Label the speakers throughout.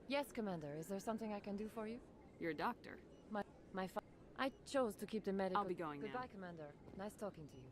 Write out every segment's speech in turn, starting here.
Speaker 1: Yes, Commander. Is there something I can do for you?
Speaker 2: You're a doctor.
Speaker 1: My fa- I chose to keep the medical...
Speaker 2: I'll be going now.
Speaker 1: Goodbye, Commander. Nice talking to you.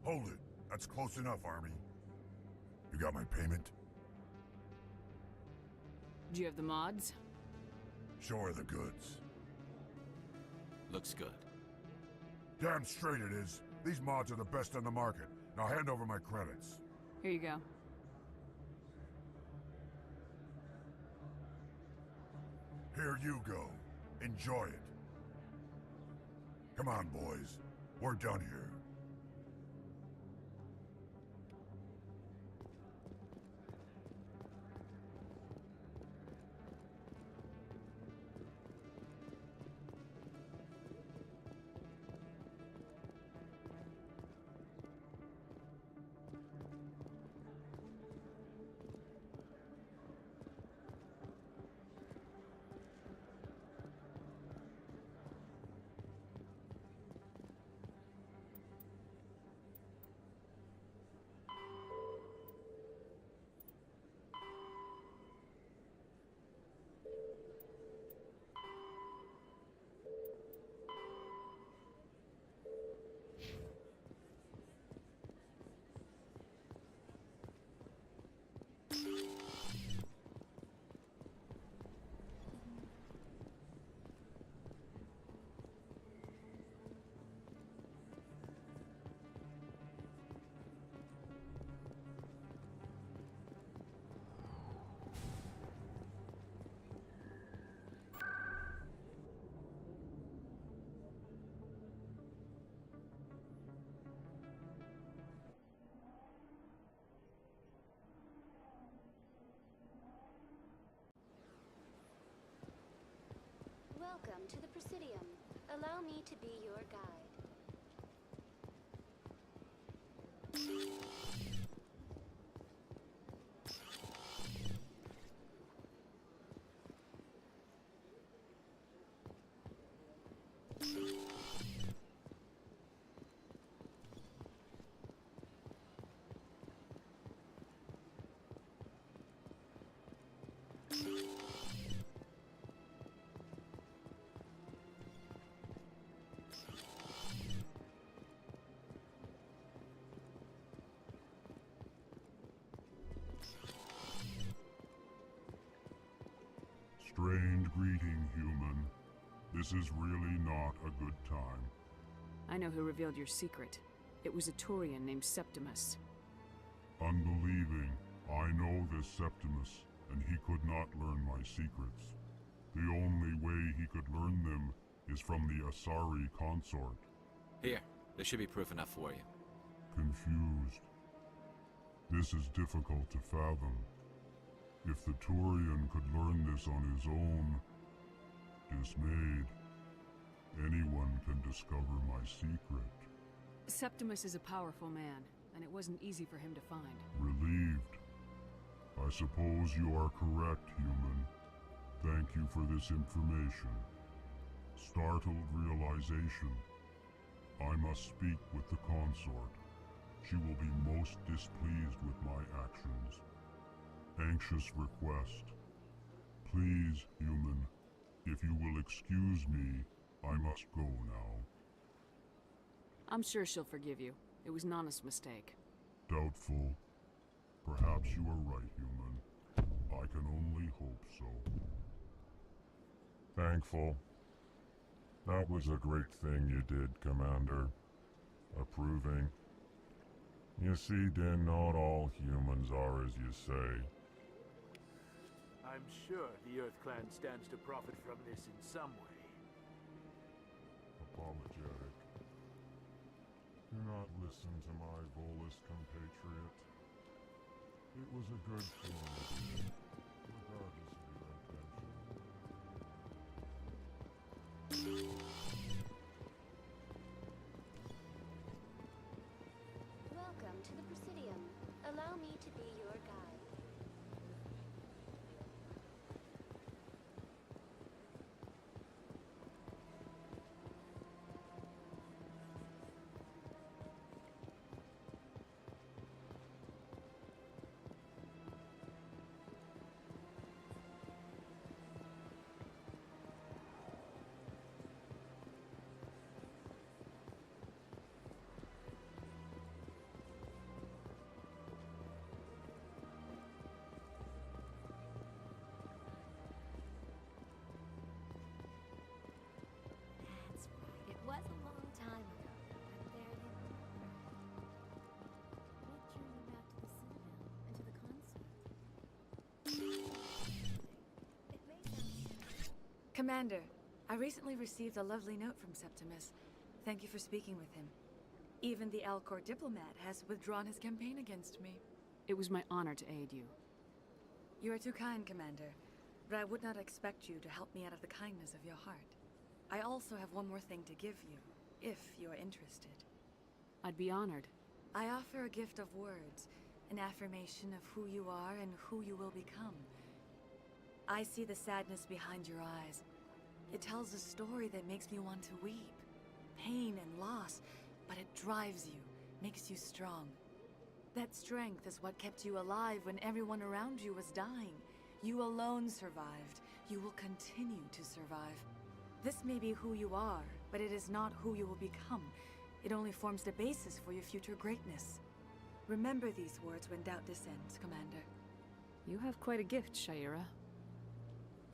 Speaker 3: Hold it. That's close enough, Army. You got my payment?
Speaker 2: Do you have the mods?
Speaker 3: Show her the goods.
Speaker 4: Looks good.
Speaker 3: Damn straight it is. These mods are the best on the market. Now hand over my credits.
Speaker 2: Here you go.
Speaker 3: Here you go. Enjoy it. Come on, boys. We're done here.
Speaker 5: Welcome to the Presidium. Allow me to be your guide.
Speaker 3: Strange greeting, human. This is really not a good time.
Speaker 2: I know who revealed your secret. It was a Turian named Septimus.
Speaker 3: Unbelieving, I know this Septimus, and he could not learn my secrets. The only way he could learn them is from the Asari consort.
Speaker 4: Here, there should be proof enough for you.
Speaker 3: Confused. This is difficult to fathom. If the Turian could learn this on his own, dismayed, anyone can discover my secret.
Speaker 2: Septimus is a powerful man, and it wasn't easy for him to find.
Speaker 3: Relieved. I suppose you are correct, human. Thank you for this information. Startled realization. I must speak with the consort. She will be most displeased with my actions. Anxious request. Please, human, if you will excuse me, I must go now.
Speaker 2: I'm sure she'll forgive you. It was Nana's mistake.
Speaker 3: Doubtful. Perhaps you are right, human. I can only hope so. Thankful. That was a great thing you did, Commander. Approving. You see, Din, not all humans are as you say.
Speaker 6: I'm sure the Earth Clan stands to profit from this in some way.
Speaker 3: Apologetic. not listen to my Volus compatriot. It was a good flow, regardless of your intention.
Speaker 5: Welcome to the Presidium. Allow me to be your guide.
Speaker 7: That's right. It was a long time ago. I barely remember. What drew you back to the Citadel and to the console? It may sound
Speaker 8: Commander, I recently received a lovely note from Septimus. Thank you for speaking with him. Even the Alcor diplomat has withdrawn his campaign against me.
Speaker 2: It was my honor to aid you.
Speaker 8: You are too kind, Commander, but I would not expect you to help me out of the kindness of your heart. I also have one more thing to give you, if you are interested.
Speaker 2: I'd be honored.
Speaker 8: I offer a gift of words, an affirmation of who you are and who you will become. I see the sadness behind your eyes. It tells a story that makes me want to weep. Pain and loss, but it drives you, makes you strong. That strength is what kept you alive when everyone around you was dying. You alone survived. You will continue to survive. This may be who you are, but it is not who you will become. It only forms the basis for your future greatness. Remember these words when doubt descends, Commander.
Speaker 2: You have quite a gift, Shaira.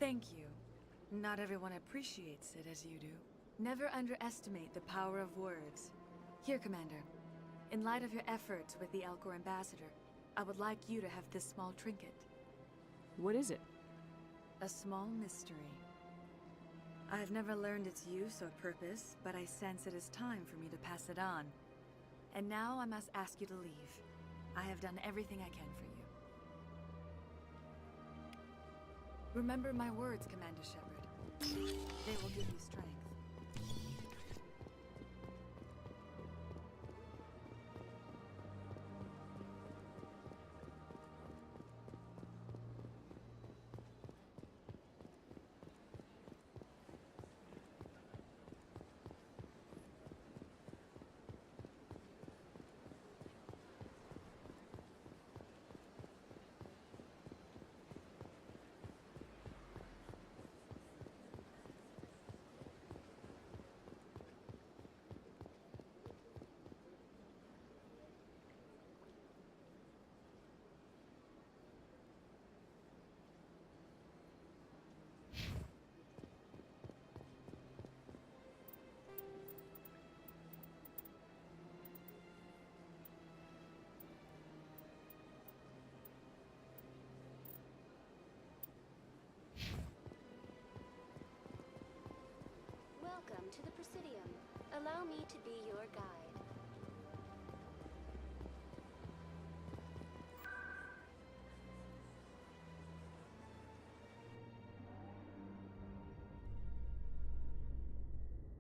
Speaker 8: Thank you. Not everyone appreciates it as you do. Never underestimate the power of words. Here, Commander. In light of your efforts with the Alcor ambassador, I would like you to have this small trinket.
Speaker 2: What is it?
Speaker 8: A small mystery. I have never learned its use or purpose, but I sense it is time for me to pass it on. And now I must ask you to leave. I have done everything I can for you. Remember my words, Commander Shepard. They will give you strength.
Speaker 5: Welcome to the Presidium. Allow me to be your guide.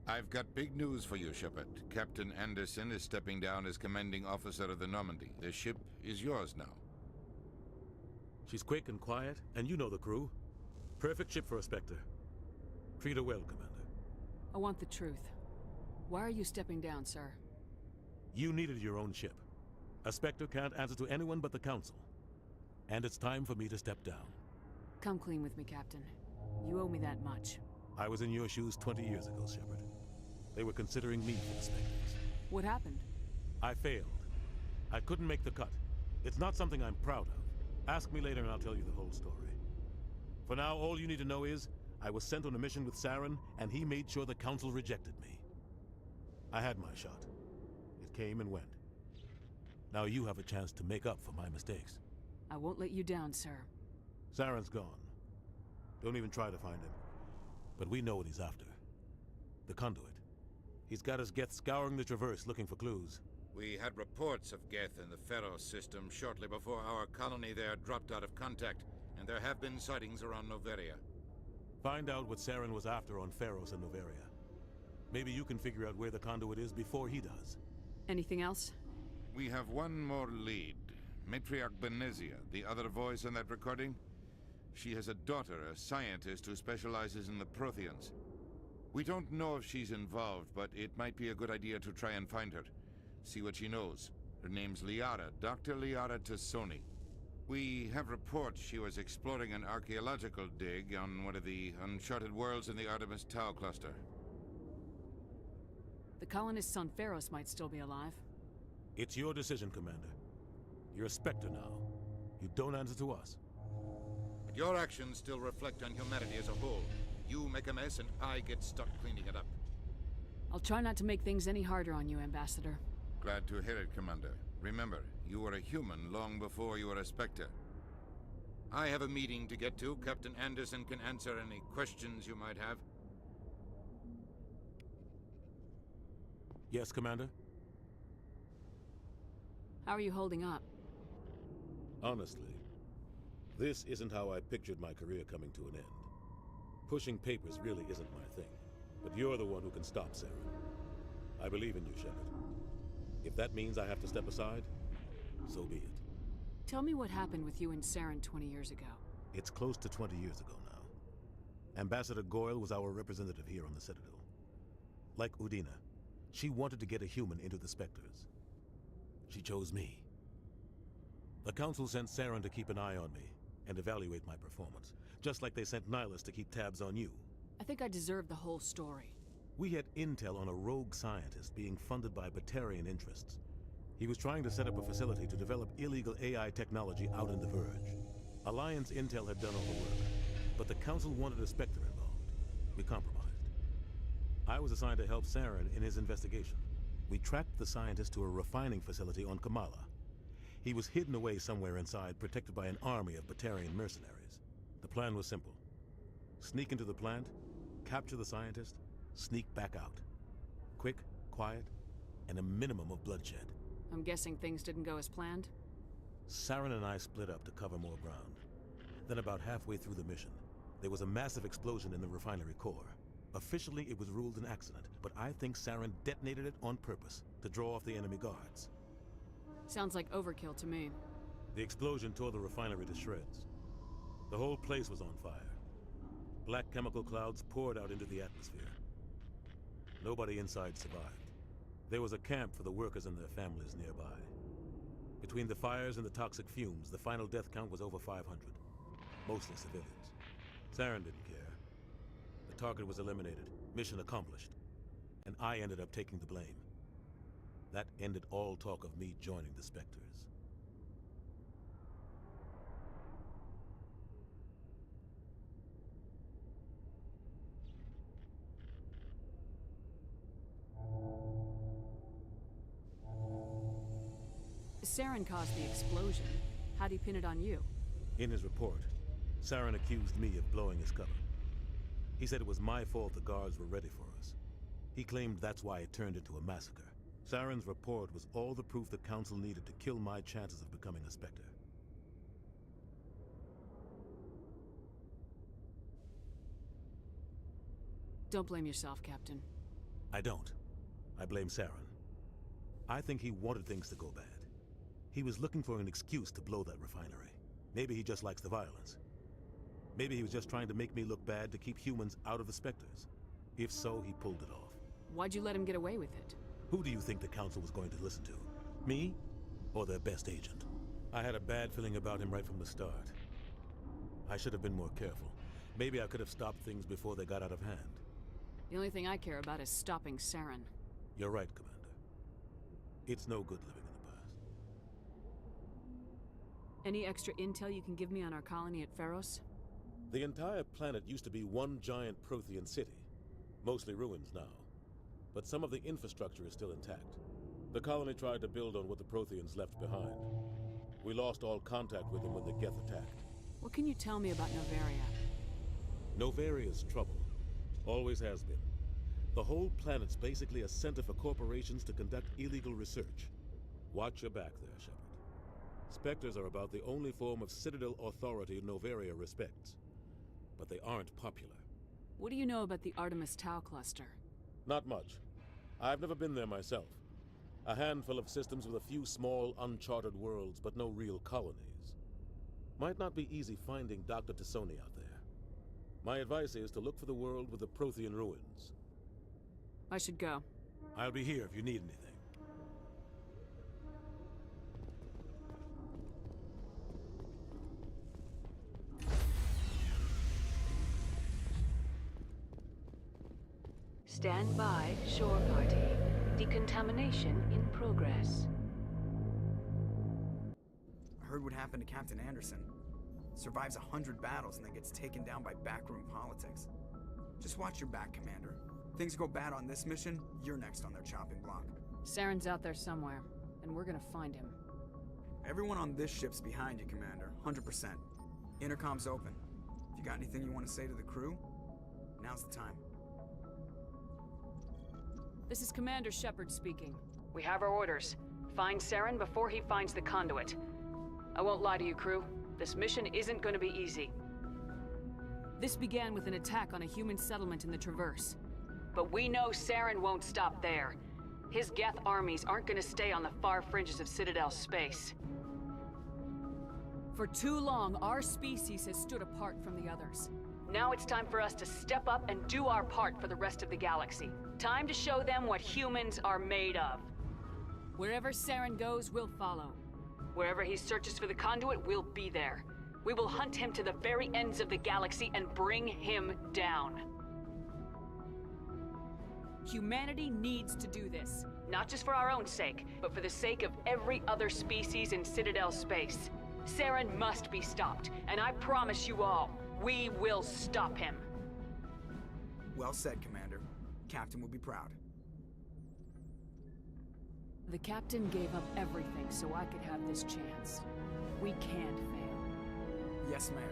Speaker 9: I've got big news for you, Shepard. Captain Anderson is stepping down as commanding officer of the Normandy. The ship is yours now.
Speaker 10: She's quick and quiet, and you know the crew. Perfect ship for a Spectre. Treat her well, Commander.
Speaker 2: I want the truth. Why are you stepping down, sir?
Speaker 10: You needed your own ship. A Spectre can't answer to anyone but the Council. And it's time for me to step down.
Speaker 2: Come clean with me, Captain. You owe me that much.
Speaker 10: I was in your shoes 20 years ago, Shepard. They were considering me for the Spectres.
Speaker 2: What happened?
Speaker 10: I failed. I couldn't make the cut. It's not something I'm proud of. Ask me later and I'll tell you the whole story. For now, all you need to know is, I was sent on a mission with Saren, and he made sure the Council rejected me. I had my shot. It came and went. Now you have a chance to make up for my mistakes.
Speaker 2: I won't let you down, sir.
Speaker 10: Saren's gone. Don't even try to find him. But we know what he's after. The conduit. He's got his Geth scouring the Traverse looking for clues.
Speaker 9: We had reports of Geth in the Pharos system shortly before our colony there dropped out of contact, and there have been sightings around Noveria.
Speaker 10: Find out what Saren was after on Pharos and Noveria. Maybe you can figure out where the conduit is before he does.
Speaker 2: Anything else?
Speaker 9: We have one more lead. Matriarch Benezia, the other voice in that recording. She has a daughter, a scientist who specializes in the Protheans. We don't know if she's involved, but it might be a good idea to try and find her. See what she knows. Her name's Liara, Dr. Liara Tassoni. We have reports she was exploring an archaeological dig on one of the uncharted worlds in the Artemis Tau cluster.
Speaker 2: The colonists on Pharos might still be alive.
Speaker 10: It's your decision, Commander. You're a Spectre now. You don't answer to us.
Speaker 9: But your actions still reflect on humanity as a whole. You make a mess and I get stuck cleaning it up.
Speaker 2: I'll try not to make things any harder on you, Ambassador.
Speaker 9: Glad to hear it, Commander. Remember, you were a human long before you were a Spectre. I have a meeting to get to. Captain Anderson can answer any questions you might have.
Speaker 10: Yes, Commander?
Speaker 2: How are you holding up?
Speaker 10: Honestly, this isn't how I pictured my career coming to an end. Pushing papers really isn't my thing, but you're the one who can stop Saren. I believe in you, Shepard. If that means I have to step aside, so be it.
Speaker 2: Tell me what happened with you and Saren 20 years ago.
Speaker 10: It's close to 20 years ago now. Ambassador Goyle was our representative here on the Citadel. Like Udina, she wanted to get a human into the Spectres. She chose me. The Council sent Saren to keep an eye on me and evaluate my performance, just like they sent Nihilus to keep tabs on you.
Speaker 2: I think I deserve the whole story.
Speaker 10: We had intel on a rogue scientist being funded by Batarian interests. He was trying to set up a facility to develop illegal AI technology out in the Verge. Alliance intel had done all the work, but the Council wanted a Spectre involved. We compromised. I was assigned to help Saren in his investigation. We tracked the scientist to a refining facility on Kamala. He was hidden away somewhere inside, protected by an army of Batarian mercenaries. The plan was simple. Sneak into the plant, capture the scientist, sneak back out. Quick, quiet, and a minimum of bloodshed.
Speaker 2: I'm guessing things didn't go as planned?
Speaker 10: Saren and I split up to cover more ground. Then about halfway through the mission, there was a massive explosion in the refinery core. Officially, it was ruled an accident, but I think Saren detonated it on purpose to draw off the enemy guards.
Speaker 2: Sounds like overkill to me.
Speaker 10: The explosion tore the refinery to shreds. The whole place was on fire. Black chemical clouds poured out into the atmosphere. Nobody inside survived. There was a camp for the workers and their families nearby. Between the fires and the toxic fumes, the final death count was over 500. Mostly civilians. Saren didn't care. The target was eliminated, mission accomplished. And I ended up taking the blame. That ended all talk of me joining the Spectres.
Speaker 2: Saren caused the explosion. How'd he pin it on you?
Speaker 10: In his report, Saren accused me of blowing his cover. He said it was my fault the guards were ready for us. He claimed that's why it turned into a massacre. Saren's report was all the proof the Council needed to kill my chances of becoming a Spectre.
Speaker 2: Don't blame yourself, Captain.
Speaker 10: I don't. I blame Saren. I think he wanted things to go bad. He was looking for an excuse to blow that refinery. Maybe he just likes the violence. Maybe he was just trying to make me look bad to keep humans out of the Spectres. If so, he pulled it off.
Speaker 2: Why'd you let him get away with it?
Speaker 10: Who do you think the Council was going to listen to? Me? Or their best agent? I had a bad feeling about him right from the start. I should have been more careful. Maybe I could have stopped things before they got out of hand.
Speaker 2: The only thing I care about is stopping Saren.
Speaker 10: You're right, Commander. It's no good living in the past.
Speaker 2: Any extra intel you can give me on our colony at Pharos?
Speaker 10: The entire planet used to be one giant Prothean city. Mostly ruins now. But some of the infrastructure is still intact. The colony tried to build on what the Protheans left behind. We lost all contact with them when the Geth attacked.
Speaker 2: What can you tell me about Noveria?
Speaker 10: Noveria's trouble. Always has been. The whole planet's basically a center for corporations to conduct illegal research. Watch your back there, Shepard. Spectres are about the only form of Citadel authority Noveria respects. But they aren't popular.
Speaker 2: What do you know about the Artemis Tau cluster?
Speaker 10: Not much. I've never been there myself. A handful of systems with a few small, uncharted worlds, but no real colonies. Might not be easy finding Dr. Tassoni out there. My advice is to look for the world with the Prothean ruins.
Speaker 2: I should go.
Speaker 10: I'll be here if you need anything.
Speaker 2: Stand by, shore party. Decontamination in progress.
Speaker 11: I heard what happened to Captain Anderson. Survives 100 battles and then gets taken down by backroom politics. Just watch your back, Commander. Things go bad on this mission, you're next on their chopping block.
Speaker 2: Saren's out there somewhere, and we're gonna find him.
Speaker 11: Everyone on this ship's behind you, Commander. 100%. Intercom's open. If you got anything you want to say to the crew, now's the time.
Speaker 2: This is Commander Shepard speaking. We have our orders. Find Saren before he finds the conduit. I won't lie to you, crew. This mission isn't going to be easy. This began with an attack on a human settlement in the Traverse. But we know Saren won't stop there. His Geth armies aren't going to stay on the far fringes of Citadel space. For too long, our species has stood apart from the others. Now it's time for us to step up and do our part for the rest of the galaxy. Time to show them what humans are made of. Wherever Saren goes, we'll follow. Wherever he searches for the conduit, we'll be there. We will hunt him to the very ends of the galaxy and bring him down. Humanity needs to do this. Not just for our own sake, but for the sake of every other species in Citadel space. Saren must be stopped, and I promise you all, we will stop him.
Speaker 11: Well said, Commander. Captain will be proud.
Speaker 2: The Captain gave up everything so I could have this chance. We can't fail.
Speaker 11: Yes, ma'am.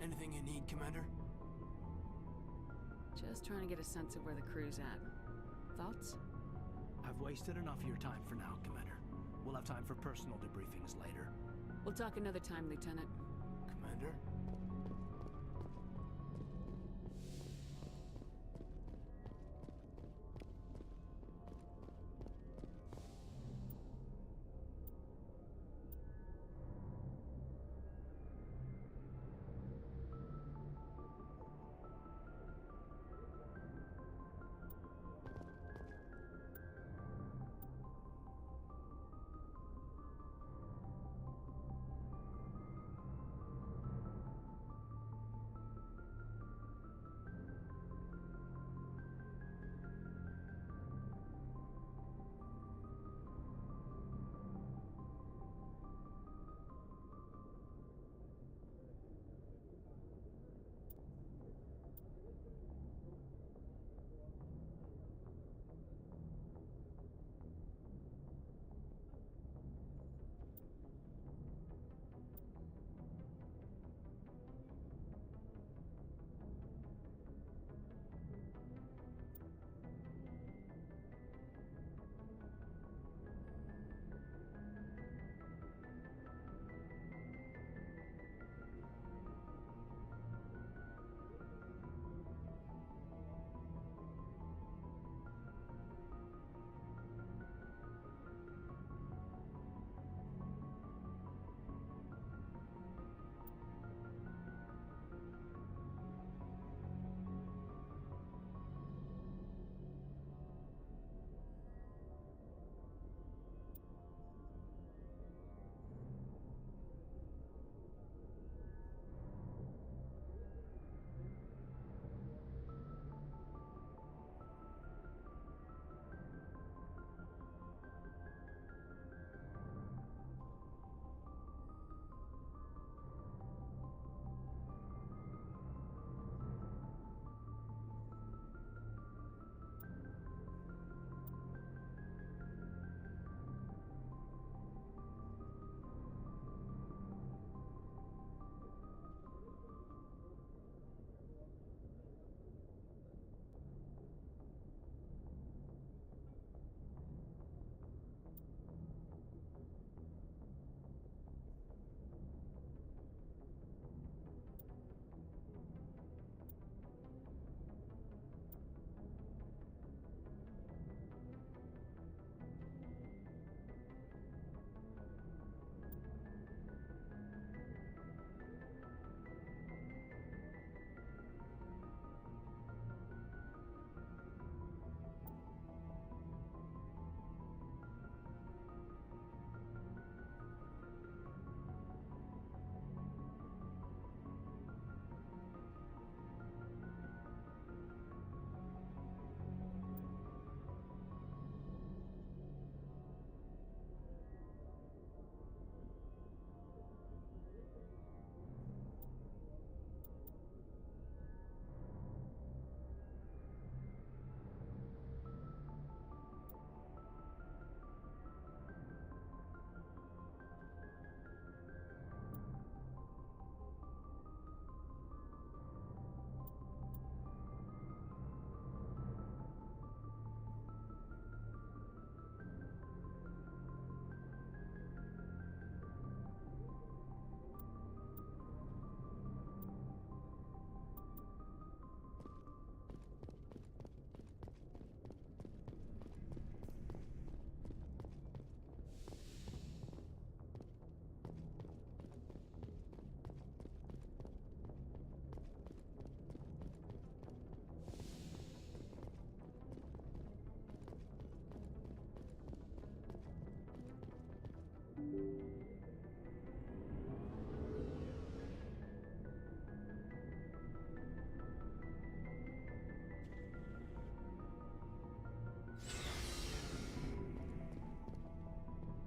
Speaker 6: Anything you need, Commander?
Speaker 2: Just trying to get a sense of where the crew's at. Thoughts?
Speaker 6: I've wasted enough of your time for now, Commander. We'll have time for personal debriefings later.
Speaker 2: We'll talk another time, Lieutenant.
Speaker 6: Commander?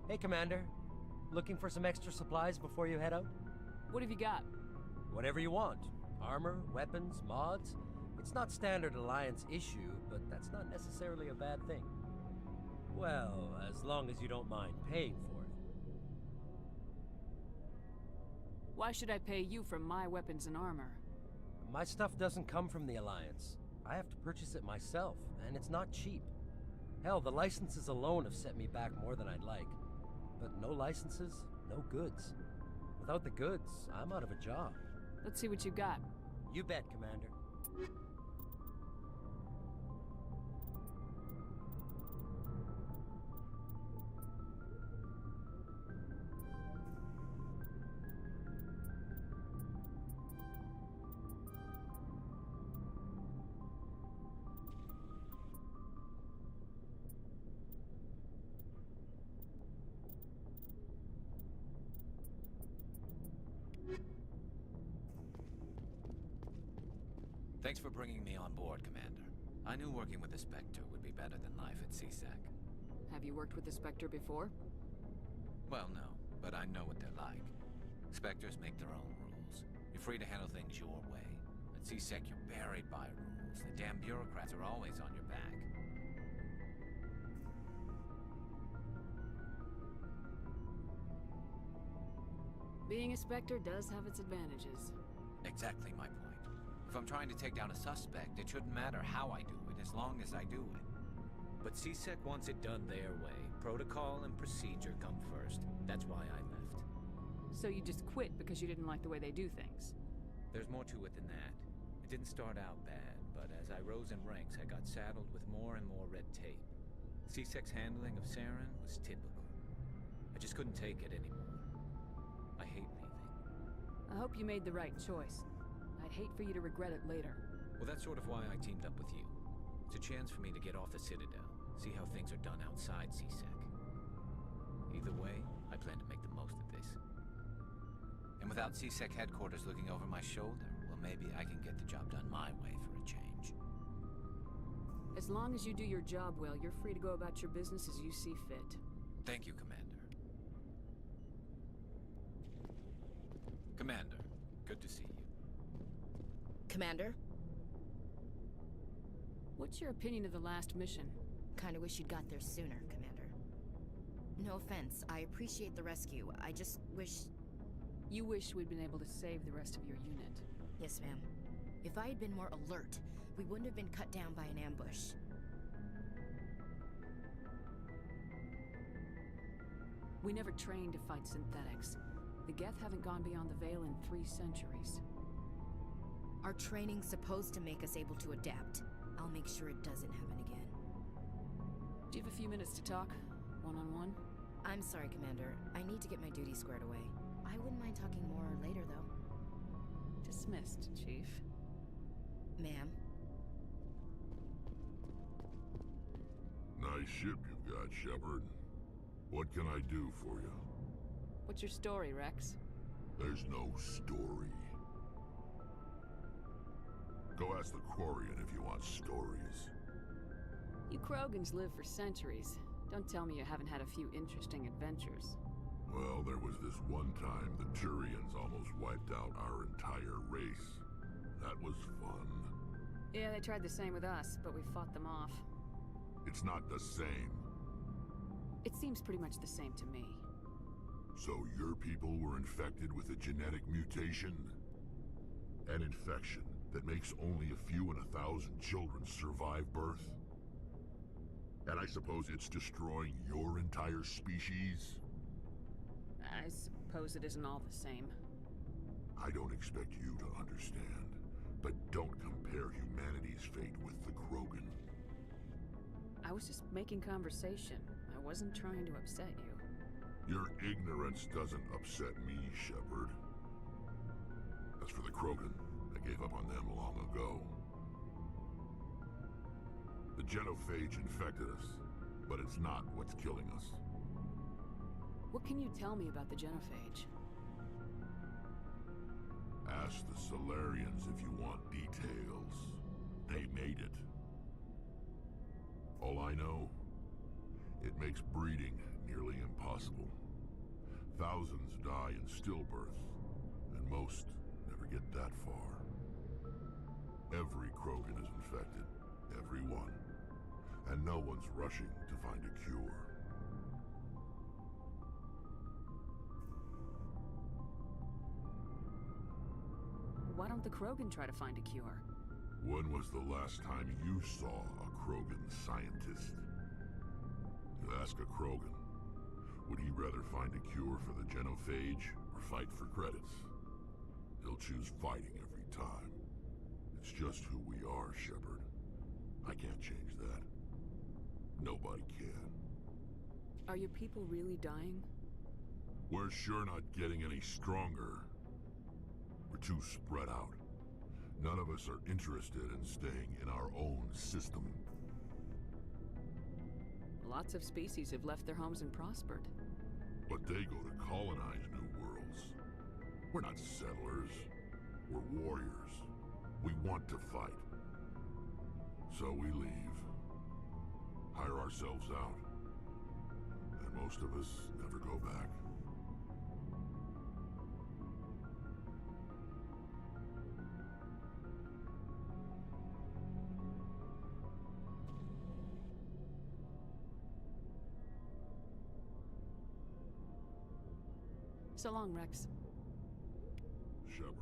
Speaker 12: Hey, Commander. Looking for some extra supplies before you head out?
Speaker 2: What have you got?
Speaker 12: Whatever you want. Armor, weapons, mods. It's not standard Alliance issue, but that's not necessarily a bad thing. Well, as long as you don't mind paying for it.
Speaker 2: Why should I pay you for my weapons and armor?
Speaker 12: My stuff doesn't come from the Alliance. I have to purchase it myself, and it's not cheap. Hell, the licenses alone have set me back more than I'd like. But no licenses, no goods. Without the goods, I'm out of a job.
Speaker 2: Let's see what you got.
Speaker 12: You bet, Commander.
Speaker 4: Thanks for bringing me on board, Commander. I knew working with the Spectre would be better than life at CSEC.
Speaker 2: Have you worked with the Spectre before?
Speaker 4: Well, no, but I know what they're like. Spectres make their own rules. You're free to handle things your way. At CSEC, you're buried by rules. The damn bureaucrats are always on your back.
Speaker 2: Being a Spectre does have its advantages.
Speaker 4: Exactly my point. If I'm trying to take down a suspect, it shouldn't matter how I do it, as long as I do it. But CSEC wants it done their way. Protocol and procedure come first. That's why I left.
Speaker 2: So you just quit because you didn't like the way they do things?
Speaker 4: There's more to it than that. It didn't start out bad, but as I rose in ranks, I got saddled with more and more red tape. CSEC's handling of Saren was typical. I just couldn't take it anymore. I hate leaving.
Speaker 2: I hope you made the right choice. I'd hate for you to regret it later.
Speaker 4: Well, that's sort of why I teamed up with you. It's a chance for me to get off the Citadel, see how things are done outside CSEC. Either way, I plan to make the most of this. And without CSEC headquarters looking over my shoulder, well, maybe I can get the job done my way for a change.
Speaker 2: As long as you do your job well, you're free to go about your business as you see fit.
Speaker 4: Thank you, Commander. Commander, good to see you.
Speaker 13: Commander?
Speaker 2: What's your opinion of the last mission?
Speaker 13: Kinda wish you'd got there sooner, Commander. No offense, I appreciate the rescue. I just wish...
Speaker 2: You wish we'd been able to save the rest of your unit.
Speaker 13: Yes, ma'am. If I had been more alert, we wouldn't have been cut down by an ambush.
Speaker 2: We never trained to fight synthetics. The Geth haven't gone beyond the Veil in 3 centuries.
Speaker 13: Our training's supposed to make us able to adapt. I'll make sure it doesn't happen again.
Speaker 2: Do you have a few minutes to talk? One-on-one?
Speaker 13: I'm sorry, Commander. I need to get my duty squared away. I wouldn't mind talking more later, though.
Speaker 2: Dismissed, Chief.
Speaker 13: Ma'am?
Speaker 3: Nice ship you've got, Shepard. What can I do for you?
Speaker 2: What's your story, Rex?
Speaker 3: There's no story. Go ask the Quarian if you want stories.
Speaker 2: You Krogans live for centuries. Don't tell me you haven't had a few interesting adventures.
Speaker 3: Well, there was this one time the Turians almost wiped out our entire race. That was fun.
Speaker 2: Yeah, they tried the same with us, but we fought them off.
Speaker 3: It's not the same.
Speaker 2: It seems pretty much the same to me.
Speaker 3: So your people were infected with a genetic mutation? An infection that makes only a few in 1,000 children survive birth? And I suppose it's destroying your entire species?
Speaker 2: I suppose it isn't all the same.
Speaker 3: I don't expect you to understand, but don't compare humanity's fate with the Krogan.
Speaker 2: I was just making conversation. I wasn't trying to upset you.
Speaker 3: Your ignorance doesn't upset me, Shepard. As for the Krogan, I gave up on them long ago. The genophage infected us, but it's not what's killing us.
Speaker 2: What can you tell me about the genophage?
Speaker 3: Ask the Solarians if you want details. They made it. All I know, it makes breeding nearly impossible. Thousands die in stillbirth, and most never get that far. Every Krogan is infected, every one. And no one's rushing to find a cure.
Speaker 2: Why don't the Krogan try to find a cure?
Speaker 3: When was the last time you saw a Krogan scientist? You ask a Krogan, would he rather find a cure for the genophage or fight for credits? He'll choose fighting every time. It's just who we are, Shepard. I can't change that. Nobody can.
Speaker 2: Are your people really dying?
Speaker 3: We're sure not getting any stronger. We're too spread out. None of us are interested in staying in our own system.
Speaker 2: Lots of species have left their homes and prospered.
Speaker 3: But they go to colonize new worlds. We're not settlers. We're warriors. We want to fight. So we leave. Hire ourselves out. And most of us never go back.
Speaker 2: So long, Rex.
Speaker 3: Shepard.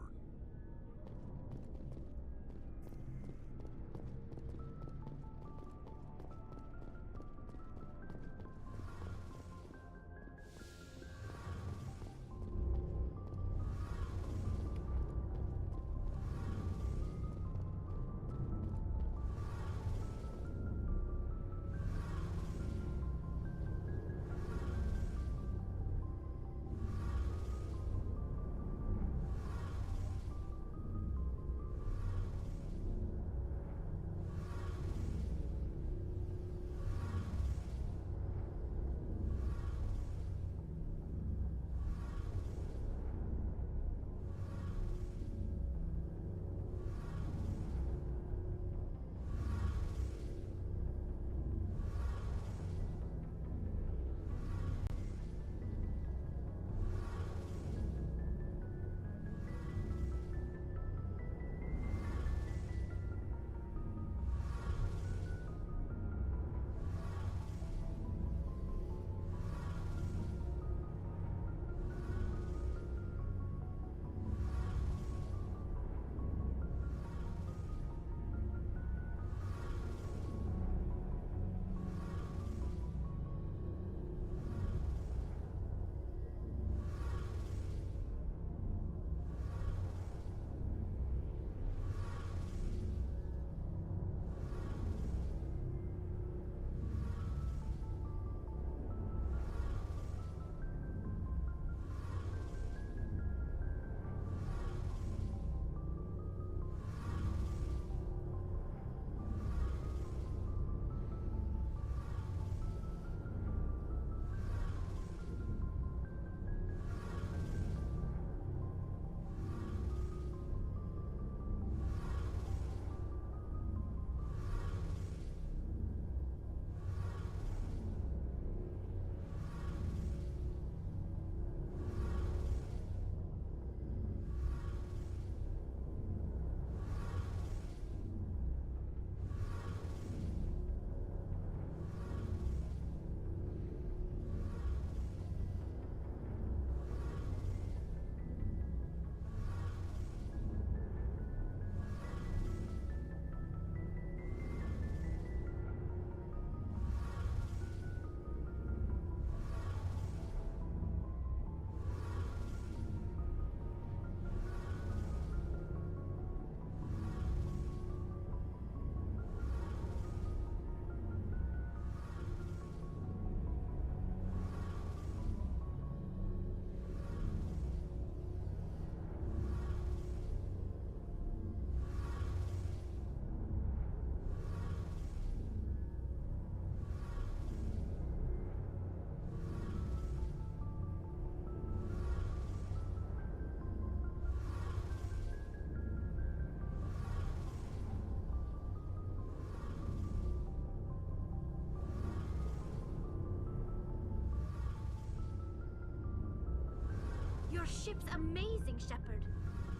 Speaker 14: Your ship's amazing, Shepard.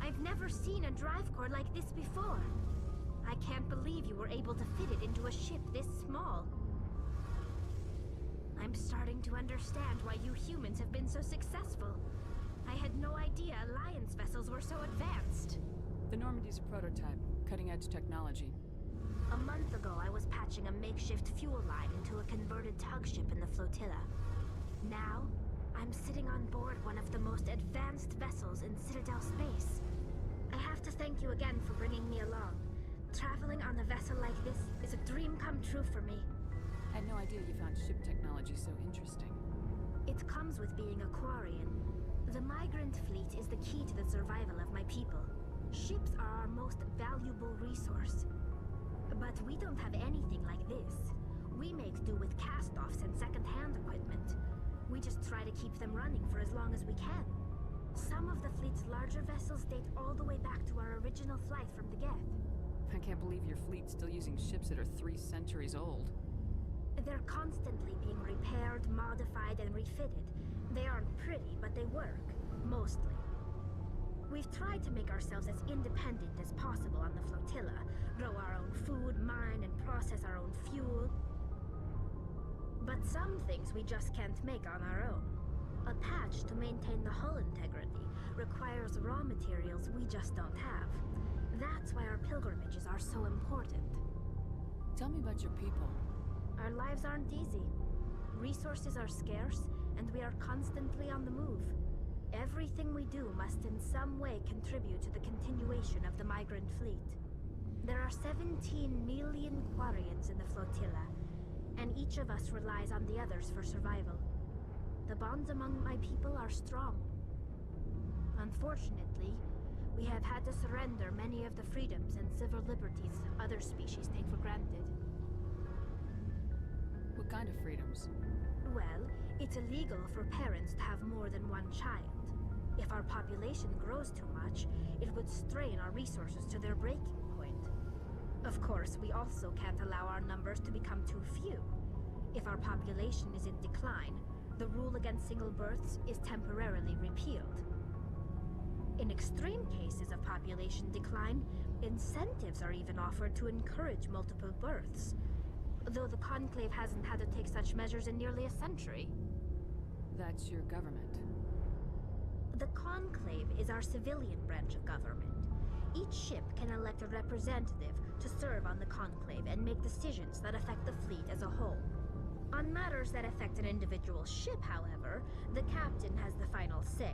Speaker 14: I've never seen a drive core like this before. I can't believe you were able to fit it into a ship this small. I'm starting to understand why you humans have been so successful. I had no idea Alliance vessels were so advanced.
Speaker 2: The Normandy's a prototype, cutting-edge technology.
Speaker 14: A month ago, I was patching a makeshift fuel line into a converted tug ship in the flotilla. Now, I'm sitting on board one of the most advanced vessels in Citadel space. I have to thank you again for bringing me along. Traveling on a vessel like this is a dream come true for me.
Speaker 2: I had no idea you found ship technology so interesting.
Speaker 14: It comes with being a Quarian. The migrant fleet is the key to the survival of my people. Ships are our most valuable resource. But we don't have anything like this. We make do with cast-offs and second-hand equipment. We just try to keep them running for as long as we can. Some of the fleet's larger vessels date all the way back to our original flight from the Geth.
Speaker 2: I can't believe your fleet's still using ships that are 3 centuries old.
Speaker 14: They're constantly being repaired, modified, and refitted. They aren't pretty, but they work. Mostly. We've tried to make ourselves as independent as possible on the flotilla, grow our own food, mine, and process our own fuel. But some things we just can't make on our own. A patch to maintain the hull integrity requires raw materials we just don't have. That's why our pilgrimages are so important.
Speaker 2: Tell me about your people.
Speaker 14: Our lives aren't easy. Resources are scarce, and we are constantly on the move. Everything we do must in some way contribute to the continuation of the migrant fleet. There are 17 million Quarians in the flotilla, and each of us relies on the others for survival. The bonds among my people are strong. Unfortunately, we have had to surrender many of the freedoms and civil liberties other species take for granted.
Speaker 2: What kind of freedoms?
Speaker 14: Well, it's illegal for parents to have more than one child. If our population grows too much, it would strain our resources to their breaking point. Of course, we also can't allow our numbers to become too few. If our population is in decline, the rule against single births is temporarily repealed. In extreme cases of population decline, incentives are even offered to encourage multiple births, though the Conclave hasn't had to take such measures in nearly a century.
Speaker 2: That's your government.
Speaker 14: The Conclave is our civilian branch of government. Each ship can elect a representative to serve on the Conclave and make decisions that affect the fleet as a whole. On matters that affect an individual ship, however, the captain has the final say.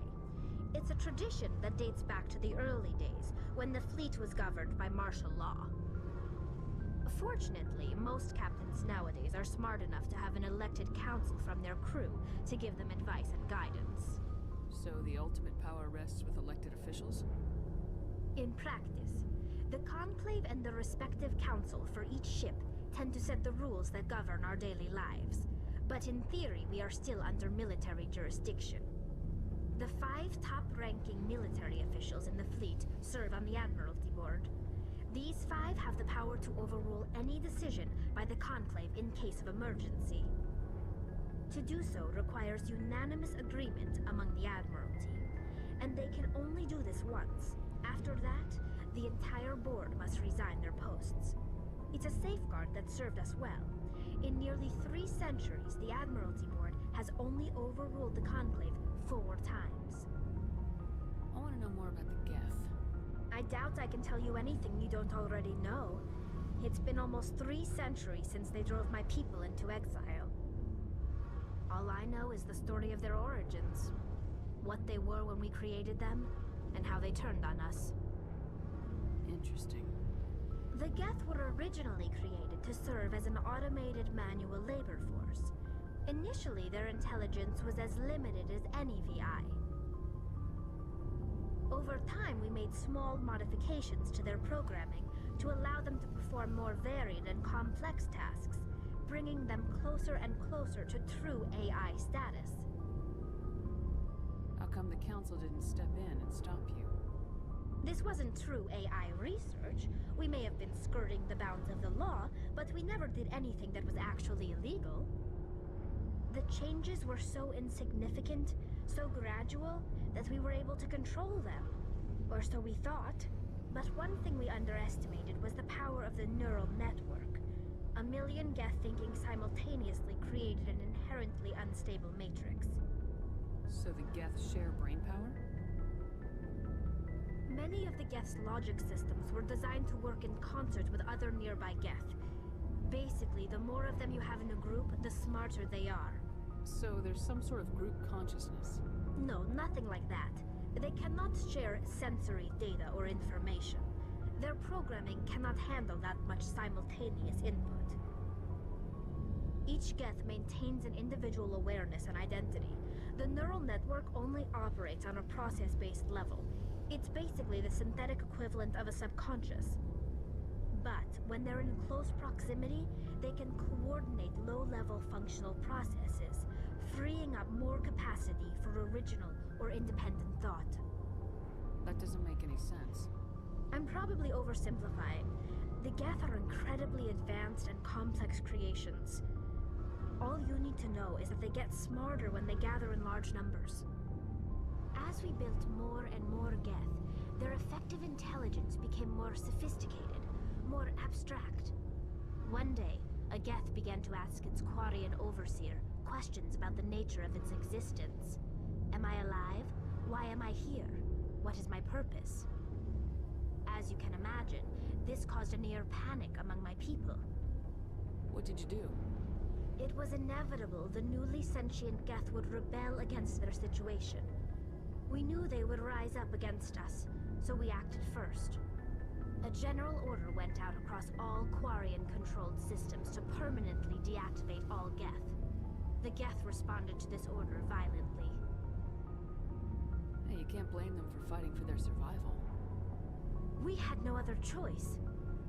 Speaker 14: It's a tradition that dates back to the early days, when the fleet was governed by martial law. Fortunately, most captains nowadays are smart enough to have an elected council from their crew to give them advice and guidance.
Speaker 2: So the ultimate power rests with elected officials?
Speaker 14: In practice, the Conclave and the respective council for each ship tend to set the rules that govern our daily lives. But in theory, we are still under military jurisdiction. The 5 top-ranking military officials in the fleet serve on the Admiralty Board. These 5 have the power to overrule any decision by the Conclave in case of emergency. To do so requires unanimous agreement among the Admiralty, and they can only do this once. After that, the entire board must resign their posts. It's a safeguard that served us well. In nearly 3 centuries, the Admiralty Board has only overruled the Conclave 4 times.
Speaker 2: I want to know more about the Geth.
Speaker 14: I doubt I can tell you anything you don't already know. It's been almost 3 centuries since they drove my people into exile. All I know is the story of their origins. What they were when we created them, and how they turned on us.
Speaker 2: Interesting.
Speaker 14: The Geth were originally created to serve as an automated manual labor force. Initially, their intelligence was as limited as any VI. Over time, we made small modifications to their programming to allow them to perform more varied and complex tasks, bringing them closer and closer to true AI status.
Speaker 2: How come the Council didn't step in and stop you?
Speaker 14: This wasn't true AI research. We may have been skirting the bounds of the law, but we never did anything that was actually illegal. The changes were so insignificant, so gradual, that we were able to control them. Or so we thought. But one thing we underestimated was the power of the neural network. A million Geth thinking simultaneously created an inherently unstable matrix.
Speaker 2: So the Geth share brain power?
Speaker 14: Many of the Geth's logic systems were designed to work in concert with other nearby Geth. Basically, the more of them you have in a group, the smarter they are.
Speaker 2: So there's some sort of group consciousness?
Speaker 14: No, nothing like that. They cannot share sensory data or information. Their programming cannot handle that much simultaneous input. Each Geth maintains an individual awareness and identity. The neural network only operates on a process-based level. It's basically the synthetic equivalent of a subconscious. But when they're in close proximity, they can coordinate low-level functional processes, freeing up more capacity for original or independent thought.
Speaker 2: That doesn't make any sense.
Speaker 14: I'm probably oversimplifying. The Geth are incredibly advanced and complex creations. All you need to know is that they get smarter when they gather in large numbers. As we built more and more Geth, their effective intelligence became more sophisticated, more abstract. One day, a Geth began to ask its Quarian overseer questions about the nature of its existence. Am I alive? Why am I here? What is my purpose? As you can imagine, this caused a near panic among my people.
Speaker 2: What did you do?
Speaker 14: It was inevitable the newly sentient Geth would rebel against their situation. We knew they would rise up against us, so we acted first. A general order went out across all Quarian-controlled systems to permanently deactivate all Geth. The Geth responded to this order violently.
Speaker 2: Hey, you can't blame them for fighting for their survival.
Speaker 14: We had no other choice.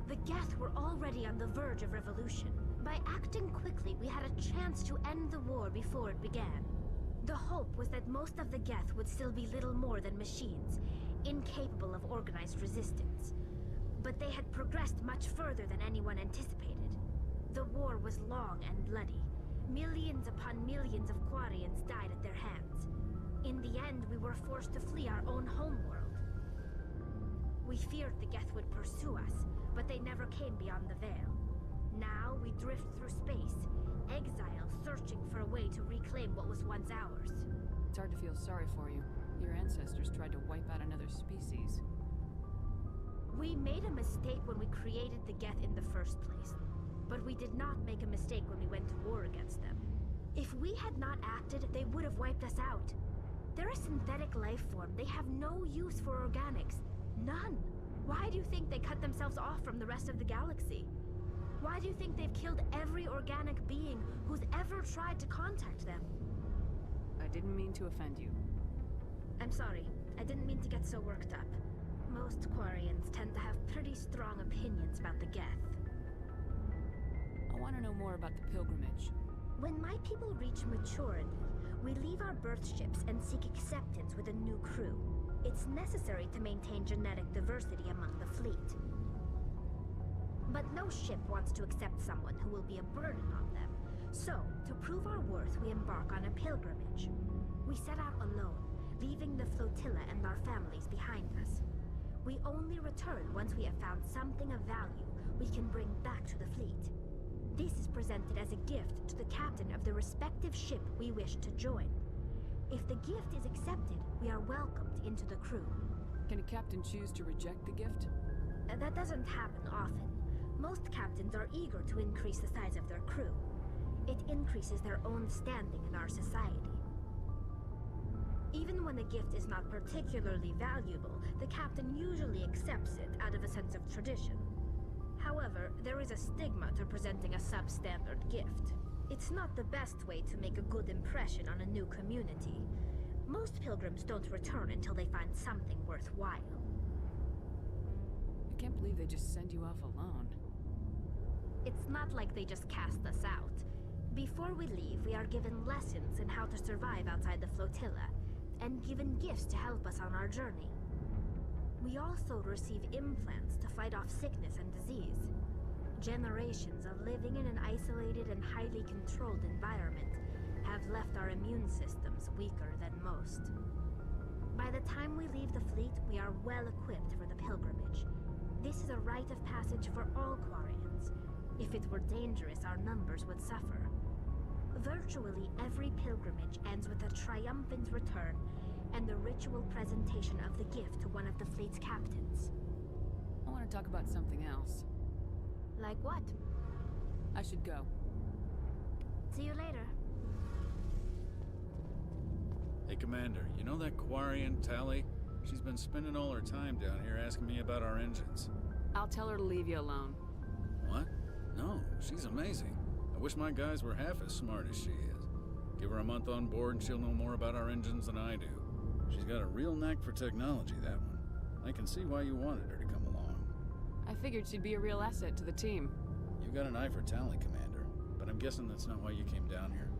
Speaker 14: The Geth were already on the verge of revolution. By acting quickly, we had a chance to end the war before it began. The hope was that most of the Geth would still be little more than machines, incapable of organized resistance. But they had progressed much further than anyone anticipated. The war was long and bloody. Millions upon millions of Quarians died at their hands. In the end, we were forced to flee our own homeworld. We feared the Geth would pursue us, but they never came beyond the Veil. Now we drift through space, exile searching for a way to reclaim what was once ours.
Speaker 2: It's hard to feel sorry for you. Your ancestors tried to wipe out another species.
Speaker 14: We made a mistake when we created the Geth in the first place. But we did not make a mistake when we went to war against them. If we had not acted, they would have wiped us out. They're a synthetic life form. They have no use for organics. None. Why do you think they cut themselves off from the rest of the galaxy? Why do you think they've killed every organic being who's ever tried to contact them?
Speaker 2: I didn't mean to offend you.
Speaker 14: I'm sorry. I didn't mean to get so worked up. Most Quarians tend to have pretty strong opinions about the Geth.
Speaker 2: I want to know more about the pilgrimage.
Speaker 14: When my people reach maturity, we leave our birth ships and seek acceptance with a new crew. It's necessary to maintain genetic diversity among the fleet. But no ship wants to accept someone who will be a burden on them. So, to prove our worth, we embark on a pilgrimage. We set out alone, leaving the flotilla and our families behind us. We only return once we have found something of value we can bring back to the fleet. This is presented as a gift to the captain of the respective ship we wish to join. If the gift is accepted, we are welcomed into the crew.
Speaker 2: Can a captain choose to reject the gift?
Speaker 14: That doesn't happen often. Most captains are eager to increase the size of their crew. It increases their own standing in our society. Even when a gift is not particularly valuable, the captain usually accepts it out of a sense of tradition. However, there is a stigma to presenting a substandard gift. It's not the best way to make a good impression on a new community. Most pilgrims don't return until they find something worthwhile.
Speaker 2: I can't believe they just send you off alone.
Speaker 14: It's not like they just cast us out. Before we leave, we are given lessons in how to survive outside the flotilla, and given gifts to help us on our journey. We also receive implants to fight off sickness and disease. Generations of living in an isolated and highly controlled environment have left our immune systems weaker than most. By the time we leave the fleet, we are well equipped for the pilgrimage. This is a rite of passage for all Quarians. If it were dangerous, our numbers would suffer. Virtually every pilgrimage ends with a triumphant return and the ritual presentation of the gift to one of the fleet's captains.
Speaker 2: I want to talk about something else.
Speaker 14: Like what?
Speaker 2: I should go.
Speaker 14: See you later.
Speaker 15: Hey, Commander, you know that Quarian, Tally? She's been spending all her time down here asking me about our engines.
Speaker 2: I'll tell her to leave you alone.
Speaker 15: What? No, she's amazing. I wish my guys were half as smart as she is. Give her a month on board and she'll know more about our engines than I do. She's got a real knack for technology, that one. I can see why you wanted her to come along.
Speaker 2: I figured she'd be a real asset to the team.
Speaker 15: You got an eye for Tally, Commander, but I'm guessing that's not why you came down here.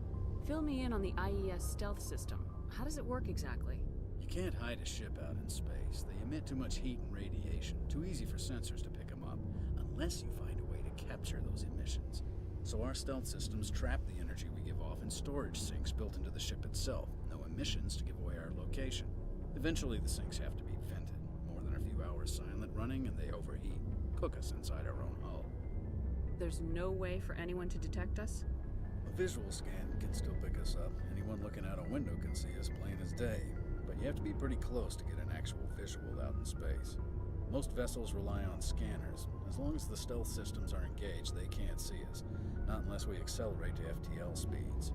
Speaker 2: Fill me in on the IES stealth system. How does it work exactly?
Speaker 15: You can't hide a ship out in space. They emit too much heat and radiation. Too easy for sensors to pick them up, unless you find a way to capture those emissions. So our stealth systems trap the energy we give off in storage sinks built into the ship itself. No emissions to give away our location. Eventually the sinks have to be vented. More than a few hours silent running and they overheat. Cook us inside our own hull.
Speaker 2: There's no way for anyone to detect us?
Speaker 15: A visual scan can still pick us up. Anyone looking out a window can see us plain as day. But you have to be pretty close to get an actual visual out in space. Most vessels rely on scanners. As long as the stealth systems are engaged, they can't see us. Not unless we accelerate to FTL speeds.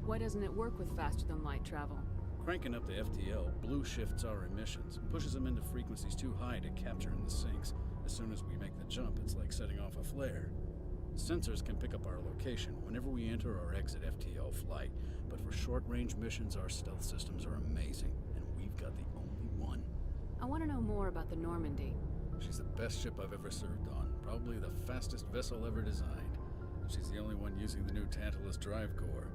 Speaker 2: Why doesn't it work with faster-than-light travel?
Speaker 15: Cranking up to FTL blue shifts our emissions, pushes them into frequencies too high to capture in the sinks. As soon as we make the jump, it's like setting off a flare. Sensors can pick up our location whenever we enter or exit FTL flight, but for short-range missions, our stealth systems are amazing, and we've got the only one.
Speaker 2: I want to know more about the Normandy.
Speaker 15: She's the best ship I've ever served on, probably the fastest vessel ever designed. She's the only one using the new Tantalus drive core.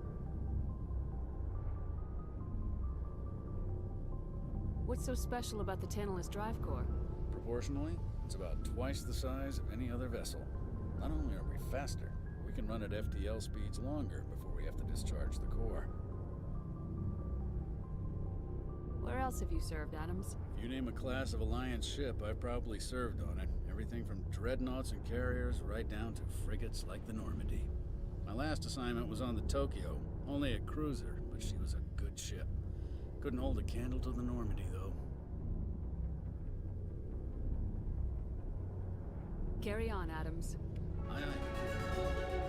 Speaker 2: What's so special about the Tantalus drive core?
Speaker 15: Proportionally, it's about twice the size of any other vessel. Not only are we faster, we can run at FTL speeds longer before we have to discharge the core.
Speaker 2: Where else have you served, Adams?
Speaker 15: If you name a class of Alliance ship, I've probably served on it. Everything from dreadnoughts and carriers right down to frigates like the Normandy. My last assignment was on the Tokyo, only a cruiser, but she was a good ship. Couldn't hold a candle to the Normandy, though.
Speaker 2: Carry on, Adams.
Speaker 15: Aye, aye.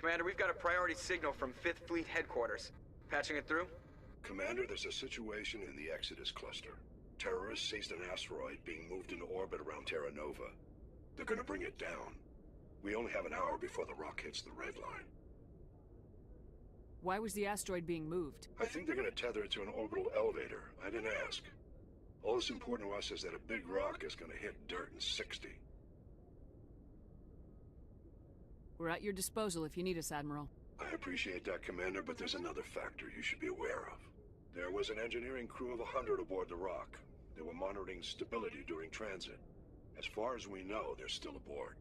Speaker 11: Commander, we've got a priority signal from 5th Fleet Headquarters. Patching it through?
Speaker 16: Commander, there's a situation in the Exodus cluster. Terrorists seized an asteroid being moved into orbit around Terra Nova. They're gonna bring it down. We only have an hour before the rock hits the red line.
Speaker 2: Why was the asteroid being moved?
Speaker 16: I think they're gonna tether it to an orbital elevator. I didn't ask. All that's important to us is that a big rock is gonna hit dirt in 60.
Speaker 2: We're at your disposal if you need us, Admiral.
Speaker 16: I appreciate that, Commander, but there's another factor you should be aware of. There was an engineering crew of 100 aboard the rock. They were monitoring stability during transit. As far as we know, they're still aboard.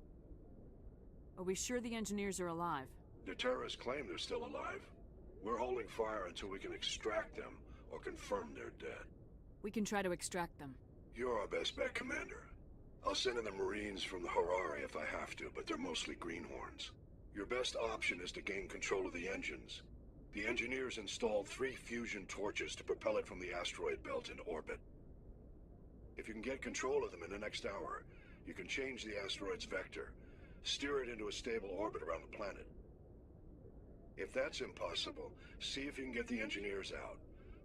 Speaker 2: Are we sure the engineers are alive?
Speaker 16: The terrorists claim they're still alive. We're holding fire until we can extract them or confirm they're dead.
Speaker 2: We can try to extract them.
Speaker 16: You're our best bet, Commander. I'll send in the Marines from the Harari if I have to, but they're mostly greenhorns. Your best option is to gain control of the engines. The engineers installed 3 fusion torches to propel it from the asteroid belt into orbit. If you can get control of them in the next hour, you can change the asteroid's vector, steer it into a stable orbit around the planet. If that's impossible, see if you can get the engineers out.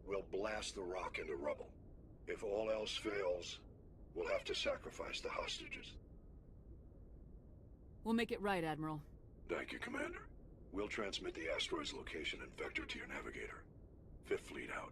Speaker 16: We'll blast the rock into rubble. If all else fails, we'll have to sacrifice the hostages.
Speaker 2: We'll make it right, Admiral.
Speaker 16: Thank you, Commander. We'll transmit the asteroid's location and vector to your navigator. 5th Fleet out.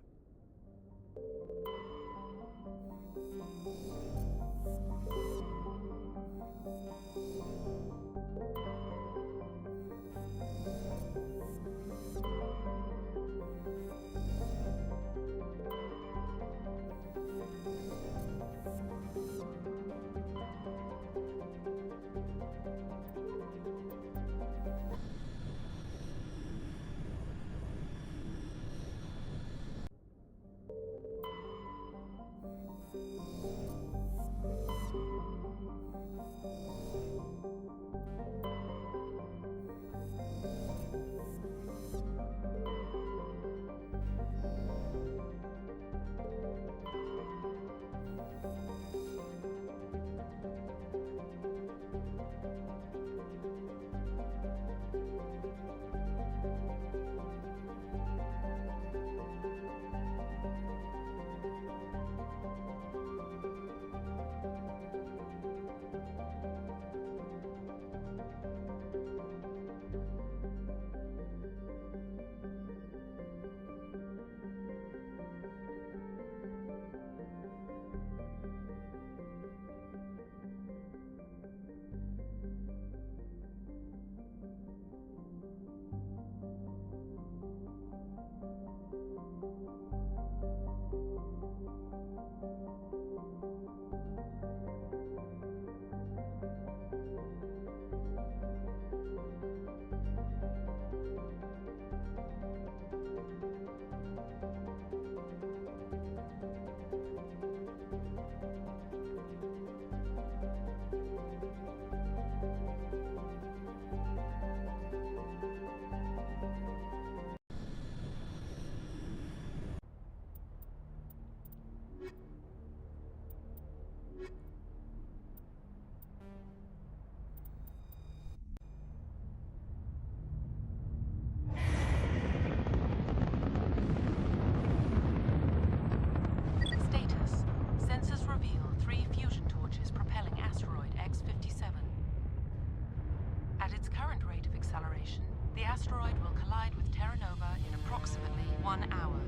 Speaker 17: asteroid will collide with Terra Nova in approximately 1 hour.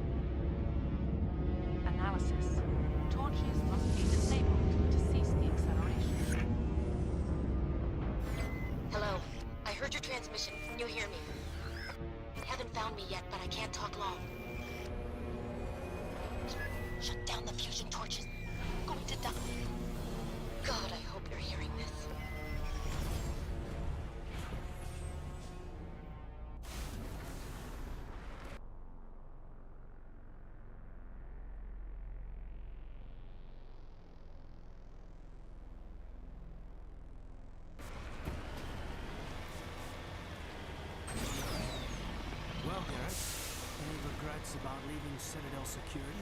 Speaker 17: Analysis. Torches must be disabled to cease the acceleration.
Speaker 18: Hello. I heard your transmission. Can you hear me? You haven't found me yet, but I can't talk long. Shut down the fusion torches. I'm going to die. God, I hope you're hearing this.
Speaker 6: Well, Garrett, any regrets about leaving Citadel Security?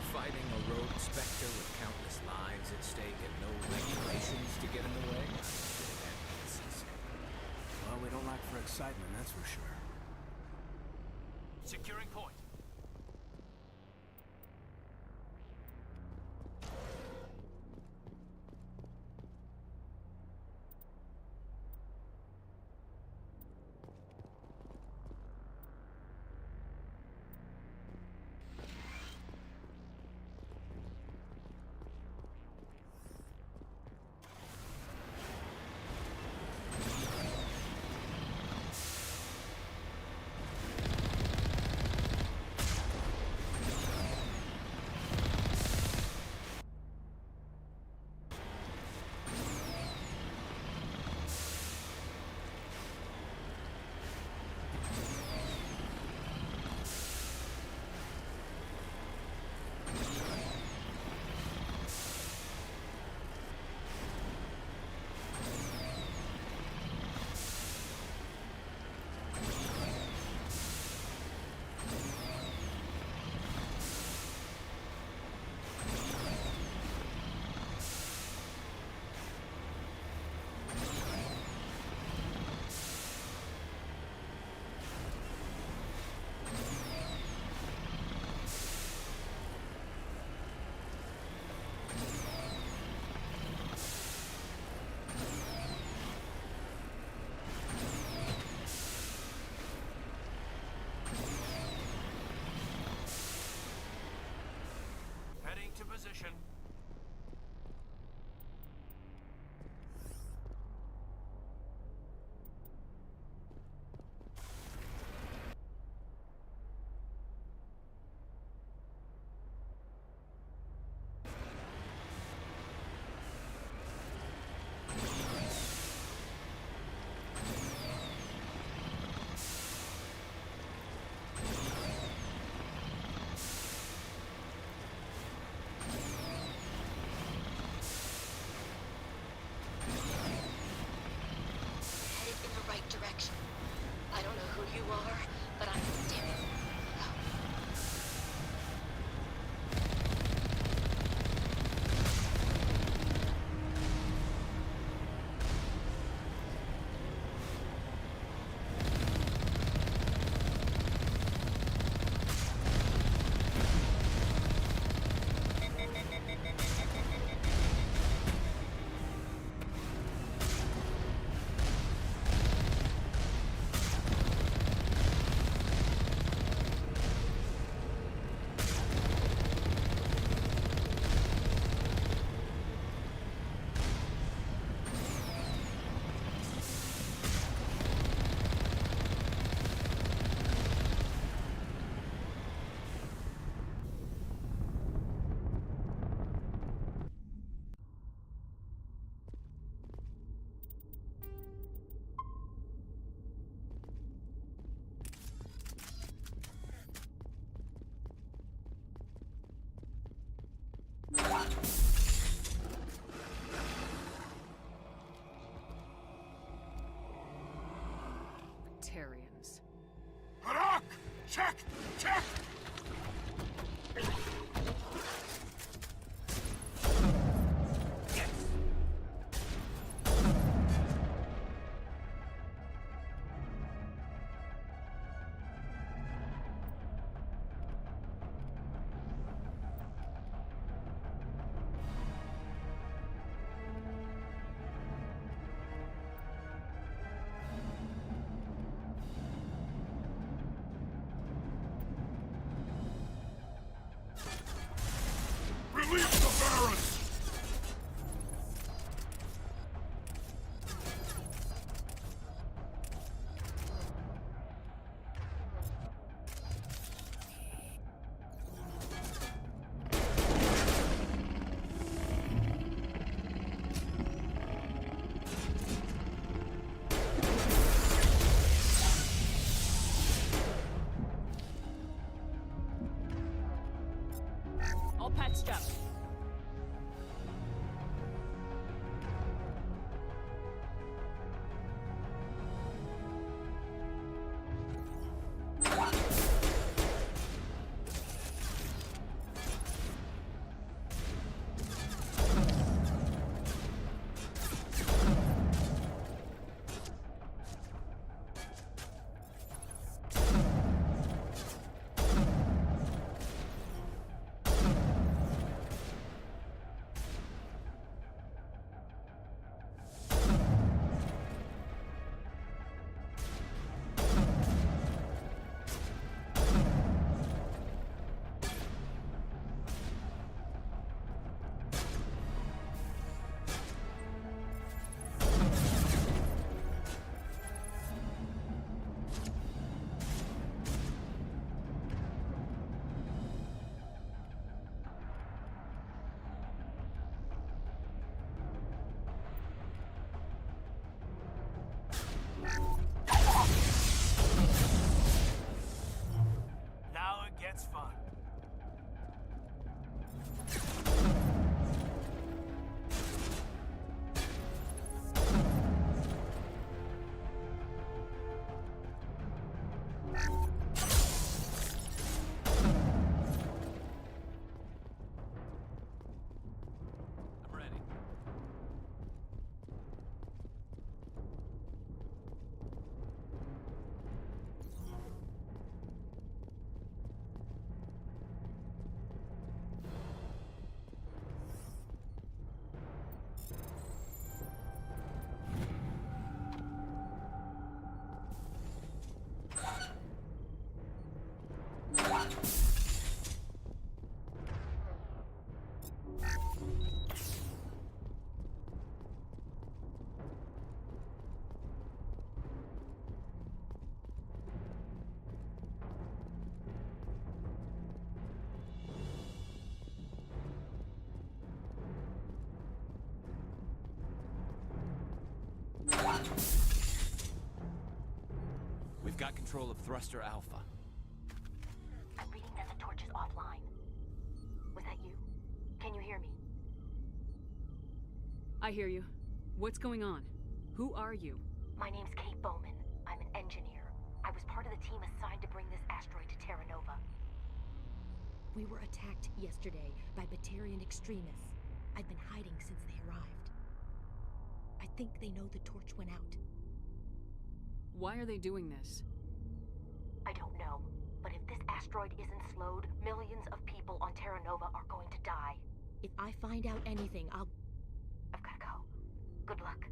Speaker 4: Fighting a rogue specter with countless lives at stake and no regulations to get in the way?
Speaker 6: Well, Well, we don't lack for excitement, that's for sure.
Speaker 19: Securing point. Heading to position.
Speaker 18: Headed in the right direction. I don't know who you are, but I'm standing.
Speaker 2: Tarians.
Speaker 19: Harak! Check! Check! Release the barons!
Speaker 2: All patched up.
Speaker 20: got control of Thruster Alpha.
Speaker 18: I'm reading that the torch is offline. Was that you? Can you hear me?
Speaker 2: I hear you. What's going on? Who are you?
Speaker 18: My name's Kate Bowman. I'm an engineer. I was part of the team assigned to bring this asteroid to Terra Nova.
Speaker 7: We were attacked yesterday by Batarian extremists. I've been hiding since they arrived. I think they know the torch went out.
Speaker 2: Why are they doing this?
Speaker 18: I don't know, but if this asteroid isn't slowed, millions of people on Terra Nova are going to die.
Speaker 7: If I find out anything, I'll...
Speaker 18: I've gotta go. Good luck.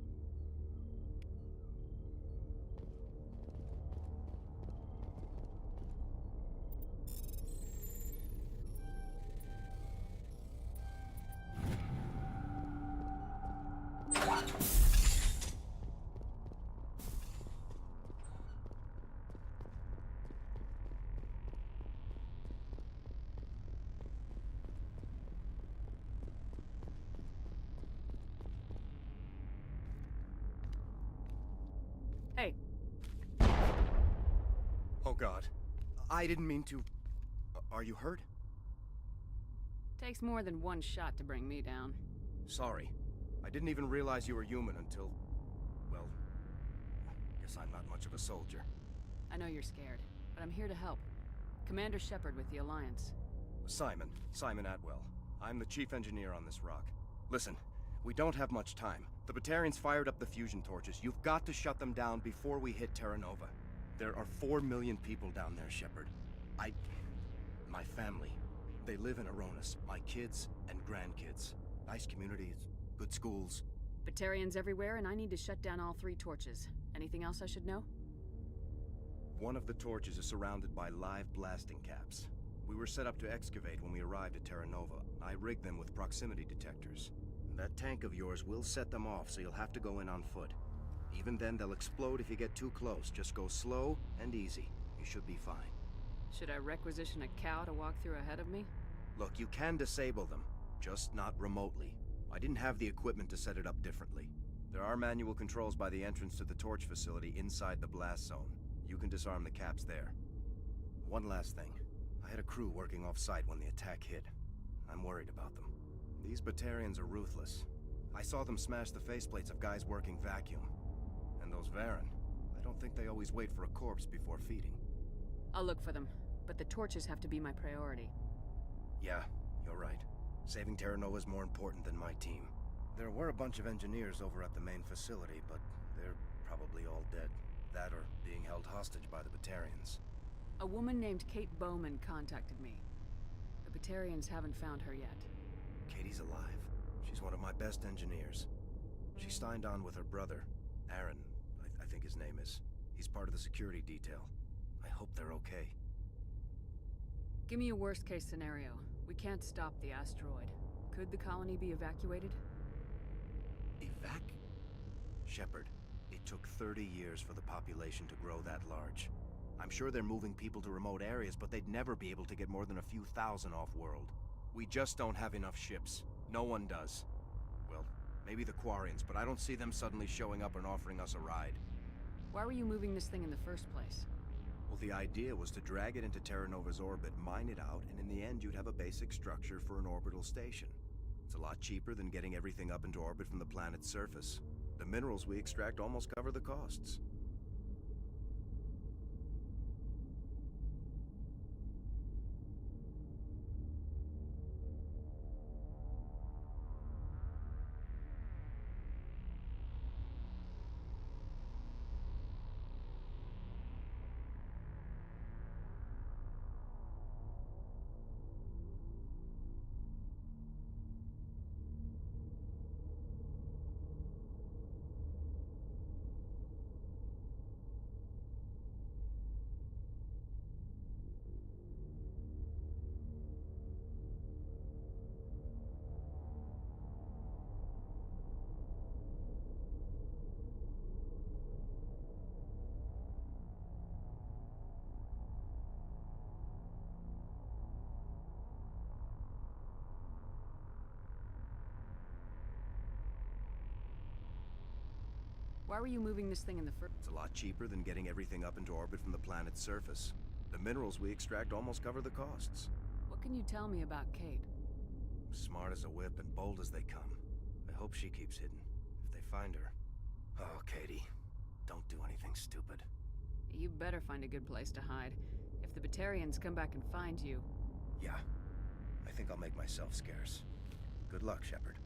Speaker 2: Hey.
Speaker 21: Oh God. I didn't mean to... Are you hurt?
Speaker 2: Takes more than one shot to bring me down.
Speaker 21: Sorry. I didn't even realize you were human until... Well... Guess I'm not much of a soldier.
Speaker 2: I know you're scared, but I'm here to help. Commander Shepard with the Alliance.
Speaker 21: Simon Atwell. I'm the chief engineer on this rock. Listen, we don't have much time. The Batarians fired up the fusion torches. You've got to shut them down before we hit Terra Nova. There are 4 million people down there, Shepard. My family. They live in Aronis. My kids and grandkids. Nice communities, good schools.
Speaker 2: Batarians everywhere, and I need to shut down all 3 torches. Anything else I should know?
Speaker 21: One of the torches is surrounded by live blasting caps. We were set up to excavate when we arrived at Terra Nova. I rigged them with proximity detectors. That tank of yours will set them off, so you'll have to go in on foot. Even then, they'll explode if you get too close. Just go slow and easy. You should be fine.
Speaker 2: Should I requisition a cow to walk through ahead of me?
Speaker 21: Look, you can disable them, just not remotely. I didn't have the equipment to set it up differently. There are manual controls by the entrance to the torch facility inside the blast zone. You can disarm the caps there. One last thing. I had a crew working off-site when the attack hit. I'm worried about them. These Batarians are ruthless. I saw them smash the faceplates of guys working vacuum. And those Varen, I don't think they always wait for a corpse before feeding.
Speaker 2: I'll look for them, but the torches have to be my priority.
Speaker 21: Yeah, you're right. Saving Terra Nova is more important than my team. There were a bunch of engineers over at the main facility, but they're probably all dead. That or being held hostage by the Batarians.
Speaker 2: A woman named Kate Bowman contacted me. The Batarians haven't found her yet.
Speaker 21: Katie's alive. She's one of my best engineers. She signed on with her brother, Aaron, I think his name is. He's part of the security detail. I hope they're okay.
Speaker 2: Give me a worst-case scenario. We can't stop the asteroid. Could the colony be evacuated?
Speaker 21: Shepard, it took 30 years for the population to grow that large. I'm sure they're moving people to remote areas, but they'd never be able to get more than a few thousand off-world. We just don't have enough ships. No one does. Well, maybe the Quarians, but I don't see them suddenly showing up and offering us a ride.
Speaker 2: Why were you moving this thing in the first place?
Speaker 21: Well, the idea was to drag it into Terra Nova's orbit, mine it out, and in the end you'd have a basic structure for an orbital station. It's a lot cheaper than getting everything up into orbit from the planet's surface. The minerals we extract almost cover the costs.
Speaker 2: Why were you moving this thing in the first?
Speaker 21: It's a lot cheaper than getting everything up into orbit from the planet's surface. The minerals we extract almost cover the costs.
Speaker 2: What can you tell me about Kate?
Speaker 21: Smart as a whip and bold as they come. I hope she keeps hidden. If they find her... Oh, Katie. Don't do anything stupid.
Speaker 2: You better find a good place to hide. If the Batarians come back and find you...
Speaker 21: Yeah. I think I'll make myself scarce. Good luck, Shepard.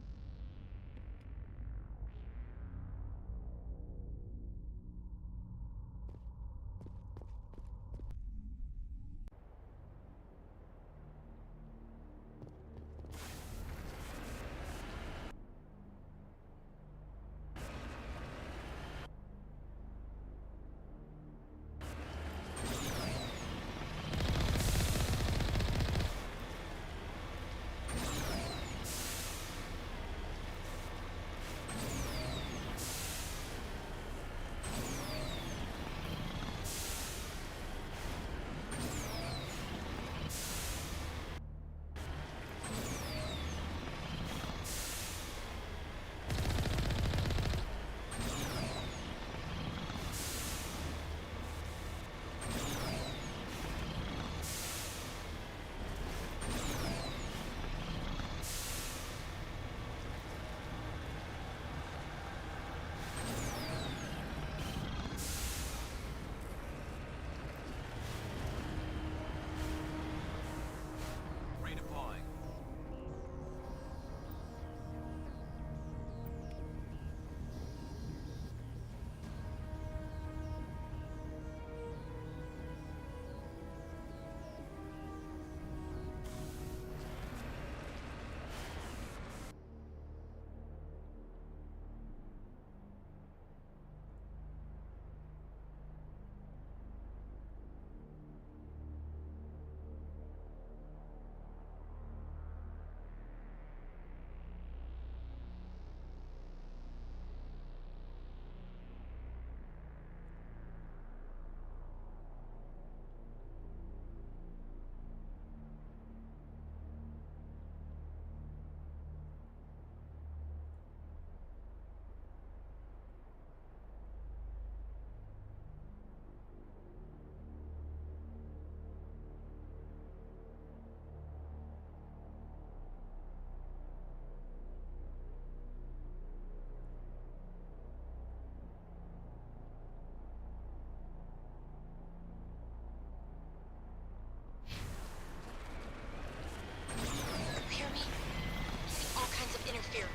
Speaker 18: Interfere.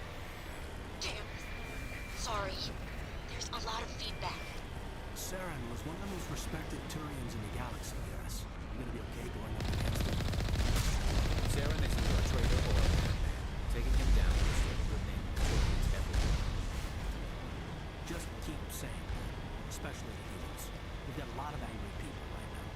Speaker 18: Damn. Sorry. There's a lot of feedback.
Speaker 6: Saren was one of the most respected Turians in the galaxy, yes. You gonna be okay going up against him?
Speaker 4: Saren is either a traitor or a madman. Taking him down will restore the good name of Turians everywhere.
Speaker 6: Just keep saying that, especially the humans. We've got a lot of angry people right now.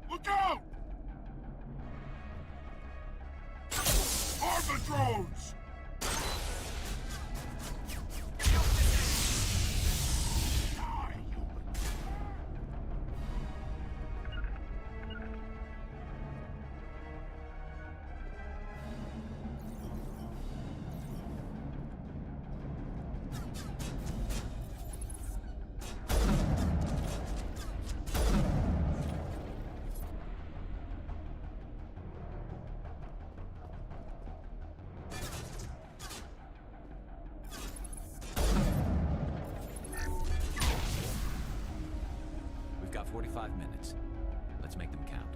Speaker 19: Look out! Arm the drones!
Speaker 4: Let's make them count.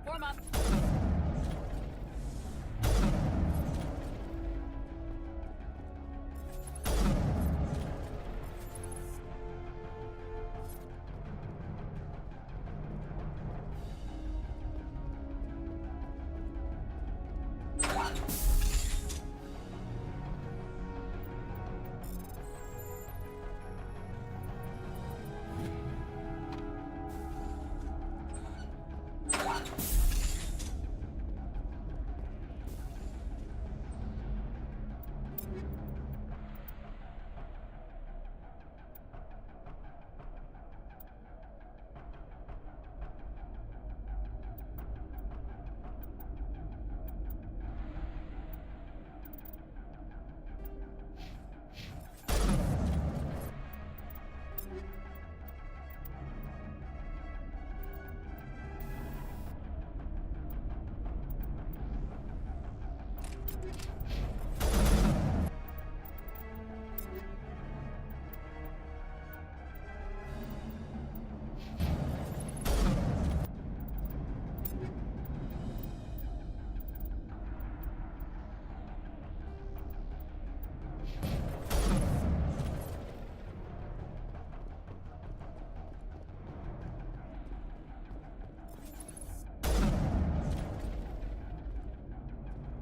Speaker 2: Form up.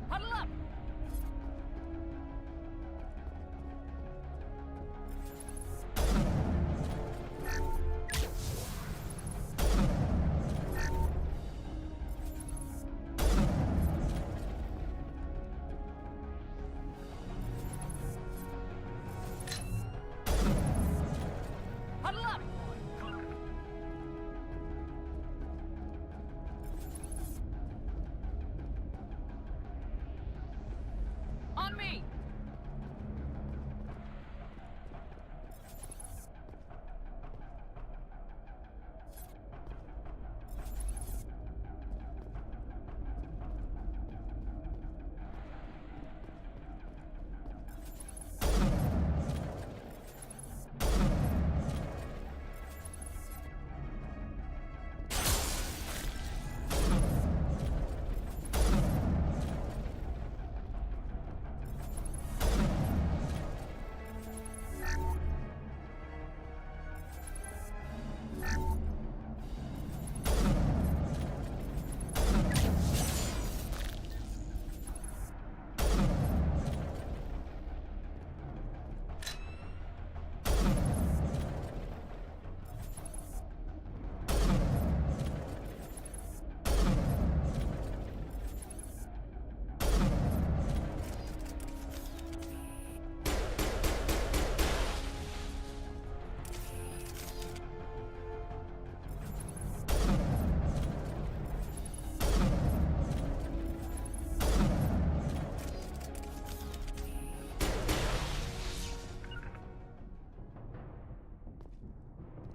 Speaker 2: Huddle up! Huddle up! On me!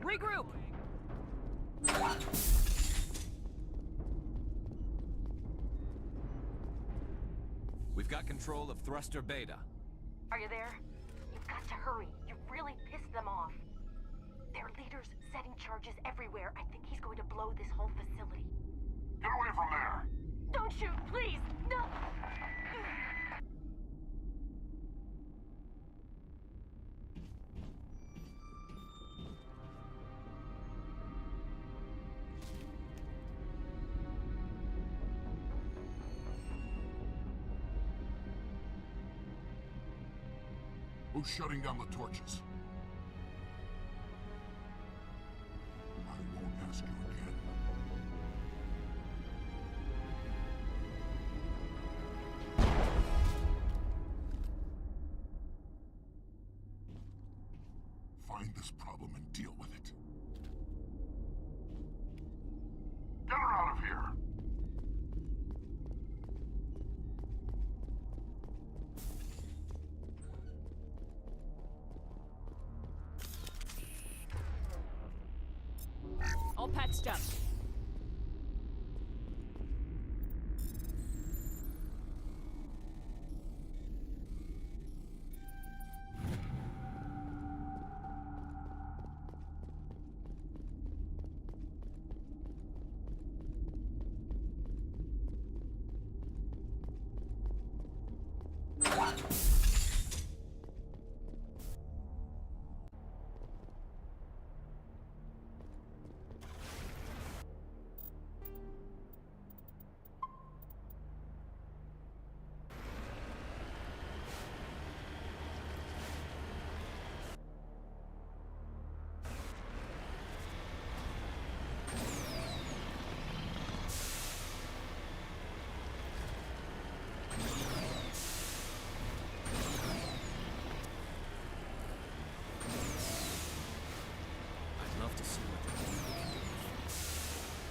Speaker 2: Regroup!
Speaker 4: We've got control of Thruster Beta.
Speaker 18: Are you there? You've got to hurry. You've really pissed them off. Their leader's setting charges everywhere. I think he's going to blow this whole facility.
Speaker 19: Get away from there!
Speaker 18: Don't shoot, please! No!
Speaker 19: Who's shutting down the torches? I won't ask you again. Find this problem and deal with it. Get her out of here!
Speaker 2: All patched up.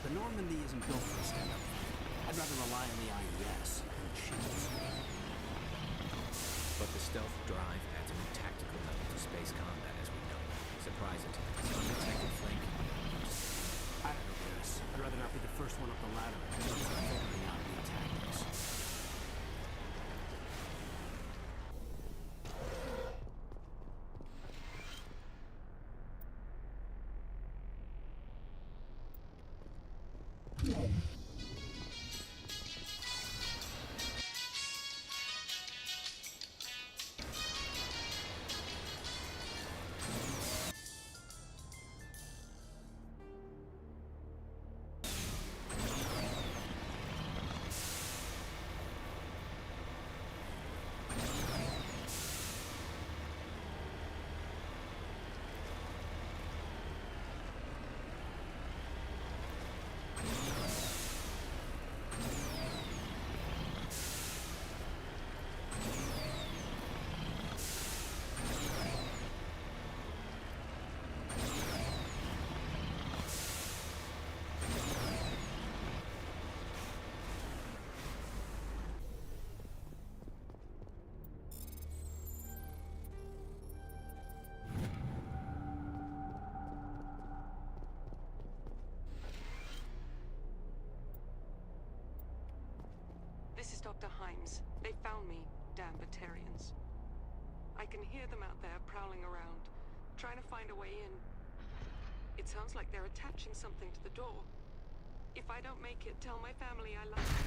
Speaker 6: The Normandy isn't built for a stand-up fight. I'd rather rely on the IES and shields.
Speaker 4: But the stealth drive adds a new tactical level to space combat as we know it. Surprise attacks, undetected flanking.
Speaker 6: I don't know, Garrus. I'd rather not be the first one up the ladder and figuring out new tactics.
Speaker 20: This is Dr. Himes. They found me, damn Batarians. I can hear them out there prowling around, trying to find a way in. It sounds like they're attaching something to the door. If I don't make it, tell my family I love them.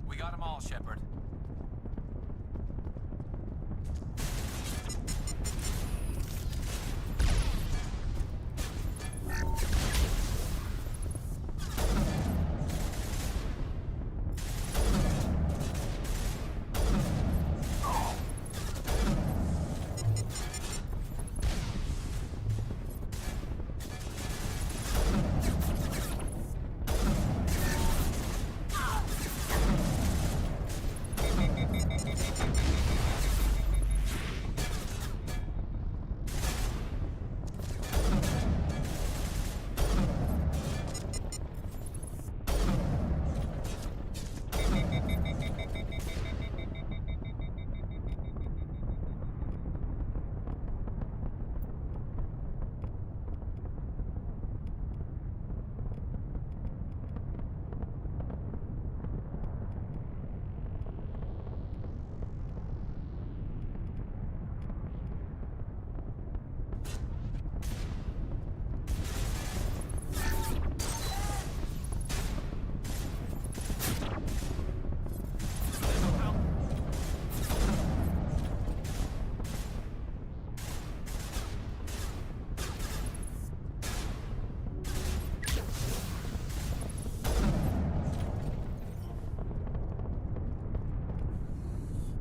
Speaker 1: We got them all, Shepard.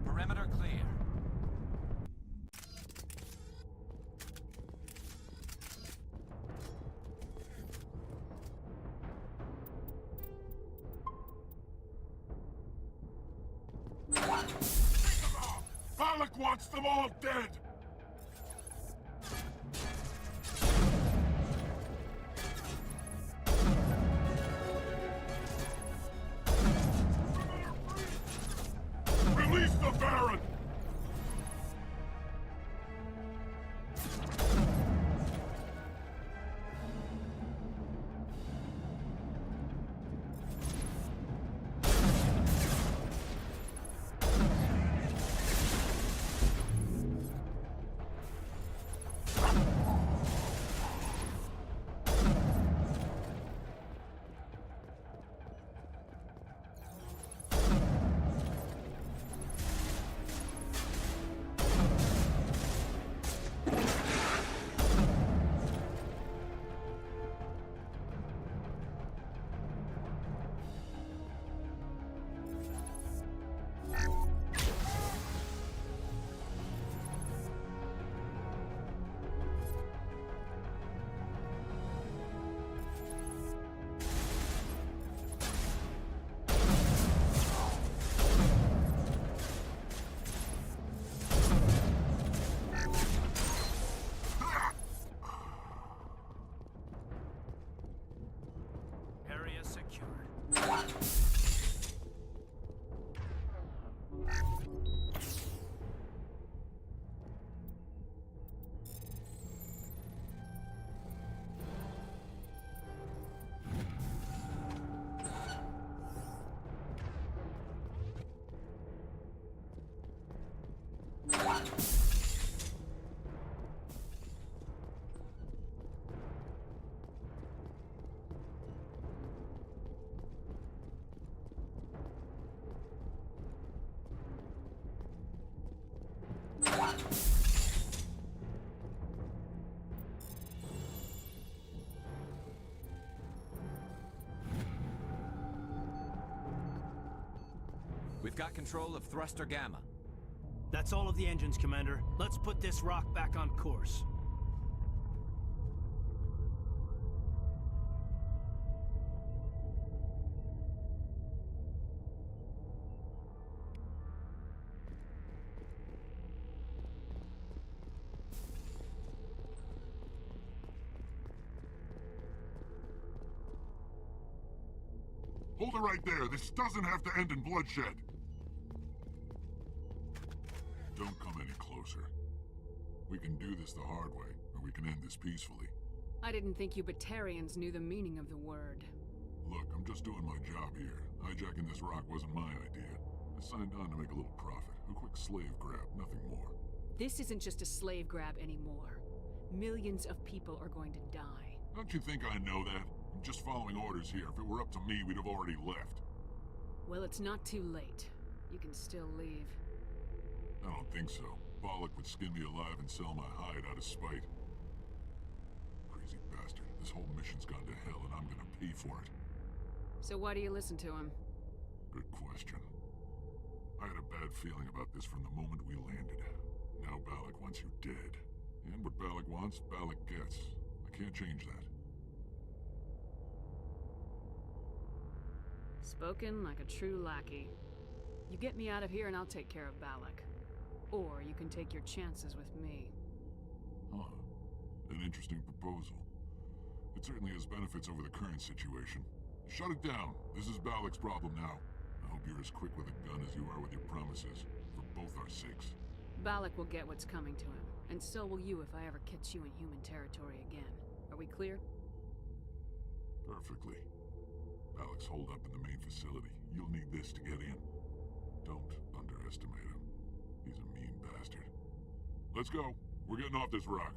Speaker 1: Perimeter clear.
Speaker 19: Valak wants them all dead! Release the Baron!
Speaker 6: Area secured.
Speaker 1: We've got control of Thruster Gamma.
Speaker 6: That's all of the engines, Commander. Let's put this rock back on course.
Speaker 19: Hold it right there. This doesn't have to end in bloodshed. Don't come any closer. We can do this the hard way, or we can end this peacefully.
Speaker 2: I didn't think you Batarians knew the meaning of the word.
Speaker 19: Look, I'm just doing my job here. Hijacking this rock wasn't my idea. I signed on to make a little profit. A quick slave grab, nothing more.
Speaker 2: This isn't just a slave grab anymore. Millions of people are going to die.
Speaker 19: Don't you think I know that? I'm just following orders here. If it were up to me, we'd have already left.
Speaker 2: Well, it's not too late. You can still leave.
Speaker 19: I don't think so. Bollock would skin me alive and sell my hide out of spite. Crazy bastard. This whole mission's gone to hell and I'm gonna pay for it.
Speaker 2: So why do you listen to him?
Speaker 19: Good question. I had a bad feeling about this from the moment we landed. Now Bollock wants you dead. And what Bollock wants, Bollock gets. I can't change that.
Speaker 2: Spoken like a true lackey. You get me out of here and I'll take care of Balak. Or you can take your chances with me.
Speaker 19: Huh. An interesting proposal. It certainly has benefits over the current situation. Shut it down. This is Balak's problem now. I hope you're as quick with a gun as you are with your promises. For both our sakes.
Speaker 2: Balak will get what's coming to him. And so will you if I ever catch you in human territory again. Are we clear?
Speaker 19: Perfectly. Balak's holed up in the main facility. You'll need this to get in. Don't underestimate him. He's a mean bastard. Let's go. We're getting off this rock.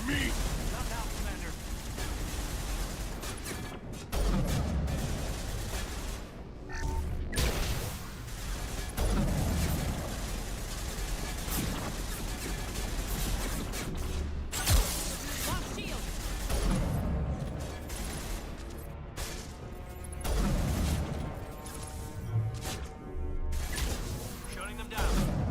Speaker 19: me!
Speaker 6: Not now, Commander.
Speaker 2: Launch shield!
Speaker 6: Shutting them down.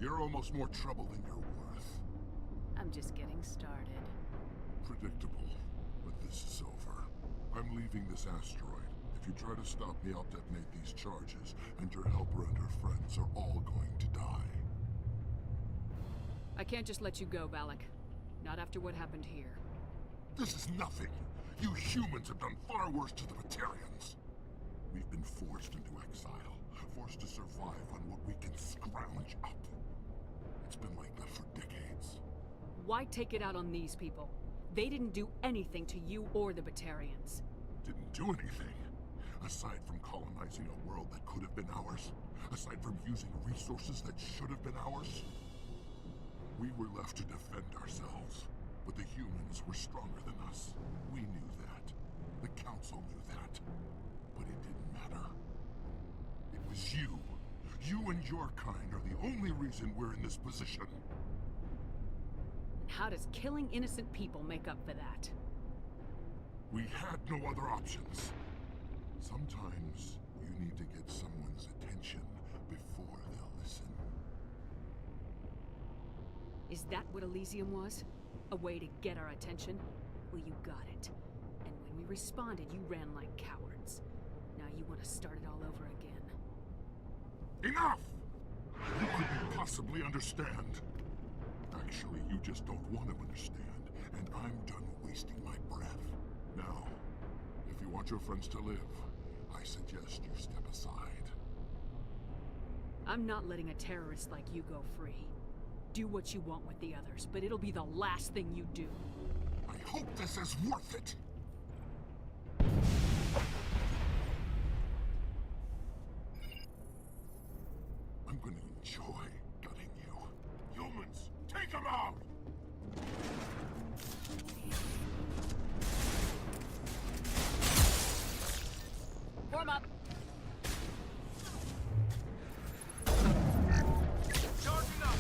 Speaker 19: You're almost more trouble than you're worth.
Speaker 2: I'm just getting started.
Speaker 19: Predictable, but this is over. I'm leaving this asteroid. If you try to stop me, I'll detonate these charges, and your helper and her friends are all going to die.
Speaker 2: I can't just let you go, Valak. Not after what happened here.
Speaker 19: This is nothing. You humans have done far worse to the Batarians. We've been forced into exile, forced to survive on what we can scrounge up. It's been like that for decades.
Speaker 2: Why take it out on these people? They didn't do anything to you or the Batarians.
Speaker 19: Didn't do anything. Aside from colonizing a world that could have been ours. Aside from using resources that should have been ours. We were left to defend ourselves. But the humans were stronger than us. We knew that. The Council knew that. But it didn't matter. It was you. You and your kind are the only reason we're in this position.
Speaker 2: And how does killing innocent people make up for that?
Speaker 19: We had no other options. Sometimes you need to get someone's attention before they'll listen.
Speaker 2: Is that what Elysium was? A way to get our attention? Well, you got it. And when we responded, you ran like cowards. Now you want to start it all over again.
Speaker 19: Enough! You couldn't possibly understand. Actually, you just don't want to understand, and I'm done wasting my breath. Now, if you want your friends to live, I suggest you step aside.
Speaker 2: I'm not letting a terrorist like you go free. Do what you want with the others, but it'll be the last thing you do.
Speaker 19: I hope this is worth it! I'm gonna enjoy gutting you. Humans, take him out!
Speaker 2: Form up!
Speaker 1: Charging up!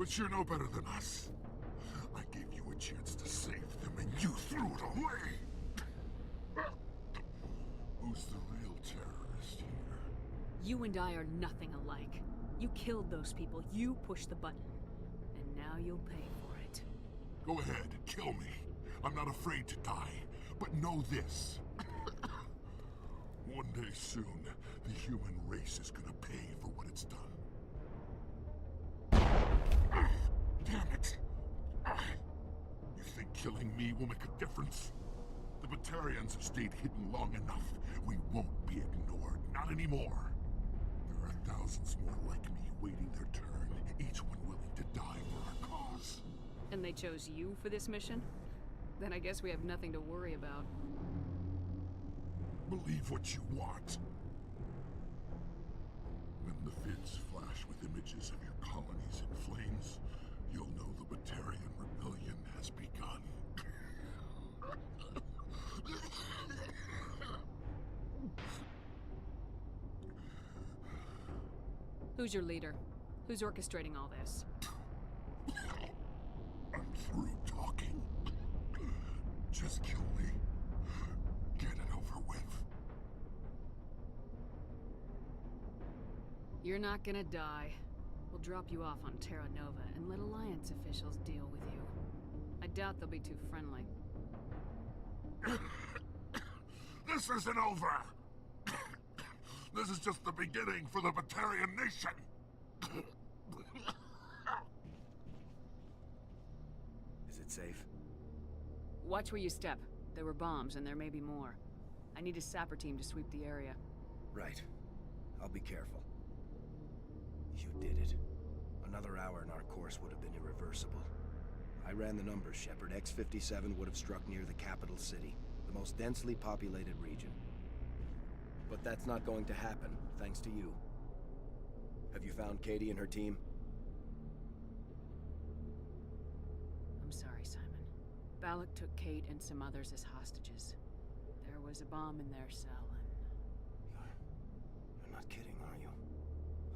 Speaker 19: But you're no better than us. I gave you a chance to save them, and you threw it away! Who's the real terrorist here?
Speaker 2: You and I are nothing alike. You killed those people, you pushed the button. And now you'll pay for it.
Speaker 19: Go ahead, kill me. I'm not afraid to die. But know this. One day soon, the human race is gonna pay for what it's done. Damn it! You think killing me will make a difference? The Batarians have stayed hidden long enough. We won't be ignored. Not anymore. There are thousands more like me waiting their turn, each one willing to die for our cause.
Speaker 2: And they chose you for this mission? Then I guess we have nothing to worry about.
Speaker 19: Believe what you want. When the vids flash with images of your colonies in flames, you'll know the Batarian rebellion has begun.
Speaker 2: Who's your leader? Who's orchestrating all this?
Speaker 19: I'm through talking. Just kill me. Get it over with.
Speaker 2: You're not gonna die. We'll drop you off on Terra Nova and let Alliance officials deal with you. I doubt they'll be too friendly.
Speaker 19: This isn't over! This is just the beginning for the Batarian nation!
Speaker 21: Is it safe?
Speaker 2: Watch where you step. There were bombs, and there may be more. I need a sapper team to sweep the area.
Speaker 21: Right. I'll be careful. You did it. Another hour and our course would have been irreversible. I ran the numbers, Shepard. X-57 would have struck near the capital city, the most densely populated region. But that's not going to happen, thanks to you. Have you found Katie and her team?
Speaker 2: I'm sorry, Simon. Balak took Kate and some others as hostages. There was a bomb in their cell, and...
Speaker 21: You're not kidding, are you?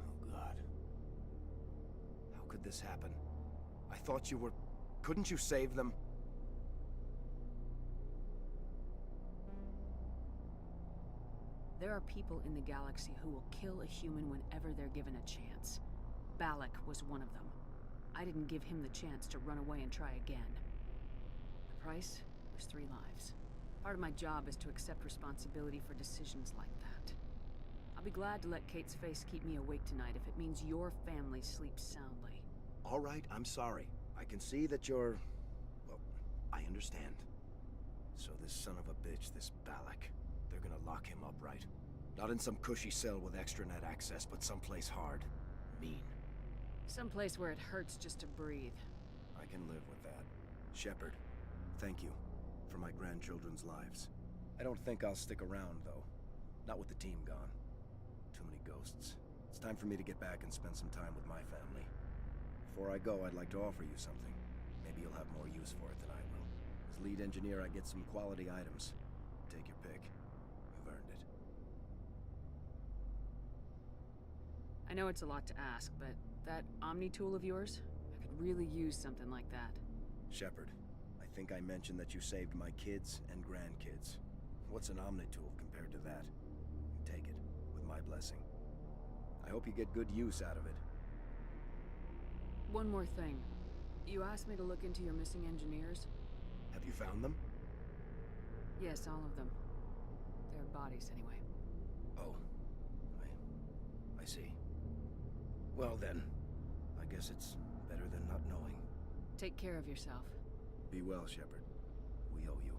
Speaker 21: Oh, God. How could this happen? I thought you were... Couldn't you save them?
Speaker 2: There are people in the galaxy who will kill a human whenever they're given a chance. Balak was one of them. I didn't give him the chance to run away and try again. The price was 3 lives. Part of my job is to accept responsibility for decisions like that. I'll be glad to let Kate's face keep me awake tonight if it means your family sleeps soundly.
Speaker 21: All right, I'm sorry. I can see that you're... Well, I understand. So this son of a bitch, this Balak, they're gonna lock him up, right? Not in some cushy cell with extranet access, but someplace hard. Mean.
Speaker 2: Someplace where it hurts just to breathe.
Speaker 21: I can live with that. Shepard, thank you for my grandchildren's lives. I don't think I'll stick around, though. Not with the team gone. Too many ghosts. It's time for me to get back and spend some time with my family. Before I go, I'd like to offer you something. Maybe you'll have more use for it than I will. As lead engineer, I get some quality items. Take your pick. You've earned it.
Speaker 2: I know it's a lot to ask, but that Omni tool of yours? I could really use something like that.
Speaker 21: Shepard, I think I mentioned that you saved my kids and grandkids. What's an Omni tool compared to that? Take it, with my blessing. I hope you get good use out of it.
Speaker 2: One more thing. You asked me to look into your missing engineers?
Speaker 21: Have you found them?
Speaker 2: Yes, all of them. Their bodies, anyway.
Speaker 21: Oh. I see. Well then, I guess it's better than not knowing.
Speaker 2: Take care of yourself.
Speaker 21: Be well, Shepard. We owe you.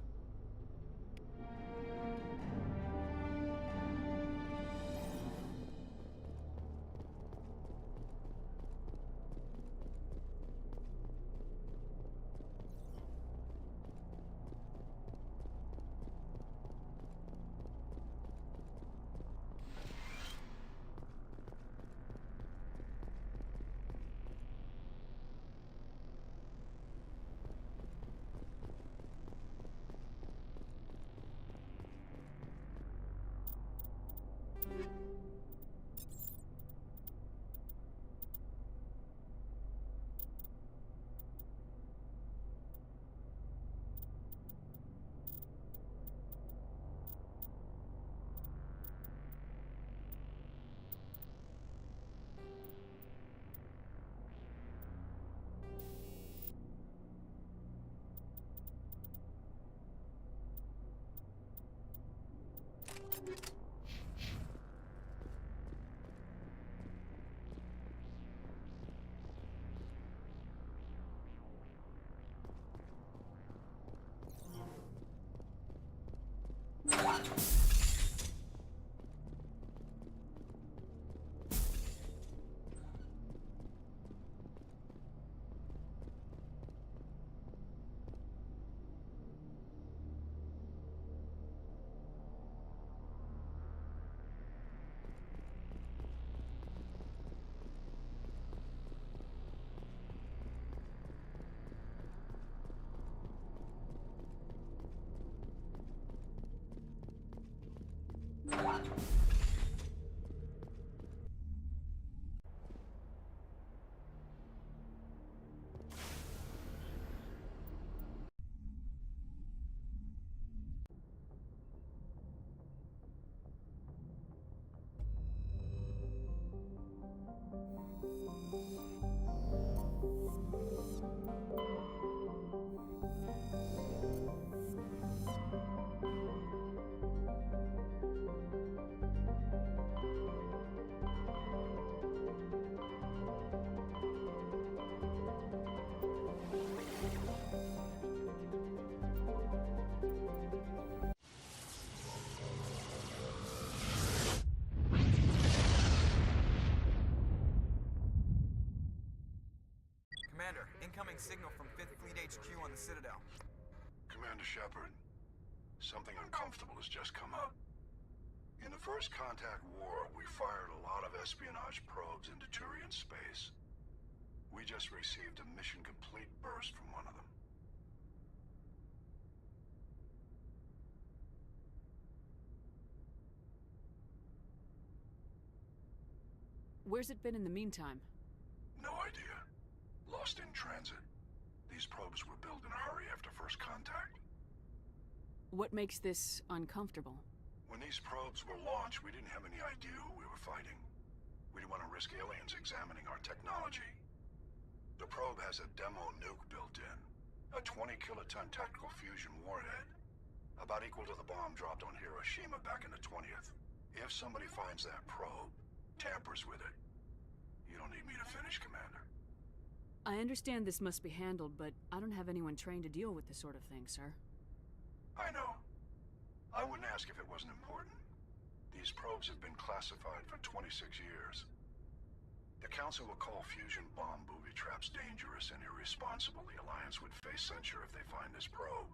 Speaker 11: Commander, incoming signal from 5th Fleet HQ on the Citadel.
Speaker 16: Commander Shepard, something uncomfortable has just come up. In the First Contact War, we fired a lot of espionage probes into Turian space. We just received a mission complete burst from one of them.
Speaker 2: Where's it been in the meantime?
Speaker 16: No idea. Lost in transit. These probes were built in a hurry after First Contact.
Speaker 2: What makes this uncomfortable?
Speaker 16: When these probes were launched, we didn't have any idea who we were fighting. We didn't want to risk aliens examining our technology. The probe has a demo nuke built in. A 20-kiloton tactical fusion warhead. About equal to the bomb dropped on Hiroshima back in the 20th. If somebody finds that probe, tampers with it, you don't need me to finish, Commander.
Speaker 2: I understand this must be handled, but I don't have anyone trained to deal with this sort of thing, sir.
Speaker 16: I know. I wouldn't ask if it wasn't important. These probes have been classified for 26 years. The Council will call fusion bomb booby traps dangerous and irresponsible. The Alliance would face censure if they find this probe.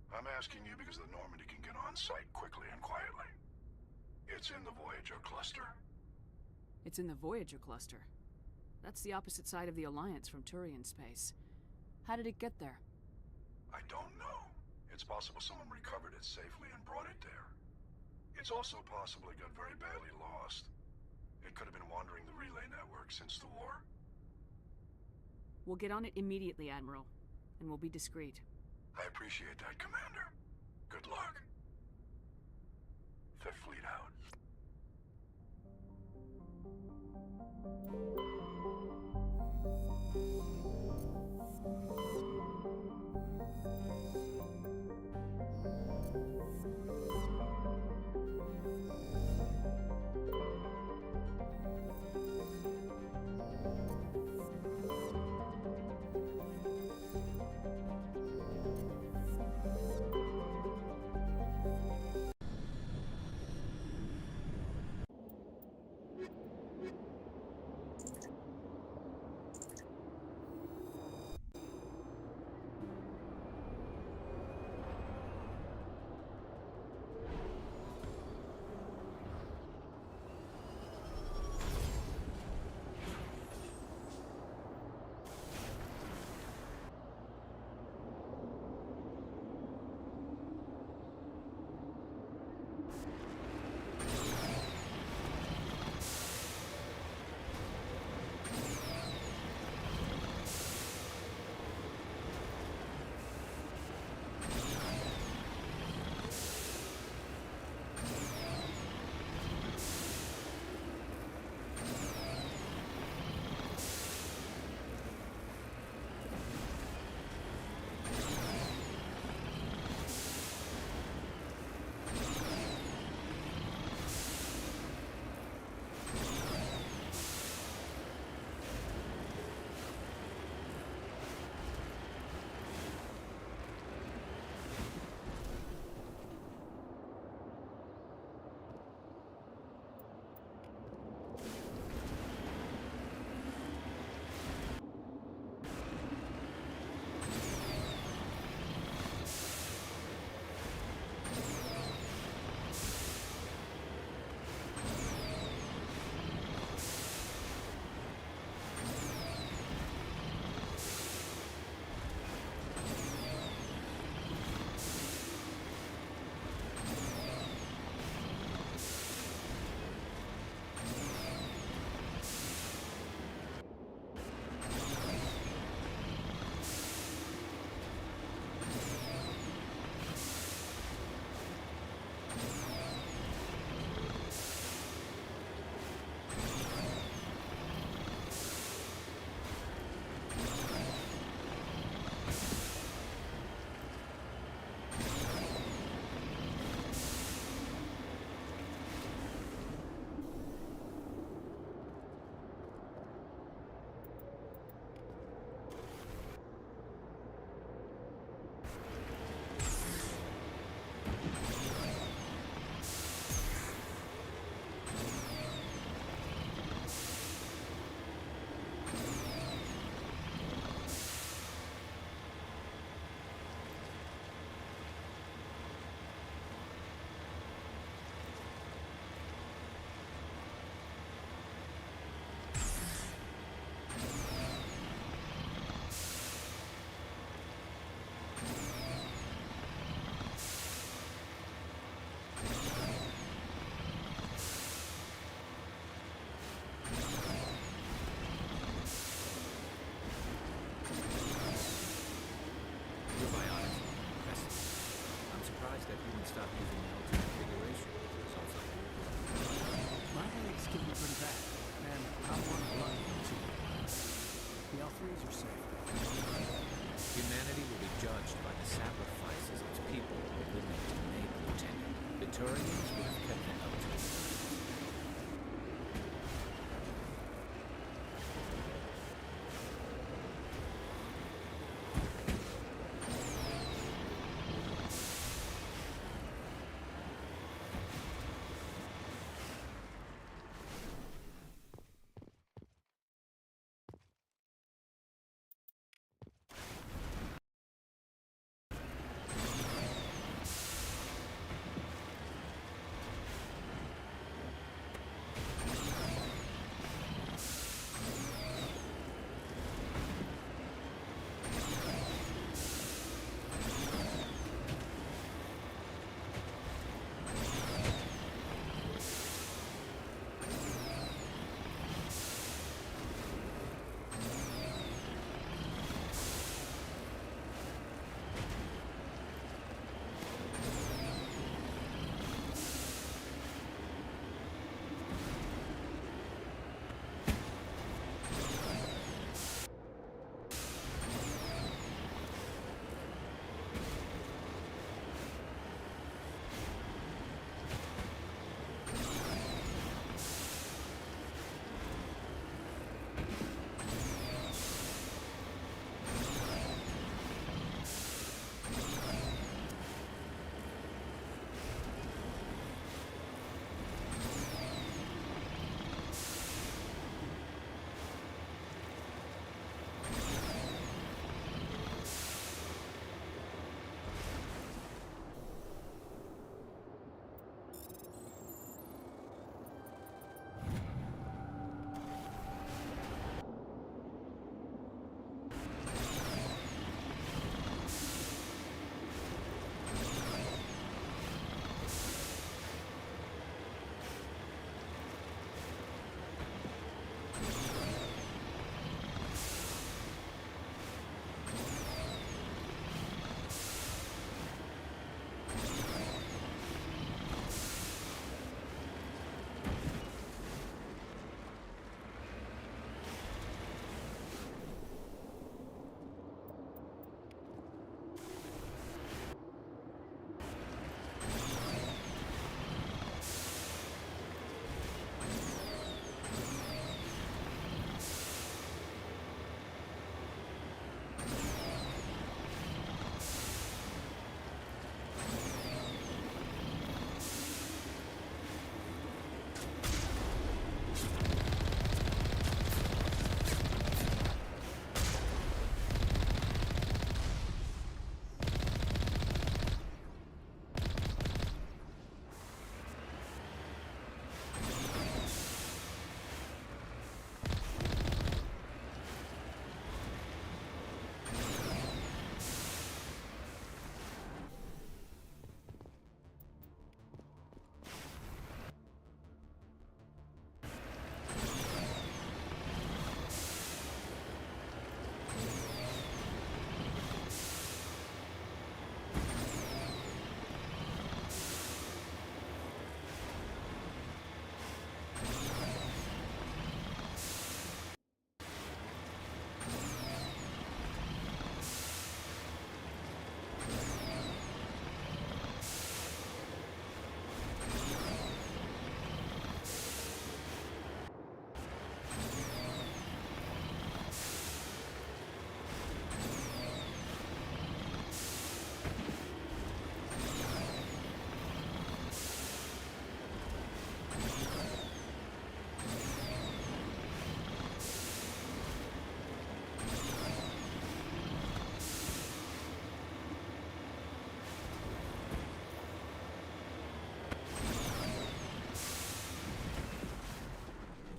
Speaker 16: I'm asking you because the Normandy can get on site quickly and quietly. It's in the Voyager cluster.
Speaker 2: It's in the Voyager cluster. That's the opposite side of the Alliance from Turian space. How did it get there?
Speaker 16: I don't know. It's possible someone recovered it safely and brought it there. It's also possible it got very badly lost. It could have been wandering the relay network since the war.
Speaker 2: We'll get on it immediately, Admiral, and we'll be discreet.
Speaker 16: I appreciate that, Commander. Good luck. Fifth Fleet out.
Speaker 4: Praetorians would have kept their notes.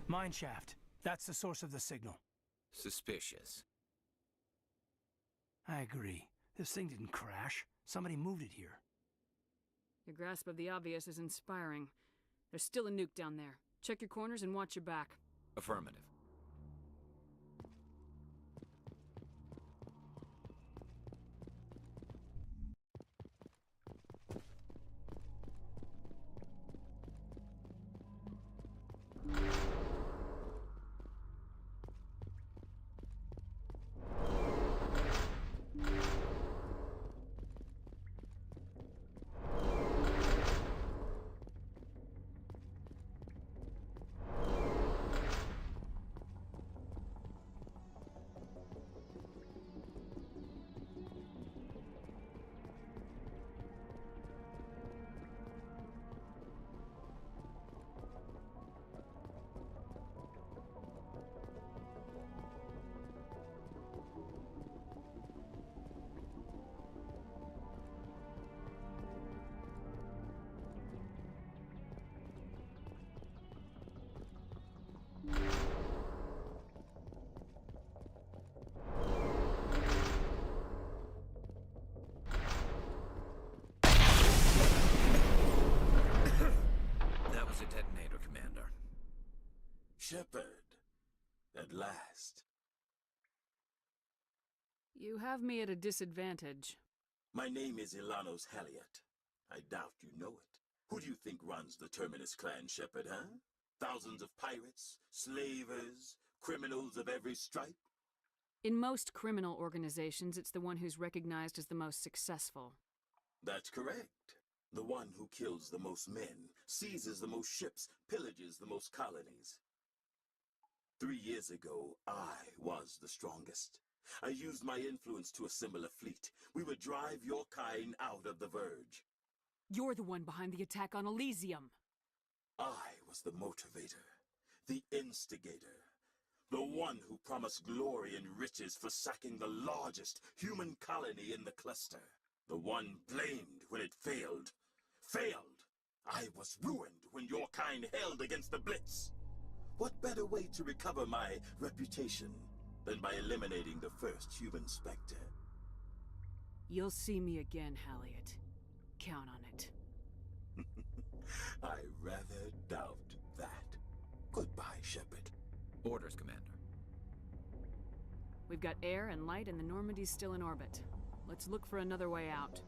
Speaker 6: Mine shaft. That's the source of the signal.
Speaker 4: Suspicious.
Speaker 6: I agree. This thing didn't crash. Somebody moved it here.
Speaker 2: Your grasp of the obvious is inspiring. There's still a nuke down there. Check your corners and watch your back.
Speaker 4: Affirmative.
Speaker 8: Shepard. At last.
Speaker 2: You have me at a disadvantage.
Speaker 8: My name is Ilanos Halliot. I doubt you know it. Who do you think runs the Terminus clan, Shepard, huh? Thousands of pirates, slavers, criminals of every stripe?
Speaker 2: In most criminal organizations, it's the one who's recognized as the most successful.
Speaker 8: That's correct. The one who kills the most men, seizes the most ships, pillages the most colonies. 3 years ago, I was the strongest. I used my influence to assemble a fleet. We would drive your kind out of the Verge.
Speaker 2: You're the one behind the attack on Elysium.
Speaker 8: I was the motivator, the instigator, the one who promised glory and riches for sacking the largest human colony in the cluster. The one blamed when it failed. Failed! I was ruined when your kind held against the Blitz. What better way to recover my reputation than by eliminating the first human Spectre?
Speaker 2: You'll see me again, Halliot. Count on it.
Speaker 8: I rather doubt that. Goodbye, Shepard.
Speaker 1: Orders, Commander.
Speaker 2: We've got air and light, and the Normandy's still in orbit. Let's look for another way out.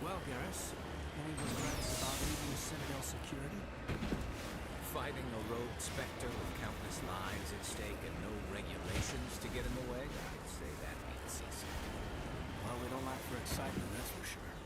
Speaker 6: Well, Garrus, any regrets about leaving Citadel security?
Speaker 4: Fighting a rogue specter with countless lives at stake and no regulations to get in the way? I'd say that means seasick.
Speaker 6: Well, we don't lack for excitement, that's for sure.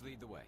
Speaker 1: Please lead the way.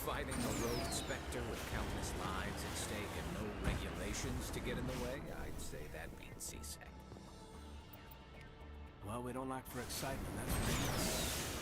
Speaker 4: Fighting a road specter with countless lives at stake and no regulations to get in the way, I'd say that beats CSEC.
Speaker 6: Well, we don't lack for excitement, that's for sure.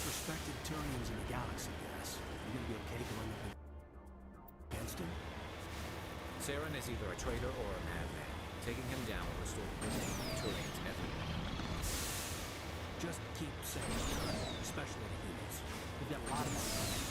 Speaker 6: respected Turians in the galaxy, guys. You gonna be okay going up against him?
Speaker 4: Saren is either a traitor or a madman. Taking him down will restore order to the Turians everywhere.
Speaker 6: Just keep saying it, especially the humans. We've got a lot of them.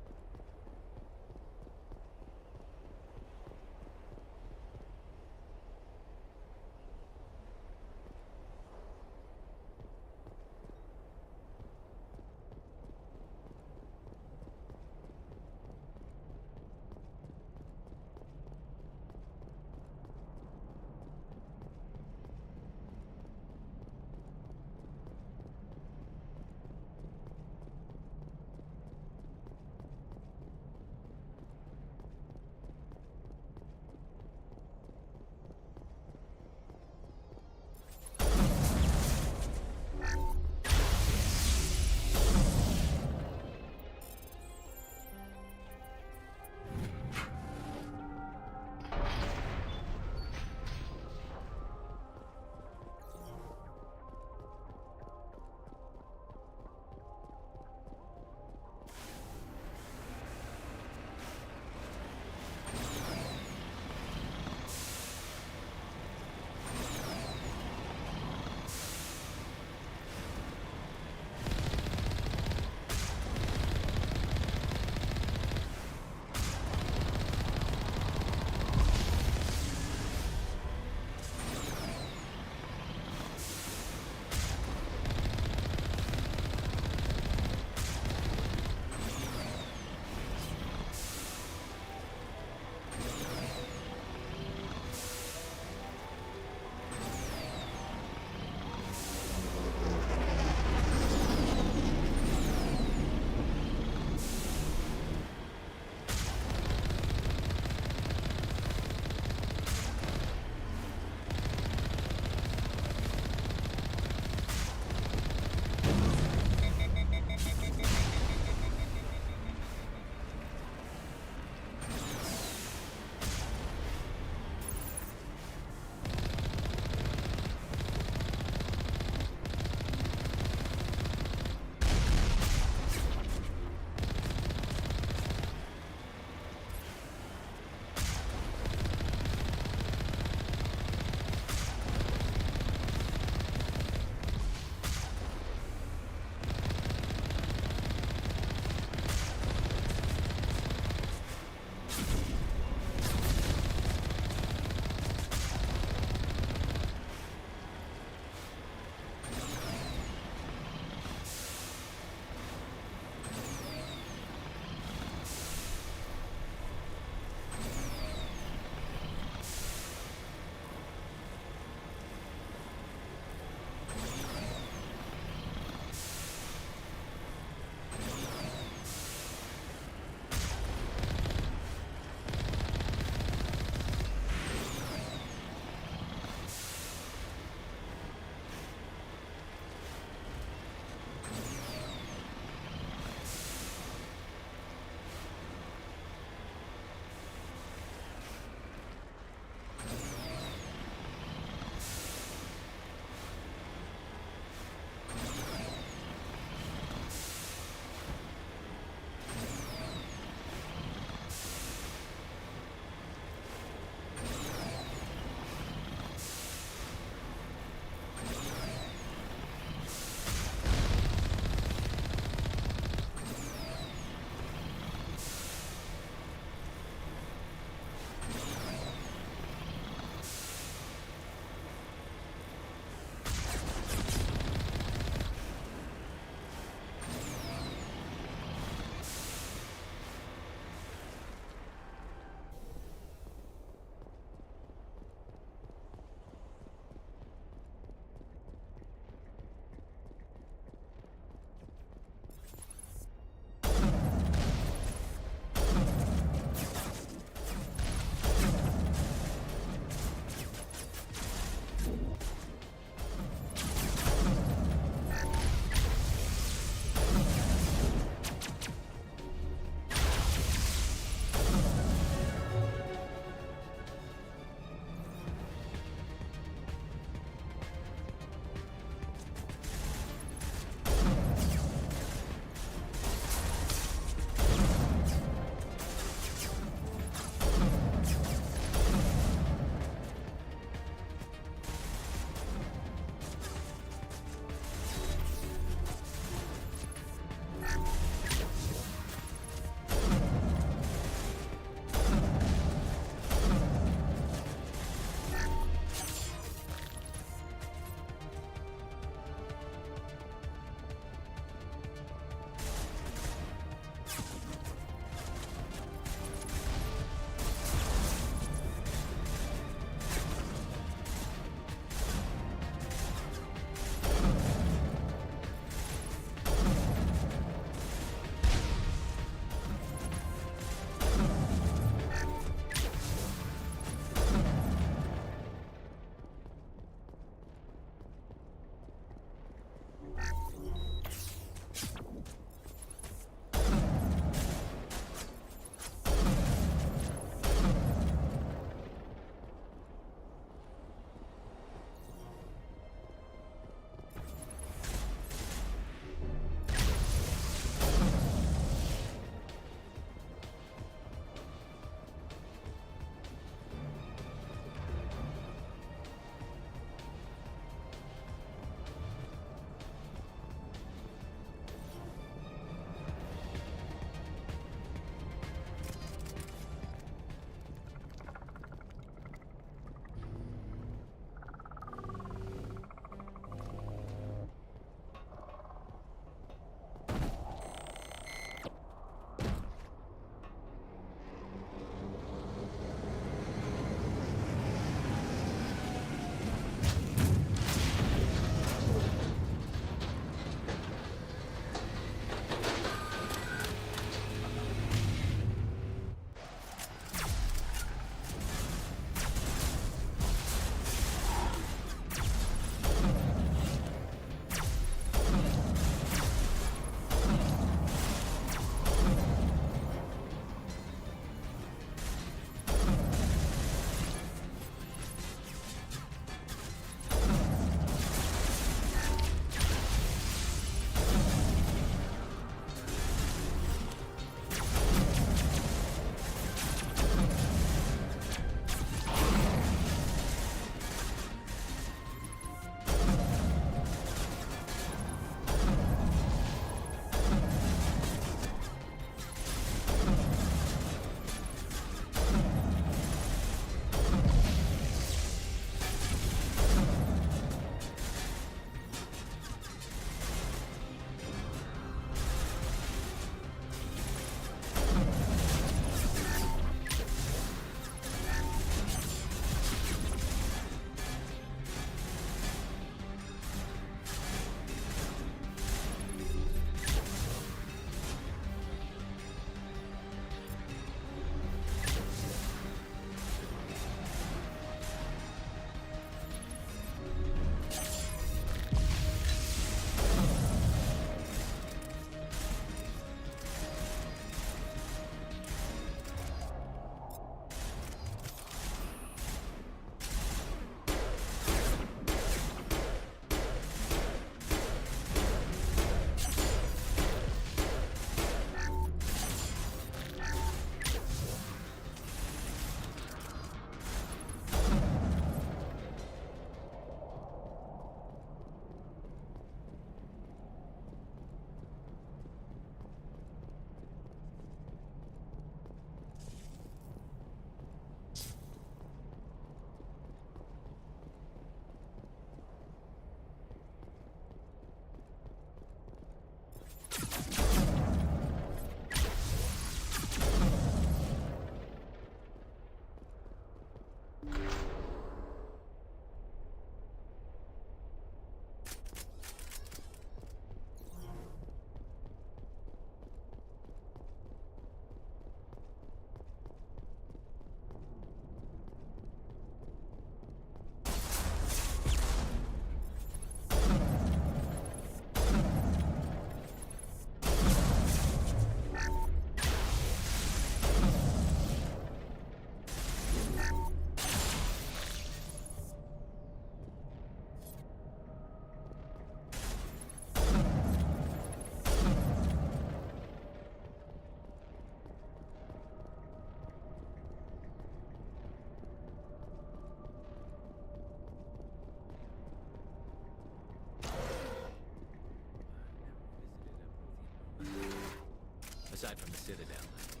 Speaker 4: Aside from the Citadel, I mean.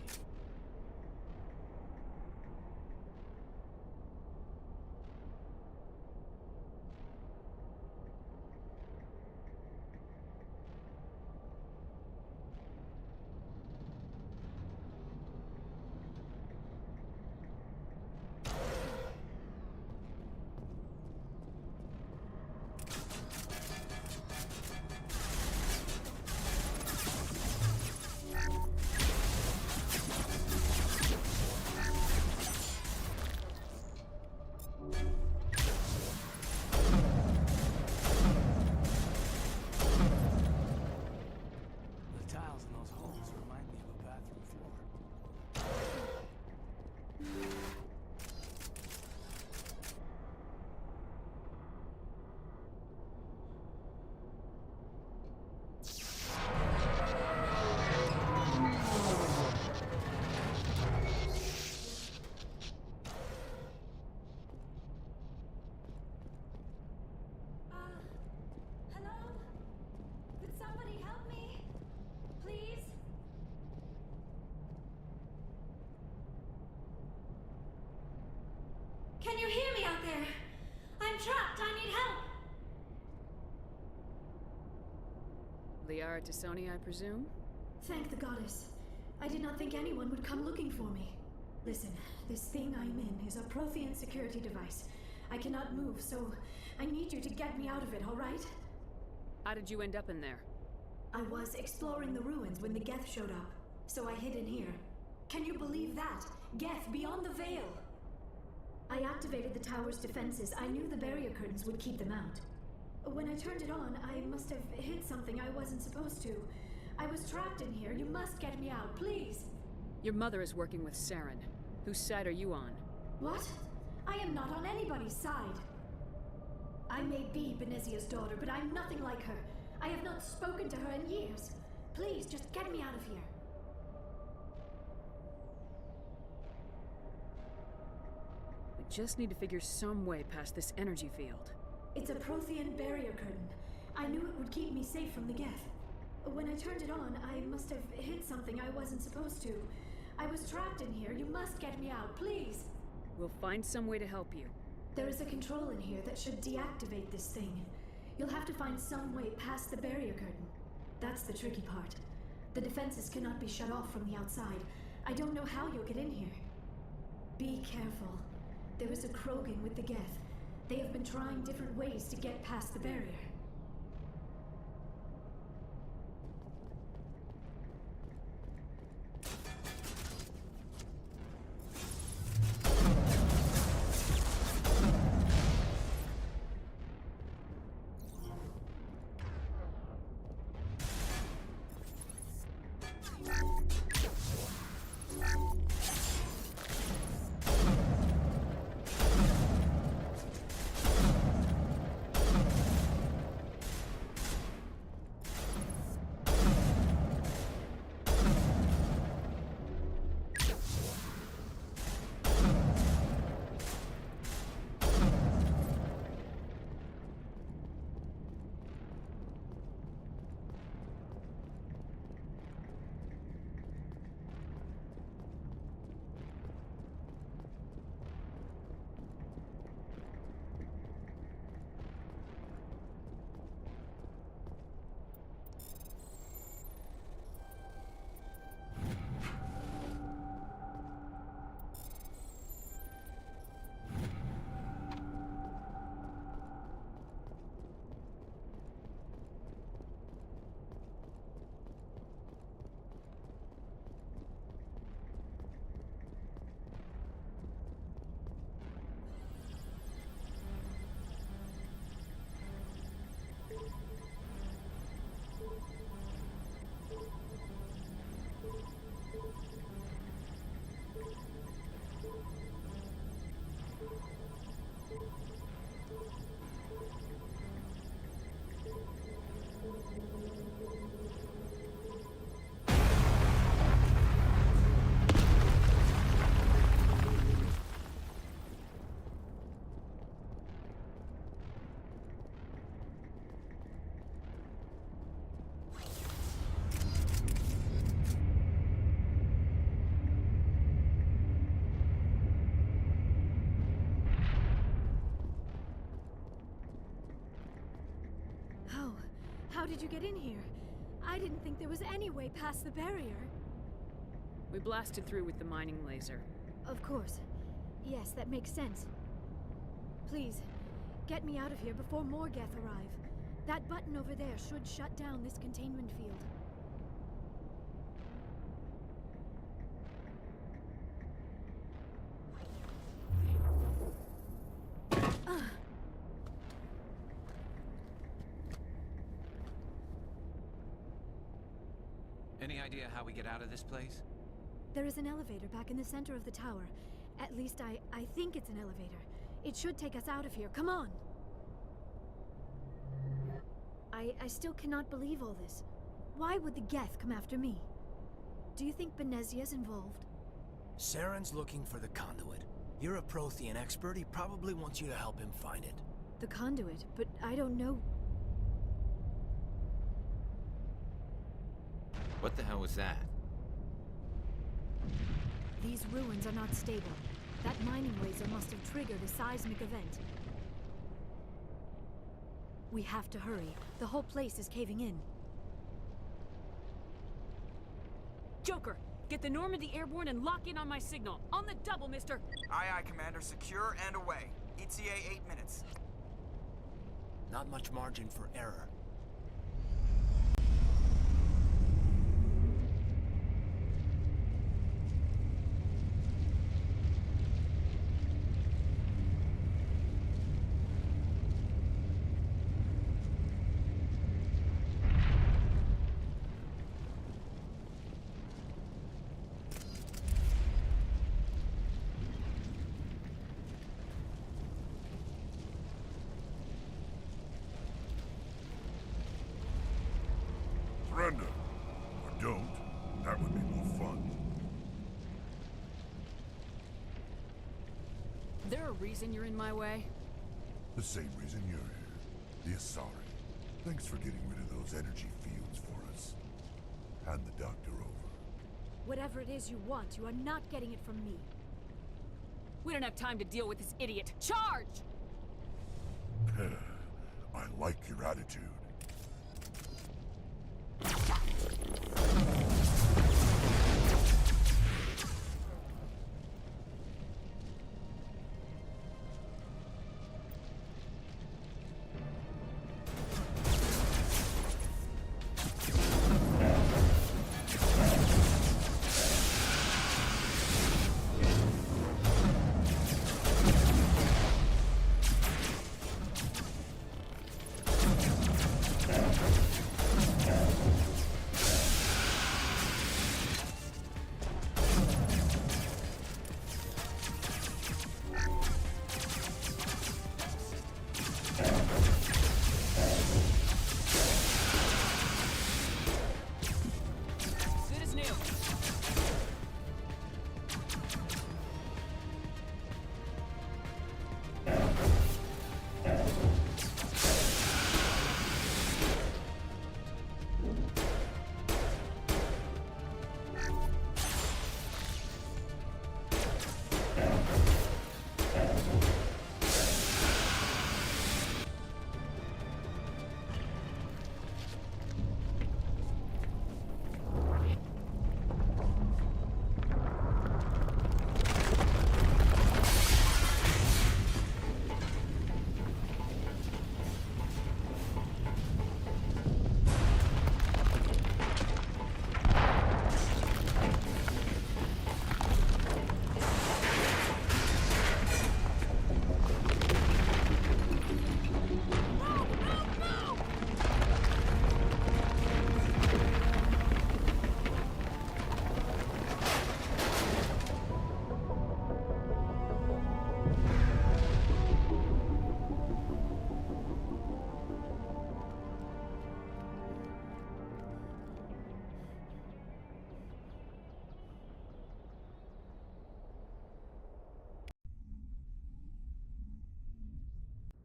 Speaker 6: The tiles in those holes remind me of a bathroom floor.
Speaker 14: Hello? Could somebody help me? Please? Can you hear me out there? I'm trapped. I need help.
Speaker 2: Liara Tisoni, I presume?
Speaker 14: Thank the goddess. I did not think anyone would come looking for me. Listen, this thing I'm in is a Prothean security device. I cannot move, so I need you to get me out of it, all right?
Speaker 2: How did you end up in there?
Speaker 14: I was exploring the ruins when the Geth showed up, so I hid in here. Can you believe that? Geth beyond the veil! I activated the tower's defenses. I knew the barrier curtains would keep them out. When I turned it on, I must have hit something I wasn't supposed to. I was trapped in here. You must get me out, please!
Speaker 2: Your mother is working with Saren. Whose side are you on?
Speaker 14: What? I am not on anybody's side. I may be Benezia's daughter, but I'm nothing like her. I have not spoken to her in years. Please, just get me out of here.
Speaker 2: We just need to figure some way past this energy field.
Speaker 14: It's a Prothean barrier curtain. I knew it would keep me safe from the Geth. When I turned it on, I must have hit something I wasn't supposed to. I was trapped in here. You must get me out, please.
Speaker 2: We'll find some way to help you.
Speaker 14: There is a control in here that should deactivate this thing. You'll have to find some way past the barrier curtain. That's the tricky part. The defenses cannot be shut off from the outside. I don't know how you'll get in here. Be careful. There is a Krogan with the Geth. They have been trying different ways to get past the barrier.
Speaker 5: did you get in here? I didn't think there was any way past the barrier.
Speaker 2: We blasted through with the mining laser.
Speaker 5: Of course. Yes, that makes sense. Please, get me out of here before more Geth arrive. That button over there should shut down this containment field.
Speaker 1: Any idea how we get out of this place?
Speaker 5: There is an elevator back in the center of the tower. At least I think it's an elevator. It should take us out of here. Come on! I still cannot believe all this. Why would the Geth come after me? Do you think Benezia's involved?
Speaker 6: Saren's looking for the conduit. You're a Prothean expert. He probably wants you to help him find it.
Speaker 5: The conduit, but I don't know.
Speaker 4: What the hell was that?
Speaker 5: These ruins are not stable. That mining laser must have triggered a seismic event. We have to hurry. The whole place is caving in.
Speaker 2: Joker, get the Normandy airborne and lock in on my signal. On the double, mister!
Speaker 11: Aye, aye, Commander. Secure and away. ETA 8 minutes.
Speaker 6: Not much margin for error.
Speaker 3: Surrender. Or don't. That would be more fun.
Speaker 2: There a reason you're in my way?
Speaker 3: The same reason you're here. The Asari. Thanks for getting rid of those energy fields for us. Hand the doctor over.
Speaker 5: Whatever it is you want, you are not getting it from me.
Speaker 2: We don't have time to deal with this idiot. Charge!
Speaker 3: I like your attitude.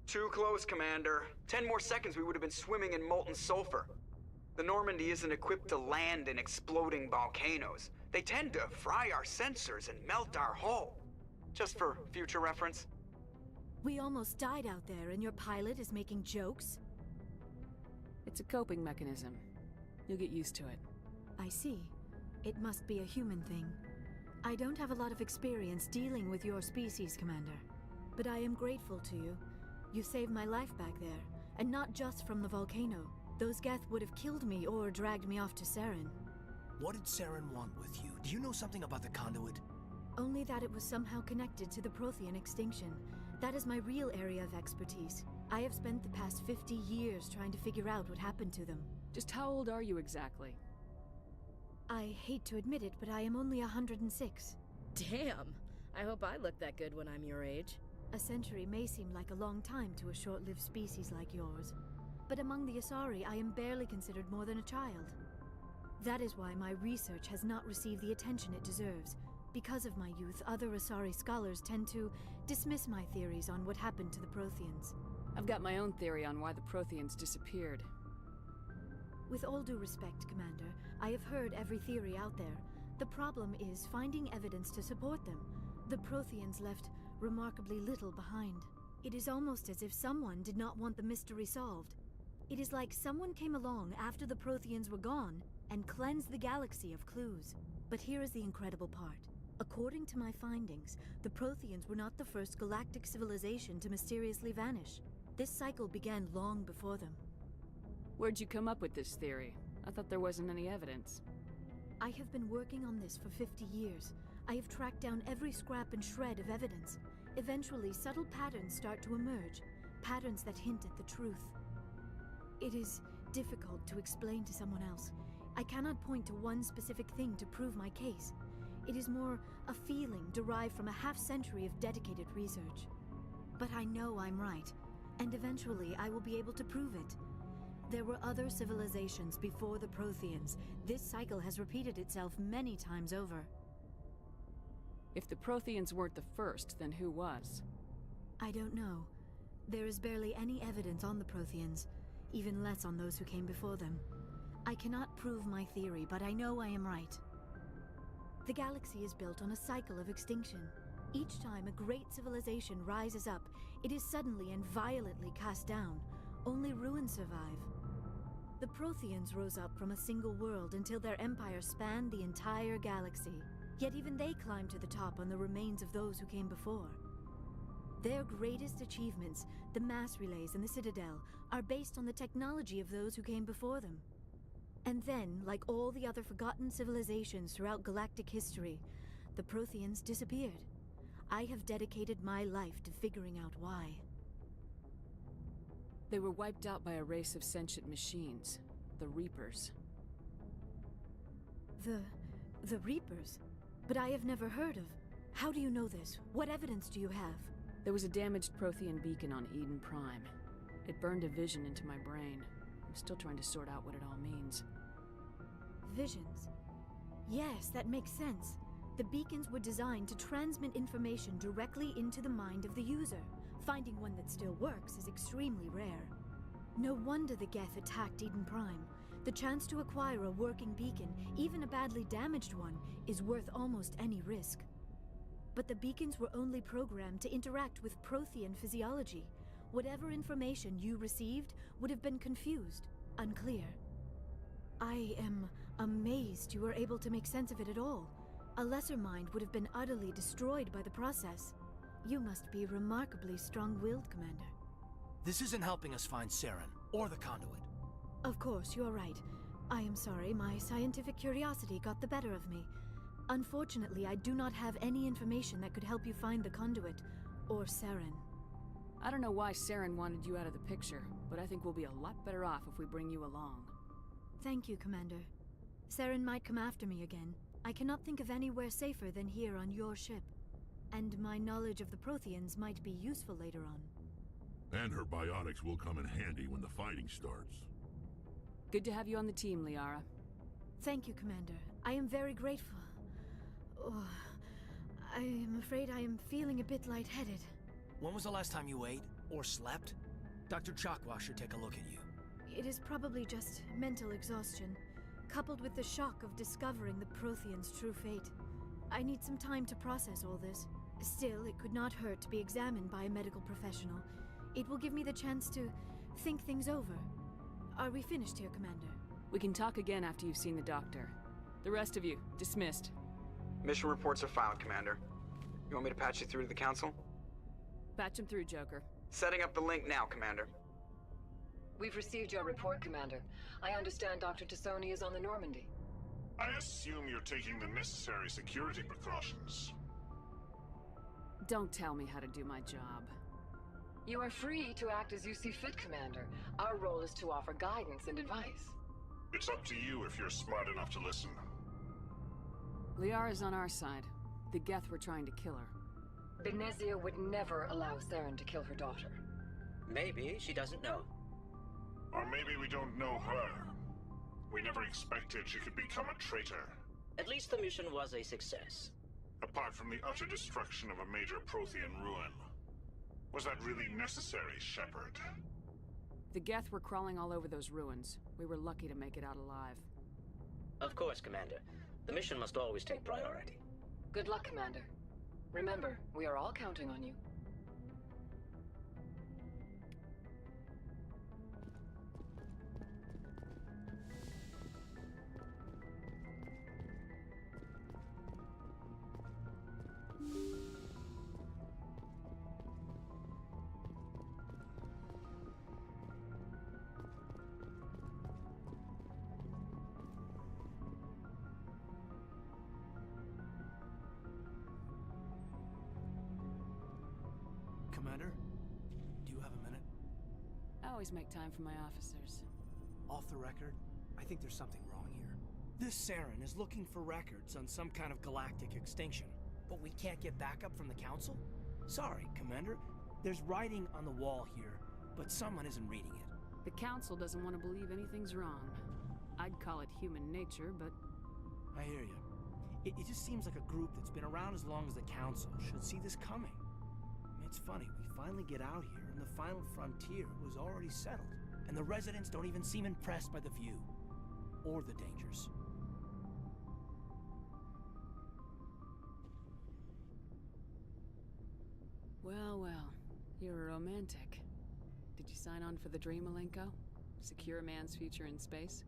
Speaker 11: Too close, Commander. 10 more seconds we would have been swimming in molten sulfur. The Normandy isn't equipped to land in exploding volcanoes. They tend to fry our sensors and melt our hull. Just for future reference.
Speaker 5: We almost died out there, and your pilot is making jokes?
Speaker 2: It's a coping mechanism. You'll get used to it.
Speaker 5: I see. It must be a human thing. I don't have a lot of experience dealing with your species, Commander. But I am grateful to you. You saved my life back there, and not just from the volcano. Those Geth would have killed me or dragged me off to Saren.
Speaker 6: What did Saren want with you? Do you know something about the conduit?
Speaker 5: Only that it was somehow connected to the Prothean extinction. That is my real area of expertise. I have spent the past 50 years trying to figure out what happened to them.
Speaker 2: Just how old are you exactly?
Speaker 5: I hate to admit it, but I am only 106.
Speaker 13: Damn! I hope I look that good when I'm your age.
Speaker 5: A century may seem like a long time to a short-lived species like yours. But among the Asari, I am barely considered more than a child. That is why my research has not received the attention it deserves. Because of my youth, other Asari scholars tend to dismiss my theories on what happened to the Protheans.
Speaker 2: I've got my own theory on why the Protheans disappeared.
Speaker 5: With all due respect, Commander, I have heard every theory out there. The problem is finding evidence to support them. The Protheans left remarkably little behind. It is almost as if someone did not want the mystery solved. It is like someone came along after the Protheans were gone and cleansed the galaxy of clues. But here is the incredible part. According to my findings, the Protheans were not the first galactic civilization to mysteriously vanish. This cycle began long before them.
Speaker 2: Where'd you come up with this theory? I thought there wasn't any evidence.
Speaker 5: I have been working on this for 50 years. I have tracked down every scrap and shred of evidence. Eventually, subtle patterns start to emerge, patterns that hint at the truth. It is difficult to explain to someone else. I cannot point to one specific thing to prove my case. It is more a feeling derived from a half-century of dedicated research. But I know I'm right, and eventually I will be able to prove it. There were other civilizations before the Protheans. This cycle has repeated itself many times over.
Speaker 2: If the Protheans weren't the first, then who was?
Speaker 5: I don't know. There is barely any evidence on the Protheans, even less on those who came before them. I cannot prove my theory, but I know I am right. The galaxy is built on a cycle of extinction. Each time a great civilization rises up, it is suddenly and violently cast down. Only ruins survive. The Protheans rose up from a single world until their empire spanned the entire galaxy. Yet even they climbed to the top on the remains of those who came before. Their greatest achievements, the mass relays and the Citadel, are based on the technology of those who came before them. And then, like all the other forgotten civilizations throughout galactic history, the Protheans disappeared. I have dedicated my life to figuring out why.
Speaker 2: They were wiped out by a race of sentient machines, the Reapers.
Speaker 5: The Reapers? But I have never heard of... How do you know this? What evidence do you have?
Speaker 2: There was a damaged Prothean beacon on Eden Prime. It burned a vision into my brain. I'm still trying to sort out what it all means.
Speaker 5: Visions? Yes, that makes sense. The beacons were designed to transmit information directly into the mind of the user. Finding one that still works is extremely rare. No wonder the Geth attacked Eden Prime. The chance to acquire a working beacon, even a badly damaged one, is worth almost any risk. But the beacons were only programmed to interact with Prothean physiology. Whatever information you received would have been confused, unclear. I am amazed you were able to make sense of it at all. A lesser mind would have been utterly destroyed by the process. You must be remarkably strong-willed, Commander.
Speaker 6: This isn't helping us find Saren, or the conduit.
Speaker 5: Of course, you're right. I am sorry, my scientific curiosity got the better of me. Unfortunately, I do not have any information that could help you find the conduit, or Saren.
Speaker 2: I don't know why Saren wanted you out of the picture, but I think we'll be a lot better off if we bring you along.
Speaker 5: Thank you, Commander. Saren might come after me again. I cannot think of anywhere safer than here on your ship. And my knowledge of the Protheans might be useful later on.
Speaker 19: And her biotics will come in handy when the fighting starts.
Speaker 2: Good to have you on the team, Liara.
Speaker 5: Thank you, Commander. I am very grateful. Oh, I am afraid I am feeling a bit lightheaded.
Speaker 6: When was the last time you ate, or slept? Dr. Chakwa should take a look at you.
Speaker 5: It is probably just mental exhaustion, coupled with the shock of discovering the Protheans' true fate. I need some time to process all this. Still, it could not hurt to be examined by a medical professional. It will give me the chance to think things over. Are we finished here, Commander?
Speaker 2: We can talk again after you've seen the doctor. The rest of you, dismissed.
Speaker 11: Mission reports are filed, Commander. You want me to patch you through to the Council?
Speaker 2: Patch him through, Joker.
Speaker 11: Setting up the link now, Commander.
Speaker 9: We've received your report, Commander. I understand Dr. Tassoni is on the Normandy.
Speaker 22: I assume you're taking the necessary security precautions.
Speaker 2: Don't tell me how to do my job.
Speaker 9: You are free to act as you see fit, Commander. Our role is to offer guidance and advice.
Speaker 22: It's up to you if you're smart enough to listen.
Speaker 2: Liara's on our side. The Geth were trying to kill her.
Speaker 9: Benezia would never allow Saren to kill her daughter.
Speaker 6: Maybe she doesn't know.
Speaker 22: Or maybe we don't know her. We never expected she could become a traitor.
Speaker 6: At least the mission was a success.
Speaker 22: Apart from the utter destruction of a major Prothean ruin. Was that really necessary, Shepard?
Speaker 2: The Geth were crawling all over those ruins. We were lucky to make it out alive.
Speaker 6: Of course, Commander. The mission must always take priority.
Speaker 9: Good luck, Commander. Remember, we are all counting on you.
Speaker 6: Commander, do you have a minute?
Speaker 2: I always make time for my officers.
Speaker 6: Off the record, I think there's something wrong here. This Saren is looking for records on some kind of galactic extinction, but we can't get backup from the Council? Sorry, Commander. There's writing on the wall here, but someone isn't reading it.
Speaker 2: The Council doesn't want to believe anything's wrong. I'd call it human nature, but...
Speaker 6: I hear you. It just seems like a group that's been around as long as the Council should see this coming. It's funny, we finally get out here, and the final frontier was already settled. And the residents don't even seem impressed by the view. Or the dangers.
Speaker 2: Well, well. You're a romantic. Did you sign on for the dream, Malenko? Secure a man's future in space?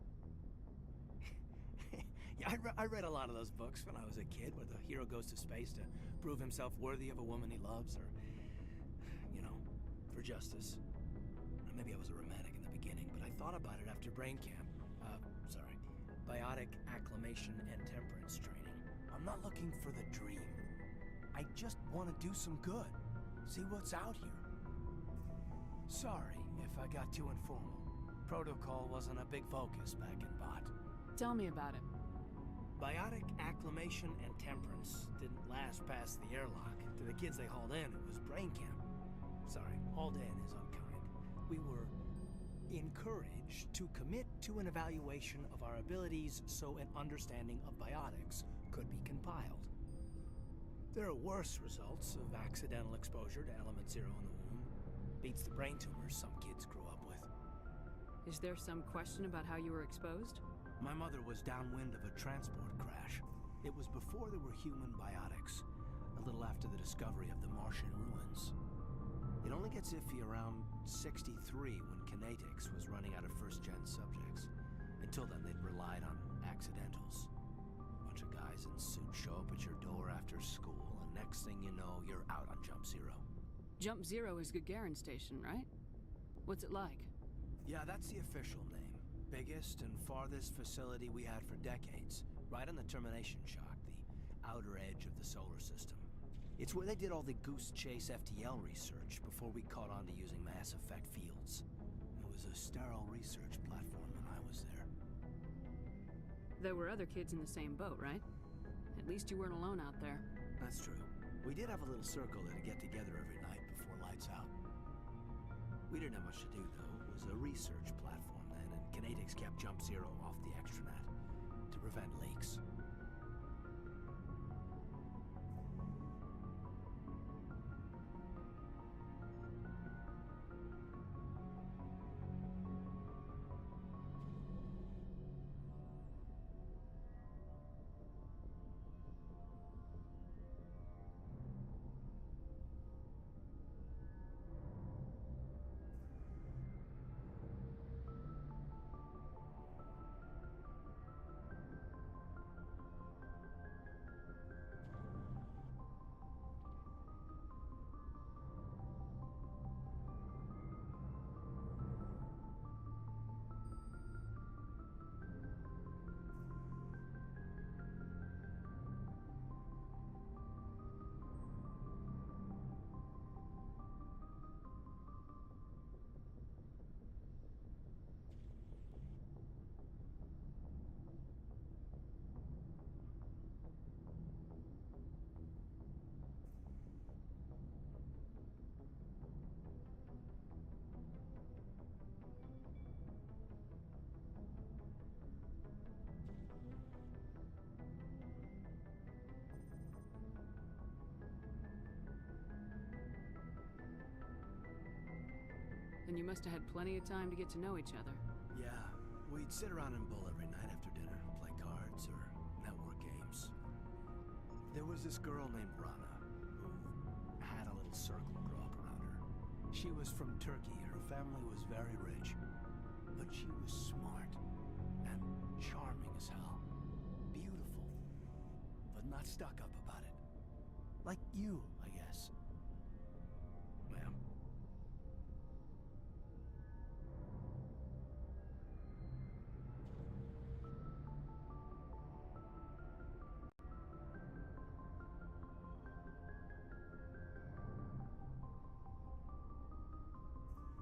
Speaker 6: Yeah, I read a lot of those books when I was a kid, where the hero goes to space to prove himself worthy of a woman he loves, or... for justice. Maybe I was a romantic in the beginning, but I thought about it after brain camp. Biotic acclimation and temperance training. I'm not looking for the dream. I just want to do some good. See what's out here. Sorry if I got too informal. Protocol wasn't a big focus back in Bot.
Speaker 2: Tell me about it.
Speaker 6: Biotic acclimation and temperance didn't last past the airlock. To the kids they hauled in, it was brain camp. Sorry, hauled in is unkind. We were encouraged to commit to an evaluation of our abilities so an understanding of biotics could be compiled. There are worse results of accidental exposure to element zero in the womb. Beats the brain tumors some kids grew up with.
Speaker 2: Is there some question about how you were exposed?
Speaker 6: My mother was downwind of a transport crash. It was before there were human biotics, a little after the discovery of the Martian ruins. It only gets iffy around 63 when Kinetics was running out of first-gen subjects. Until then, they'd relied on accidentals. Bunch of guys in suits show up at your door after school, and next thing you know, you're out on Jump Zero.
Speaker 2: Jump Zero is Gagarin Station, right? What's it like?
Speaker 6: Yeah, that's the official name. Biggest and farthest facility we had for decades. Right on the termination shock, the outer edge of the solar system. It's where they did all the Goose Chase FTL research before we caught on to using mass effect fields. It was a sterile research platform when I was there.
Speaker 2: There were other kids in the same boat, right? At least you weren't alone out there.
Speaker 6: That's true. We did have a little circle there to get together every night before lights out. We didn't have much to do, though. It was a research platform then, and Kinetics kept Jump Zero off the extranet to prevent leaks.
Speaker 2: you must have had plenty of time to get to know each other.
Speaker 6: Yeah, we'd sit around and bull every night after dinner, play cards or network games. There was this girl named Rana, who had a little circle grow up around her. She was from Turkey. Her family was very rich. But she was smart and charming as hell. Beautiful, but not stuck up about it. Like you, I guess. Ma'am.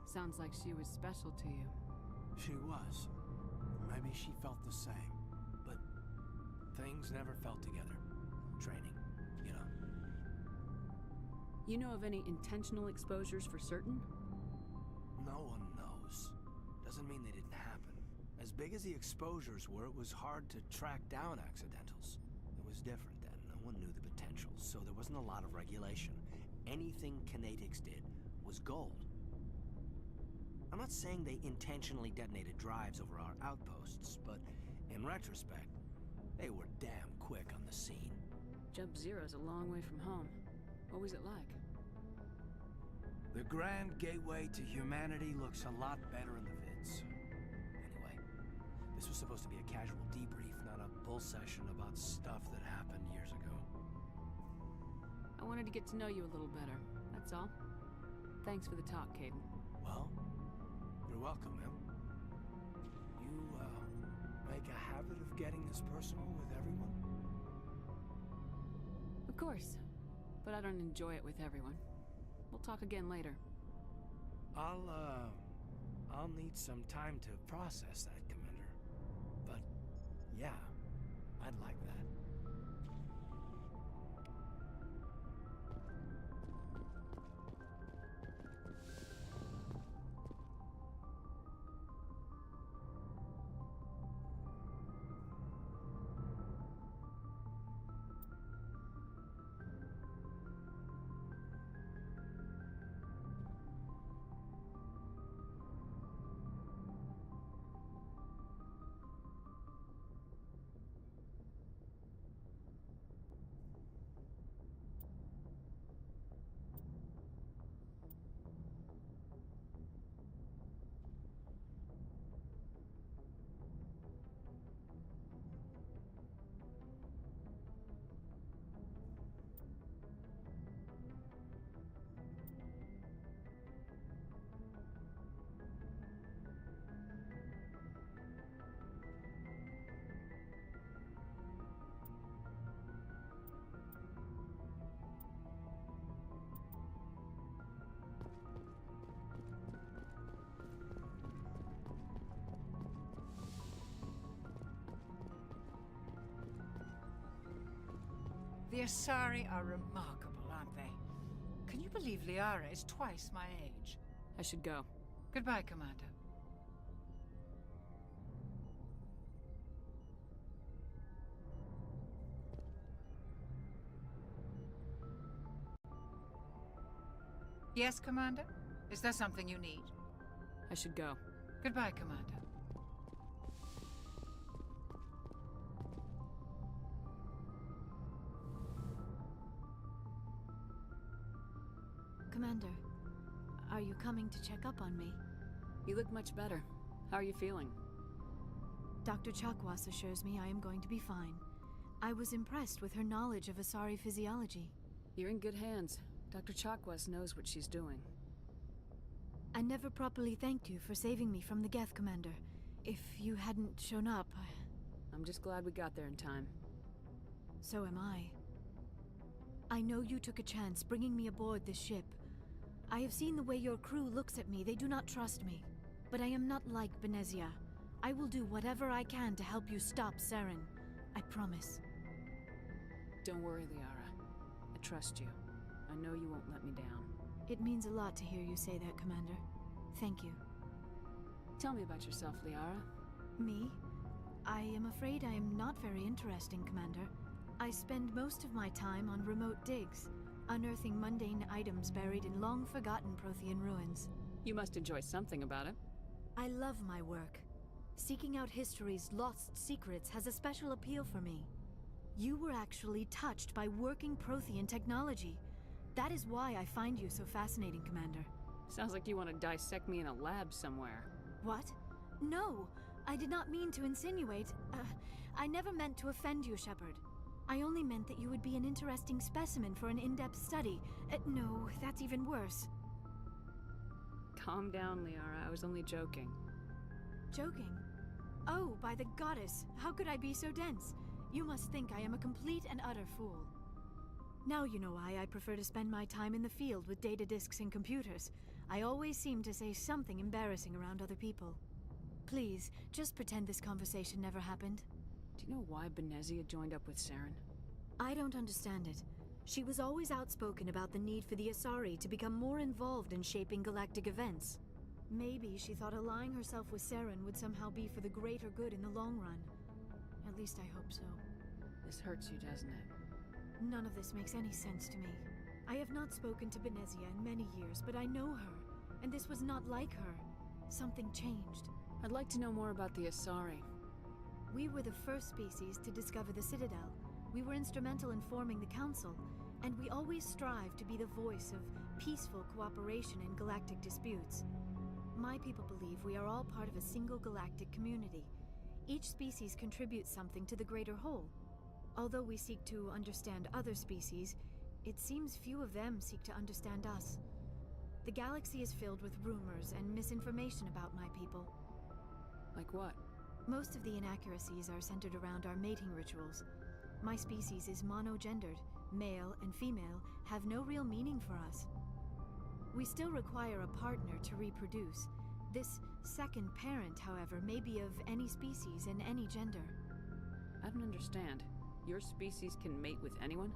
Speaker 2: Sounds like she was special to you.
Speaker 6: She was. Maybe she felt the same. But things never felt together. Training, you know.
Speaker 2: You know of any intentional exposures for certain?
Speaker 6: No one knows. Doesn't mean they didn't happen. As big as the exposures were, it was hard to track down accidentals. It was different then. No one knew the potential, so there wasn't a lot of regulation. Anything Kinetics did was gold. I'm not saying they intentionally detonated drives over our outposts, but in retrospect, they were damn quick on the scene.
Speaker 2: Jump Zero's a long way from home. What was it like?
Speaker 6: The grand gateway to humanity looks a lot better in the vids. Anyway, this was supposed to be a casual debrief, not a bull session about stuff that happened years ago.
Speaker 2: I wanted to get to know you a little better, that's all. Thanks for the talk, Caden.
Speaker 6: Well, you're welcome, ma'am. You, make a habit of getting this personal with everyone?
Speaker 2: Of course, but I don't enjoy it with everyone. We'll talk again later.
Speaker 6: I'll need some time to process that, Commander. But, yeah, I'd like that.
Speaker 10: The Asari are remarkable, aren't they? Can you believe Liara is twice my age?
Speaker 2: I should go.
Speaker 10: Goodbye, Commander. Yes, Commander? Is there something you need?
Speaker 2: I should go.
Speaker 10: Goodbye, Commander.
Speaker 5: Commander, are you coming to check up on me?
Speaker 2: You look much better. How are you feeling?
Speaker 5: Dr. Chakwas assures me I am going to be fine. I was impressed with her knowledge of Asari physiology.
Speaker 2: You're in good hands. Dr. Chakwas knows what she's doing.
Speaker 5: I never properly thanked you for saving me from the Geth, Commander. If you hadn't shown up,
Speaker 2: I'm just glad we got there in time.
Speaker 5: So am I. I know you took a chance bringing me aboard this ship. I have seen the way your crew looks at me. They do not trust me. But I am not like Benezia. I will do whatever I can to help you stop Saren. I promise.
Speaker 2: Don't worry, Liara. I trust you. I know you won't let me down.
Speaker 5: It means a lot to hear you say that, Commander. Thank you.
Speaker 2: Tell me about yourself, Liara.
Speaker 5: Me? I am afraid I am not very interesting, Commander. I spend most of my time on remote digs, unearthing mundane items buried in long-forgotten Prothean ruins.
Speaker 2: You must enjoy something about it.
Speaker 5: I love my work. Seeking out history's lost secrets has a special appeal for me. You were actually touched by working Prothean technology. That is why I find you so fascinating, Commander.
Speaker 2: Sounds like you want to dissect me in a lab somewhere.
Speaker 5: What? No, I did not mean to insinuate. I never meant to offend you, Shepard. I only meant that you would be an interesting specimen for an in-depth study. No, that's even worse.
Speaker 2: Calm down, Liara. I was only joking.
Speaker 5: Joking? Oh, by the goddess, how could I be so dense? You must think I am a complete and utter fool. Now you know why I prefer to spend my time in the field with data disks and computers. I always seem to say something embarrassing around other people. Please, just pretend this conversation never happened.
Speaker 2: Do you know why Benezia joined up with Saren?
Speaker 5: I don't understand it. She was always outspoken about the need for the Asari to become more involved in shaping galactic events. Maybe she thought allying herself with Saren would somehow be for the greater good in the long run. At least I hope so.
Speaker 2: This hurts you, doesn't it?
Speaker 5: None of this makes any sense to me. I have not spoken to Benezia in many years, but I know her, and this was not like her. Something changed.
Speaker 2: I'd like to know more about the Asari.
Speaker 5: We were the first species to discover the Citadel. We were instrumental in forming the Council, and we always strive to be the voice of peaceful cooperation in galactic disputes. My people believe we are all part of a single galactic community. Each species contributes something to the greater whole. Although we seek to understand other species, it seems few of them seek to understand us. The galaxy is filled with rumors and misinformation about my people.
Speaker 2: Like what?
Speaker 5: Most of the inaccuracies are centered around our mating rituals. My species is monogendered. Male and female have no real meaning for us. We still require a partner to reproduce. This second parent, however, may be of any species and any gender.
Speaker 2: I don't understand. Your species can mate with anyone?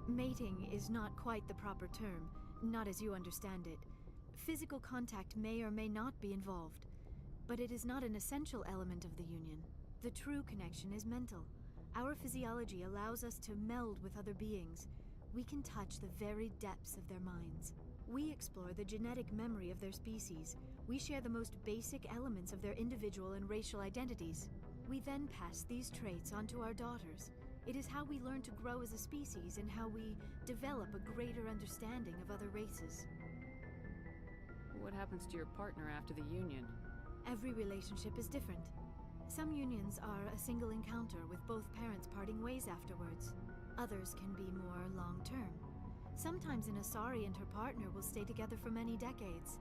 Speaker 5: Mating is not quite the proper term, not as you understand it. Physical contact may or may not be involved, but it is not an essential element of the union. The true connection is mental. Our physiology allows us to meld with other beings. We can touch the very depths of their minds. We explore the genetic memory of their species. We share the most basic elements of their individual and racial identities. We then pass these traits onto our daughters. It is how we learn to grow as a species and how we develop a greater understanding of other races.
Speaker 2: What happens to your partner after the union?
Speaker 5: Every relationship is different. Some unions are a single encounter with both parents parting ways afterwards. Others can be more long-term. Sometimes an Asari and her partner will stay together for many decades.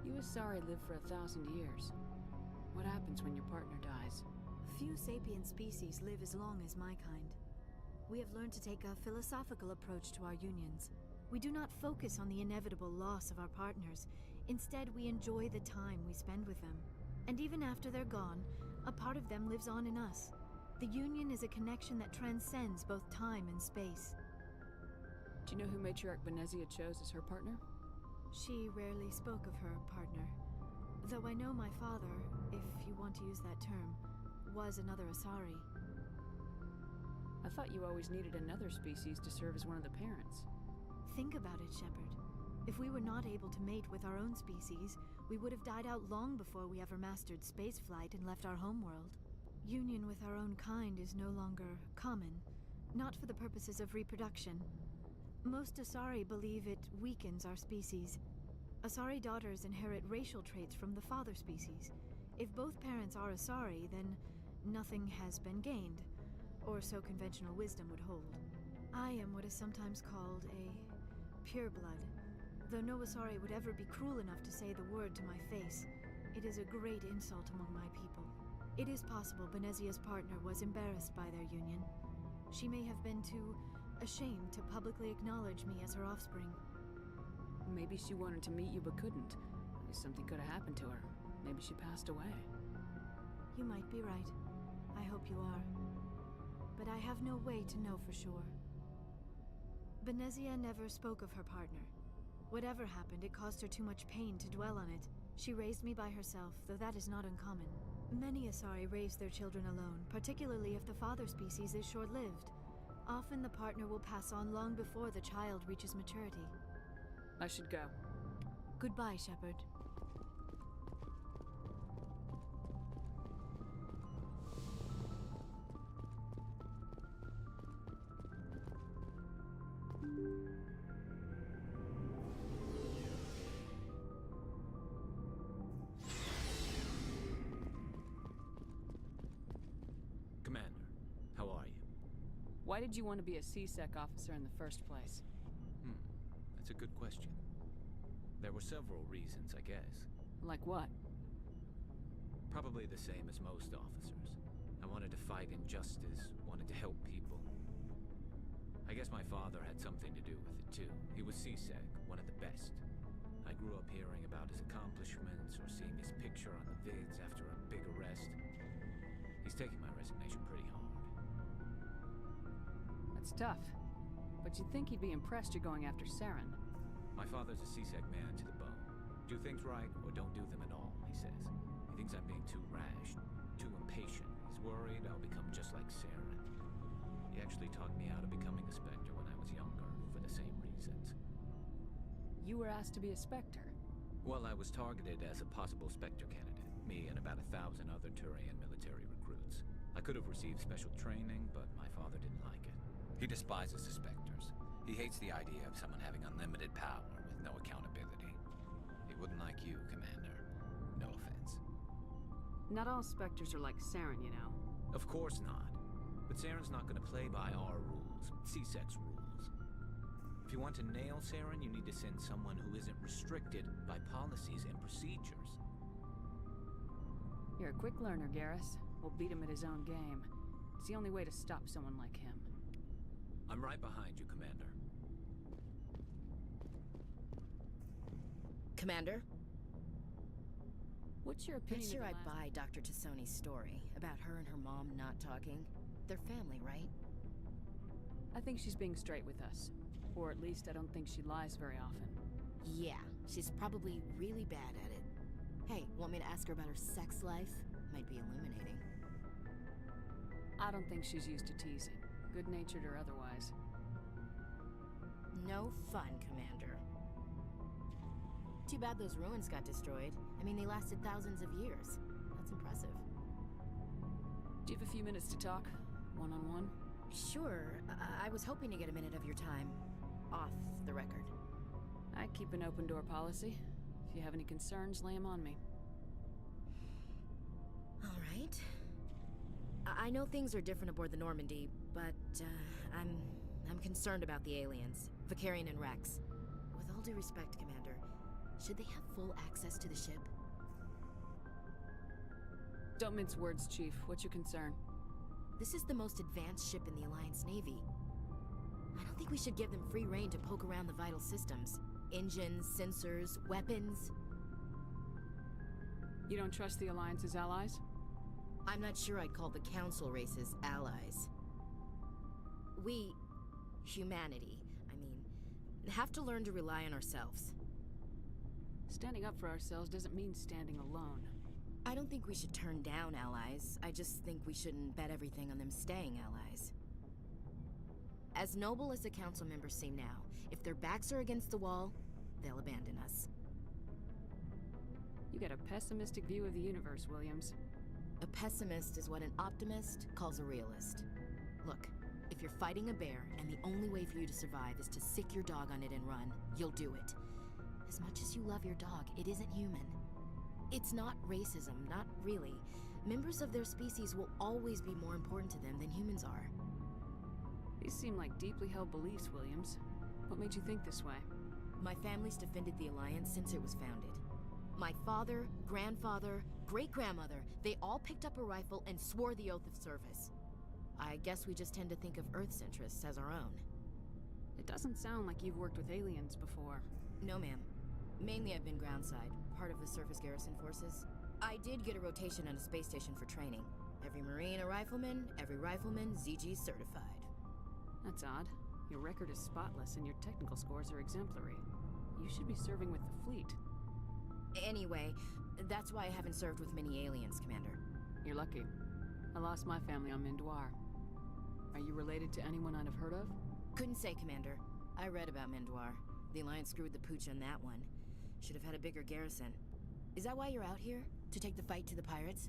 Speaker 2: You Asari live for 1,000 years. What happens when your partner dies?
Speaker 5: Few sapient species live as long as my kind. We have learned to take a philosophical approach to our unions. We do not focus on the inevitable loss of our partners. Instead, we enjoy the time we spend with them. And even after they're gone, a part of them lives on in us. The union is a connection that transcends both time and space.
Speaker 2: Do you know who Matriarch Benezia chose as her partner?
Speaker 5: She rarely spoke of her partner. Though I know my father, if you want to use that term, was another Asari.
Speaker 2: I thought you always needed another species to serve as one of the parents.
Speaker 5: Think about it, Shepard. If we were not able to mate with our own species, we would have died out long before we ever mastered spaceflight and left our homeworld. Union with our own kind is no longer common, not for the purposes of reproduction. Most Asari believe it weakens our species. Asari daughters inherit racial traits from the father species. If both parents are Asari, then nothing has been gained, or so conventional wisdom would hold. I am what is sometimes called a pureblood. Though no Asari would ever be cruel enough to say the word to my face, it is a great insult among my people. It is possible Benezia's partner was embarrassed by their union. She may have been too ashamed to publicly acknowledge me as her offspring.
Speaker 2: Maybe she wanted to meet you but couldn't. Something could have happened to her. Maybe she passed away.
Speaker 5: You might be right. I hope you are. But I have no way to know for sure. Benezia never spoke of her partner. Whatever happened, it caused her too much pain to dwell on it. She raised me by herself, though that is not uncommon. Many Asari raise their children alone, particularly if the father species is short-lived. Often the partner will pass on long before the child reaches maturity.
Speaker 2: I should go.
Speaker 5: Goodbye, Shepard.
Speaker 4: Commander, how are you?
Speaker 2: Why did you want to be a CSEC officer in the first place?
Speaker 4: That's a good question. There were several reasons, I guess.
Speaker 2: Like what?
Speaker 4: Probably the same as most officers. I wanted to fight injustice, wanted to help people. I guess my father had something to do with it too. He was CSEC, one of the best. I grew up hearing about his accomplishments or seeing his picture on the vids after a big arrest. He's taking my resignation pretty hard.
Speaker 2: That's tough. But you'd think he'd be impressed you're going after Saren.
Speaker 4: My father's a CSEC man to the bone. Do things right or don't do them at all, he says. He thinks I'm being too rash, too impatient. He's worried I'll become just like Saren. He actually talked me out of becoming a Spectre when I was younger, for the same reasons.
Speaker 2: You were asked to be a Spectre?
Speaker 4: Well, I was targeted as a possible Spectre candidate. Me and about 1,000 other Turian military recruits. I could have received special training, but my father didn't like it. He despises the Spectres. He hates the idea of someone having unlimited power with no accountability. He wouldn't like you, Commander. No offense.
Speaker 2: Not all Spectres are like Saren, you know.
Speaker 4: Of course not. But Saren's not going to play by our rules, CSEC's rules. If you want to nail Saren, you need to send someone who isn't restricted by policies and procedures.
Speaker 2: You're a quick learner, Garrus. We'll beat him at his own game. It's the only way to stop someone like him.
Speaker 4: I'm right behind you, Commander.
Speaker 13: Commander?
Speaker 2: What's your opinion?
Speaker 13: Pretty sure I buy Dr. Tassoni's story about her and her mom not talking. They're family, right?
Speaker 2: I think she's being straight with us. Or at least I don't think she lies very often.
Speaker 13: Yeah, she's probably really bad at it. Hey, want me to ask her about her sex life? Might be illuminating.
Speaker 2: I don't think she's used to teasing, good-natured or otherwise.
Speaker 13: No fun, Commander. Too bad those ruins got destroyed. I mean, they lasted thousands of years. That's impressive.
Speaker 2: Do you have a few minutes to talk? One-on-one?
Speaker 13: Sure. I was hoping to get a minute of your time. Off the record.
Speaker 2: I keep an open-door policy. If you have any concerns, lay them on me.
Speaker 13: All right. I know things are different aboard the Normandy, but I'm concerned about the aliens, Vicarian and Rex. With all due respect, Commander, should they have full access to the ship?
Speaker 2: Don't mince words, Chief. What's your concern?
Speaker 13: This is the most advanced ship in the Alliance Navy. I don't think we should give them free rein to poke around the vital systems. Engines, sensors, weapons.
Speaker 2: You don't trust the Alliance's allies?
Speaker 13: I'm not sure I'd call the Council races allies. We, humanity, have to learn to rely on ourselves.
Speaker 2: Standing up for ourselves doesn't mean standing alone.
Speaker 13: I don't think we should turn down allies. I just think we shouldn't bet everything on them staying allies. As noble as the Council members seem now, if their backs are against the wall, they'll abandon us.
Speaker 2: You got a pessimistic view of the universe, Williams.
Speaker 13: A pessimist is what an optimist calls a realist. Look, if you're fighting a bear and the only way for you to survive is to sick your dog on it and run, you'll do it. As much as you love your dog, it isn't human. It's not racism, not really. Members of their species will always be more important to them than humans are.
Speaker 2: These seem like deeply held beliefs, Williams. What made you think this way?
Speaker 13: My family's defended the Alliance since it was founded. My father, grandfather, great-grandmother, they all picked up a rifle and swore the oath of service. I guess we just tend to think of Earth's interests as our own.
Speaker 2: It doesn't sound like you've worked with aliens before.
Speaker 13: No, ma'am. Mainly I've been groundside, part of the surface garrison forces. I did get a rotation on a space station for training. Every Marine a rifleman, every rifleman ZG certified.
Speaker 2: That's odd. Your record is spotless and your technical scores are exemplary. You should be serving with the fleet.
Speaker 13: Anyway, that's why I haven't served with many aliens, Commander.
Speaker 2: You're lucky. I lost my family on Mindoir. Are you related to anyone I'd have heard of?
Speaker 13: Couldn't say, Commander. I read about Mendoir. The Alliance screwed the pooch on that one. Should have had a bigger garrison. Is that why you're out here? To take the fight to the pirates?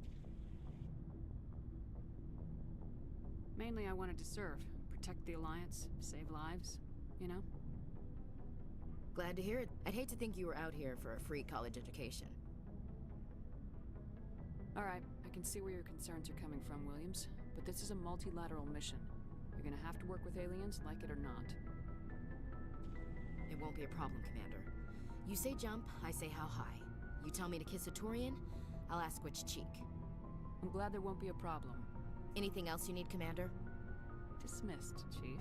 Speaker 2: Mainly I wanted to serve. Protect the Alliance, save lives, you know?
Speaker 13: Glad to hear it. I'd hate to think you were out here for a free college education.
Speaker 2: Alright, I can see where your concerns are coming from, Williams. But this is a multilateral mission. You're gonna have to work with aliens, like it or not.
Speaker 13: It won't be a problem, Commander. You say jump, I say how high. You tell me to kiss a Turian, I'll ask which cheek.
Speaker 2: I'm glad there won't be a problem.
Speaker 13: Anything else you need, Commander?
Speaker 2: Dismissed, Chief.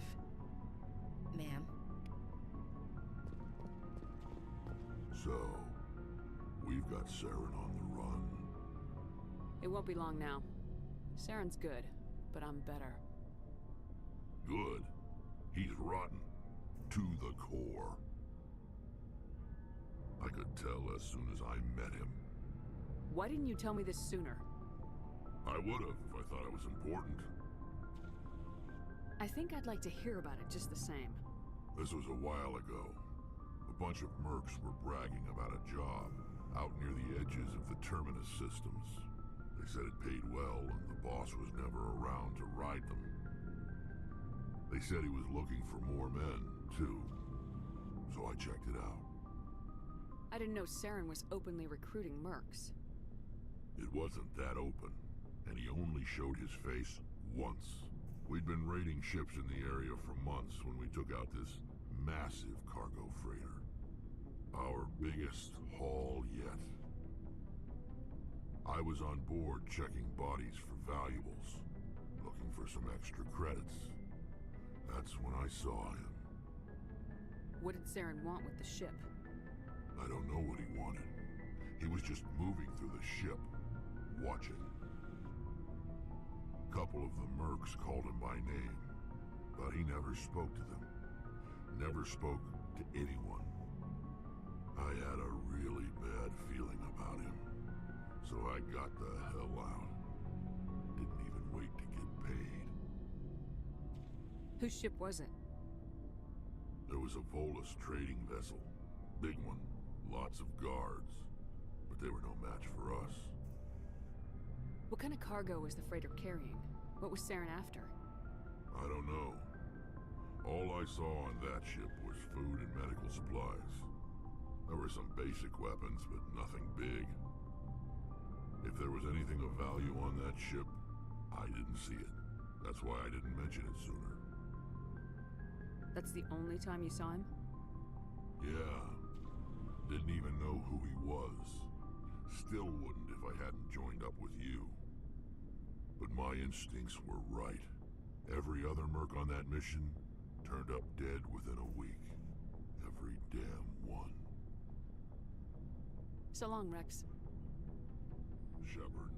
Speaker 13: Ma'am.
Speaker 3: So, we've got Saren on the run.
Speaker 2: It won't be long now. Saren's good, but I'm better.
Speaker 3: Good? He's rotten. To the core. I could tell as soon as I met him.
Speaker 2: Why didn't you tell me this sooner?
Speaker 3: I would've if I thought it was important.
Speaker 2: I think I'd like to hear about it just the same.
Speaker 3: This was a while ago. A bunch of mercs were bragging about a job out near the edges of the Terminus systems. They said it paid well and the boss was never around to ride them. They said he was looking for more men, too. So I checked it out.
Speaker 2: I didn't know Saren was openly recruiting mercs.
Speaker 3: It wasn't that open, and he only showed his face once. We'd been raiding ships in the area for months when we took out this massive cargo freighter. Our biggest haul yet. I was on board checking bodies for valuables, looking for some extra credits. That's when I saw him.
Speaker 2: What did Saren want with the ship?
Speaker 3: I don't know what he wanted. He was just moving through the ship, watching. A couple of the mercs called him by name, but he never spoke to them. Never spoke to anyone. I had a really bad feeling about him, so I got the hell out. Didn't even wait to get paid.
Speaker 2: Whose ship was it?
Speaker 3: There was a Volus trading vessel. Big one. Lots of guards. But they were no match for us.
Speaker 2: What kind of cargo was the freighter carrying? What was Saren after?
Speaker 3: I don't know. All I saw on that ship was food and medical supplies. There were some basic weapons, but nothing big. If there was anything of value on that ship, I didn't see it. That's why I didn't mention it sooner.
Speaker 2: That's the only time you saw him?
Speaker 3: Yeah. Didn't even know who he was. Still wouldn't if I hadn't joined up with you. But my instincts were right. Every other merc on that mission turned up dead within a week. Every damn one.
Speaker 2: So long, Rex.
Speaker 3: Shepard.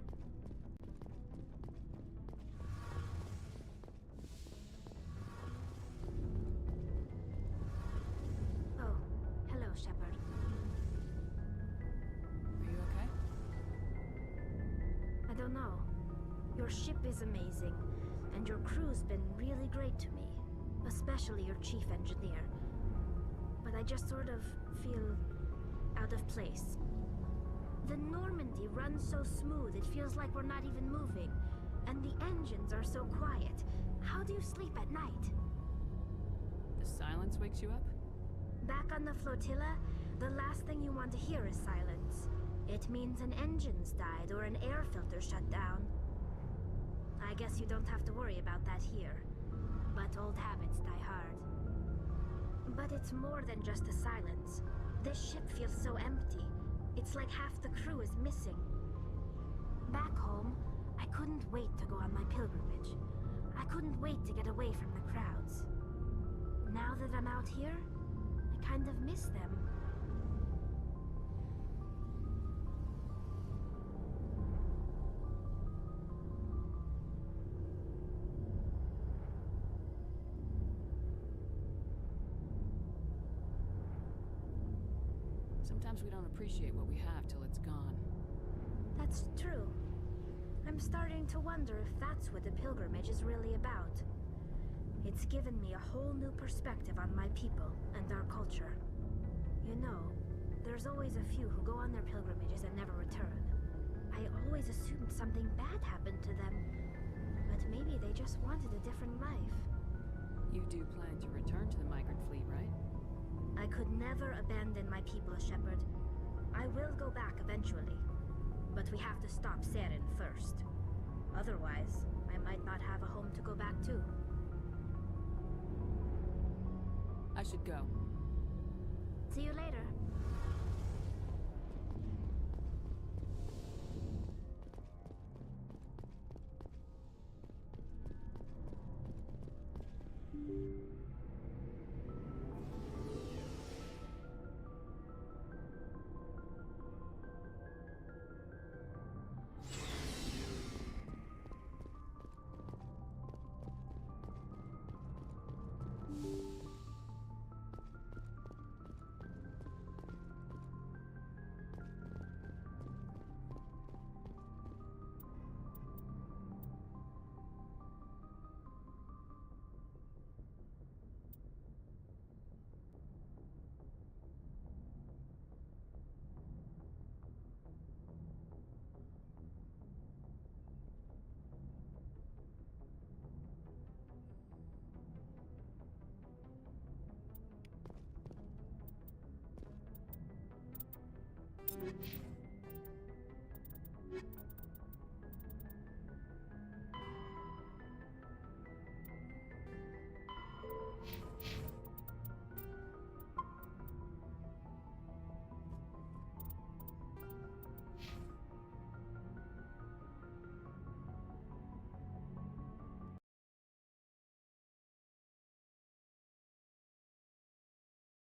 Speaker 14: Oh, hello, Shepard.
Speaker 2: Are you okay?
Speaker 14: I don't know. Your ship is amazing, and your crew's been really great to me. Especially your chief engineer. But I just sort of feel out of place. The Normandy runs so smooth it feels like we're not even moving. And the engines are so quiet. How do you sleep at night?
Speaker 2: The silence wakes you up?
Speaker 14: Back on the flotilla, the last thing you want to hear is silence. It means an engine's died or an air filter shut down. I guess you don't have to worry about that here. But old habits die hard. But it's more than just the silence. This ship feels so empty. It's like half the crew is missing. Back home, I couldn't wait to go on my pilgrimage. I couldn't wait to get away from the crowds. Now that I'm out here, I kind of miss them.
Speaker 2: Sometimes we don't appreciate what we have till it's gone.
Speaker 14: That's true. I'm starting to wonder if that's what the pilgrimage is really about. It's given me a whole new perspective on my people and our culture. You know, there's always a few who go on their pilgrimages and never return. I always assumed something bad happened to them, but maybe they just wanted a different life.
Speaker 2: You do plan to return to the migrant fleet, right?
Speaker 14: I could never abandon my people, Shepard. I will go back eventually, but we have to stop Saren first. Otherwise, I might not have a home to go back to.
Speaker 2: I should go.
Speaker 14: See you later.